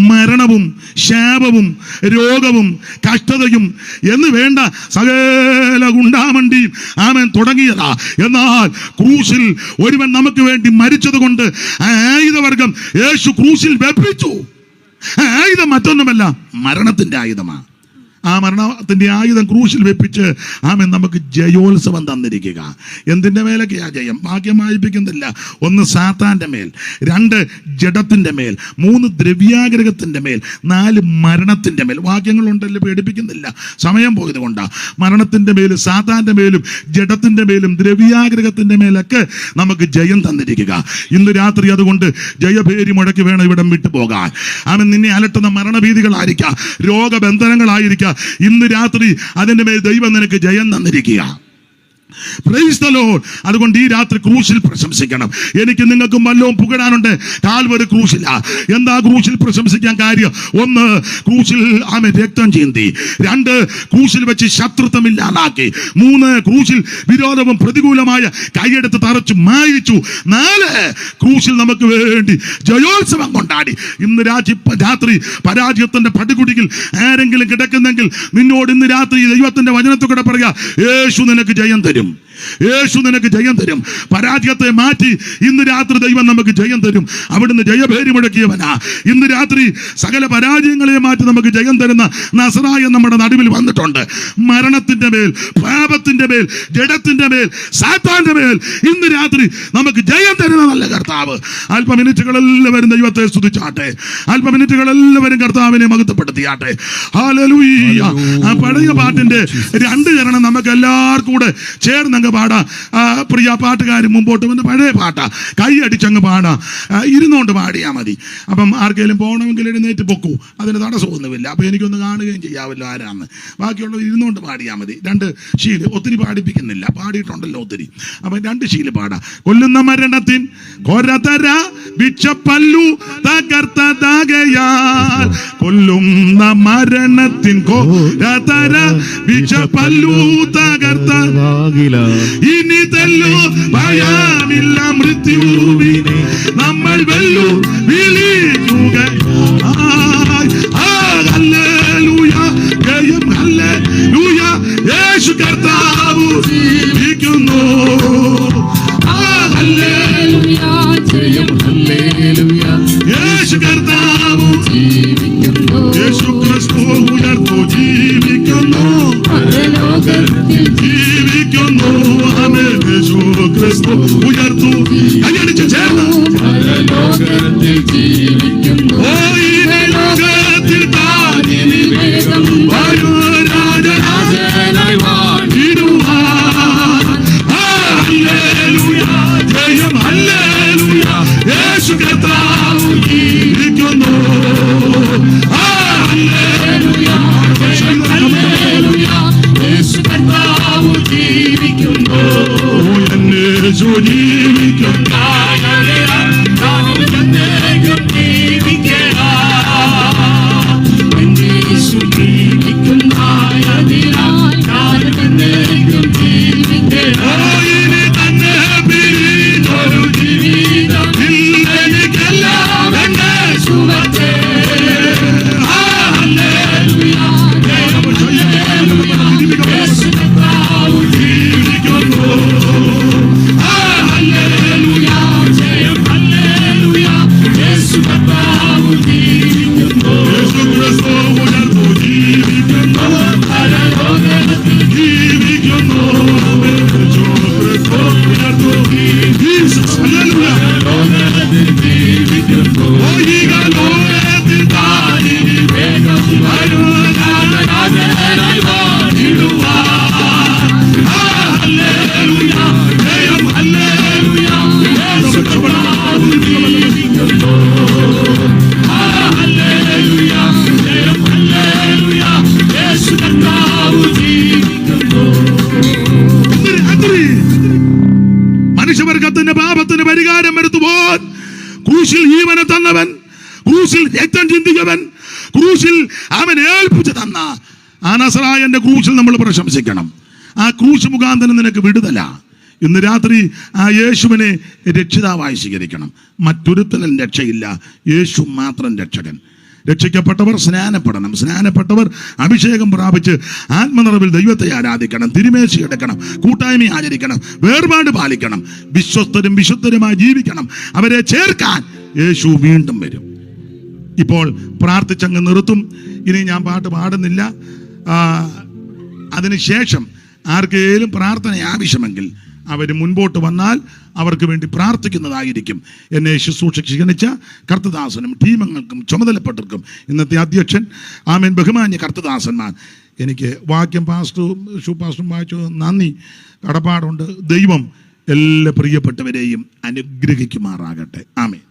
E: മരണവും ശാപവും രോഗവും കഷ്ടതയും എന്ന് വേണ്ട സകല ഗുണ്ടാമണ്ടിയും ആമേൻ തുടങ്ങിയതാ. എന്നാൽ ക്രൂശിൽ ഒരുവൻ നമുക്ക് വേണ്ടി മരിച്ചത് കൊണ്ട് ആയുധവർഗം യേശു ക്രൂശിൽ വെപ്പിച്ചു. ആയുധം മറ്റൊന്നുമല്ല, മരണത്തിന്റെ ആയുധമാണ്. ആ മരണത്തിന്റെ ആയുധം ക്രൂശിൽ വെപ്പിച്ച് ആമേൻ നമുക്ക് ജയോത്സവം തന്നിരിക്കുക. എന്തിൻ്റെ മേലൊക്കെയാ ജയം? വാക്യം വായിപ്പിക്കുന്നില്ല. 1, സാത്താന്റെ മേൽ. 2, ജഡത്തിന്റെ മേൽ. 3, ദ്രവ്യാഗ്രഹത്തിന്റെ മേൽ. 4, മരണത്തിന്റെ മേൽ. വാക്യങ്ങളുണ്ടല്ലോ, പേടിപ്പിക്കുന്നില്ല, സമയം പോയത് കൊണ്ടാ. മരണത്തിന്റെ മേലും സാത്താന്റെ മേലും ജഡത്തിന്റെ മേലും ദ്രവ്യാഗ്രഹത്തിന്റെ മേലൊക്കെ നമുക്ക് ജയം തന്നിരിക്കുക. ഇന്ന് രാത്രി അതുകൊണ്ട് ജയഭേരി മുഴക്കി വേണം ഇവിടം വിട്ടു പോകാൻ. ആമേൻ. നിന്നെ അലട്ടുന്ന മരണഭീതികളായിരിക്കാം, രോഗബന്ധനങ്ങളായിരിക്കാം. ഇന്ന് രാത്രി അതിന്റെ മേൽ ദൈവം നിനക്ക് ജയം തന്നിരിക്കുക. Praise the Lord. അതുകൊണ്ട് ഈ രാത്രി ക്രൂശിൽ പ്രശംസിക്കണം. എനിക്ക് നിങ്ങൾക്കും വല്ലതും പുകഴാനുണ്ട്, കാൽവരി ക്രൂശില്ല. എന്താ ക്രൂശിൽ പ്രശംസിക്കാൻ കാര്യം? 1, ക്രൂശിൽ ആമേൻ രക്തം ചീന്തി. 2, ക്രൂശിൽ വെച്ച് ശത്രുത്വമില്ലാതാക്കി. 3, ക്രൂശിൽ വിരോധവും പ്രതികൂലമായ കൈയെടുത്ത് തറച്ചു മായിച്ചു. 4, ക്രൂശിൽ നമുക്ക് വേണ്ടി ജയോത്സവം കൊണ്ടാടി. ഇന്ന് രാത്രി പരാജയത്തിന്റെ പടുകുടിയിൽ ആരെങ്കിലും കിടക്കുന്നെങ്കിൽ നിന്നോട് ഇന്ന് രാത്രി ദൈവത്തിന്റെ വചനത്തോടെ പറയുക, യേശു നിനക്ക് ജയം തരും. യേശു നിനക്ക് ജയം തരും. പരാജയത്തെ മാറ്റി ഇന്ന് രാത്രി ദൈവം നമുക്ക് ജയം തരും. അവിടുന്ന് ജയഭേരി മുഴക്കിയവനാ. ഇന്ന് രാത്രി സകല പരാജയങ്ങളെ മാറ്റി നമുക്ക് ജയം തരുന്ന നസറായ നമ്മുടെ നടുവിൽ വന്നിട്ടുണ്ട്. മരണത്തിന്റെ മേൽ, പാപത്തിന്റെ മേൽ, ജഡത്തിന്റെ മേൽ, സാത്താന്റെ മേൽ ഇന്ന് രാത്രി നമുക്ക് ജയം തരുന്ന നല്ല കർത്താവ്. അല്പമിനിറ്റുകളെല്ലാവരും ദൈവത്തെ സ്തുതിച്ചാട്ടെ. അല്പമിനിറ്റുകളെല്ലാവരും കർത്താവിനെ മഹത്വപ്പെടുത്തിയാട്ടെ. ഹല്ലേലൂയ. ആ പഴയ പാട്ടിന്റെ 2 ചരണം നമുക്ക് എല്ലാവർക്കും കൂടെ ചേർന്നങ്ങ് പാടാ. പ്രിയ പാട്ടുകാരും മുമ്പോട്ട് വന്ന് പഴയ പാട്ടാ, കൈ അടിച്ചങ്ങ് പാടാ. ഇരുന്നുകൊണ്ട് പാടിയാൽ മതി. അപ്പം ആർക്കെങ്കിലും പോകണമെങ്കിൽ എഴുന്നേറ്റ് പൊക്കൂ, അതിന് തടസ്സമൊന്നുമില്ല. അപ്പം എനിക്കൊന്ന് കാണുകയും ചെയ്യാമല്ലോ ആരാന്ന്. ബാക്കിയുള്ളത് ഇരുന്നുകൊണ്ട് പാടിയാൽ മതി. 2 ശീല്, ഒത്തിരി പാടിപ്പിക്കുന്നില്ല, പാടിയിട്ടുണ്ടല്ലോ ഒത്തിരി. അപ്പം 2 ശീല് പാടാ. കൊല്ലുന്ന മരണത്തിൻ കൊരതര വിച്ചപ്പല്ലു തകർത്തതാകയാൽ, കൊല്ലുന്ന മരണത്തിൻ കൊരതര വിച്ചപ്പല്ലു തകർത്ത ഇനി തെല്ലോ ഭയമില്ല മൃത്യുവിനെ നമ്മൾ വെല്ലു വിളിക്കുക. ഹല്ലേലൂയ, ജയം ഹല്ലേലൂയ, യേശു കർത്താവ് ജീവിക്കുന്നു. ഹല്ലേലൂയ, ജയം ഹല്ലേലൂയ, യേശു കർത്താവ് ജീവിക്കുന്നു. യേശു ക്രിസ്തു ഉയർത്തു ജീവിക്കുന്നു, പരലോകത്തിൽ ജീവിക്കുന്നു. ആമേൻ. യേശു ക്രിസ്തു ഉയർത്തു. കൈയടിച്ച് ചേർന്ന് പരലോകത്തിൽ ജീവിക്കുന്നു. ഓ ഈ ലോകത്തിൽ താനിനി വേഗം വരൂ, രാജരാജനായി വാണിടുവാൻ. ഹല്ലേലൂയ, ജയം ഹല്ലേലൂയ, യേശു കർത്താവ് ജീവിക്കുന്നു. ഹല്ലേലൂയ, ഹല്ലേലൂയ, യേശു കർത്താവ് ജീവിക്കുന്നു. യേശു ജീവിക്കുന്നു. മനുഷ്യവർഗത്തിന്റെ പാപത്തിന് പരിഹാരം വരുത്തുവാൻ ക്രൂശിൽ ജീവനെ തന്നവൻ, ക്രൂശിൽ രക്തം ചിന്തിച്ചവൻ, ക്രൂശിൽ അവൻ ഏൽപ്പിച്ചു തന്ന ആ നസറായന്റെ ക്രൂശിൽ നമ്മൾ പ്രശംസിക്കണം. ആ ക്രൂശ് മുഖാന്തരം നിനക്ക് വിടുതല. ഇന്ന് രാത്രി ആ യേശുവിനെ രക്ഷിതാവായി സ്വീകരിക്കണം. മറ്റൊരുത്തനും രക്ഷയില്ല, യേശു മാത്രം രക്ഷകൻ. രക്ഷിക്കപ്പെട്ടവർ സ്നാനപ്പെടണം. സ്നാനപ്പെട്ടവർ അഭിഷേകം പ്രാപിച്ച് ആത്മനിറവിൽ ദൈവത്തെ ആരാധിക്കണം, തിരുമേശി എടുക്കണം, കൂട്ടായ്മ ആചരിക്കണം, വേർപാട് പാലിക്കണം, വിശ്വസ്തരും വിശുദ്ധരുമായി ജീവിക്കണം. അവരെ ചേർക്കാൻ യേശു വീണ്ടും വരും. ഇപ്പോൾ പ്രാർത്ഥിച്ചങ്ങ് നിർത്തും. ഇനി ഞാൻ പാട്ട് പാടുന്നില്ല. അതിനുശേഷം ആർക്കെങ്കിലും പ്രാർത്ഥന ആവശ്യമെങ്കിൽ അവർ മുൻപോട്ട് വന്നാൽ അവർക്ക് വേണ്ടി പ്രാർത്ഥിക്കുന്നതായിരിക്കും. എന്നെ ശുശ്രൂഷയ്ക്ക് ക്ഷണിച്ച കർത്തദാസനും ടീമംഗങ്ങൾക്കും ചുമതലപ്പെട്ടവർക്കും ഇന്നത്തെ അധ്യക്ഷൻ ആമേൻ ബഹുമാന്യ കർത്തദാസന്മാർ, എനിക്ക് വാക്യം പാസ്റ്ററും വായിച്ചു നന്ദി കടപ്പാടുണ്ട്. ദൈവം എല്ലാ പ്രിയപ്പെട്ടവരെയും അനുഗ്രഹിക്കുമാറാകട്ടെ. ആമേൻ.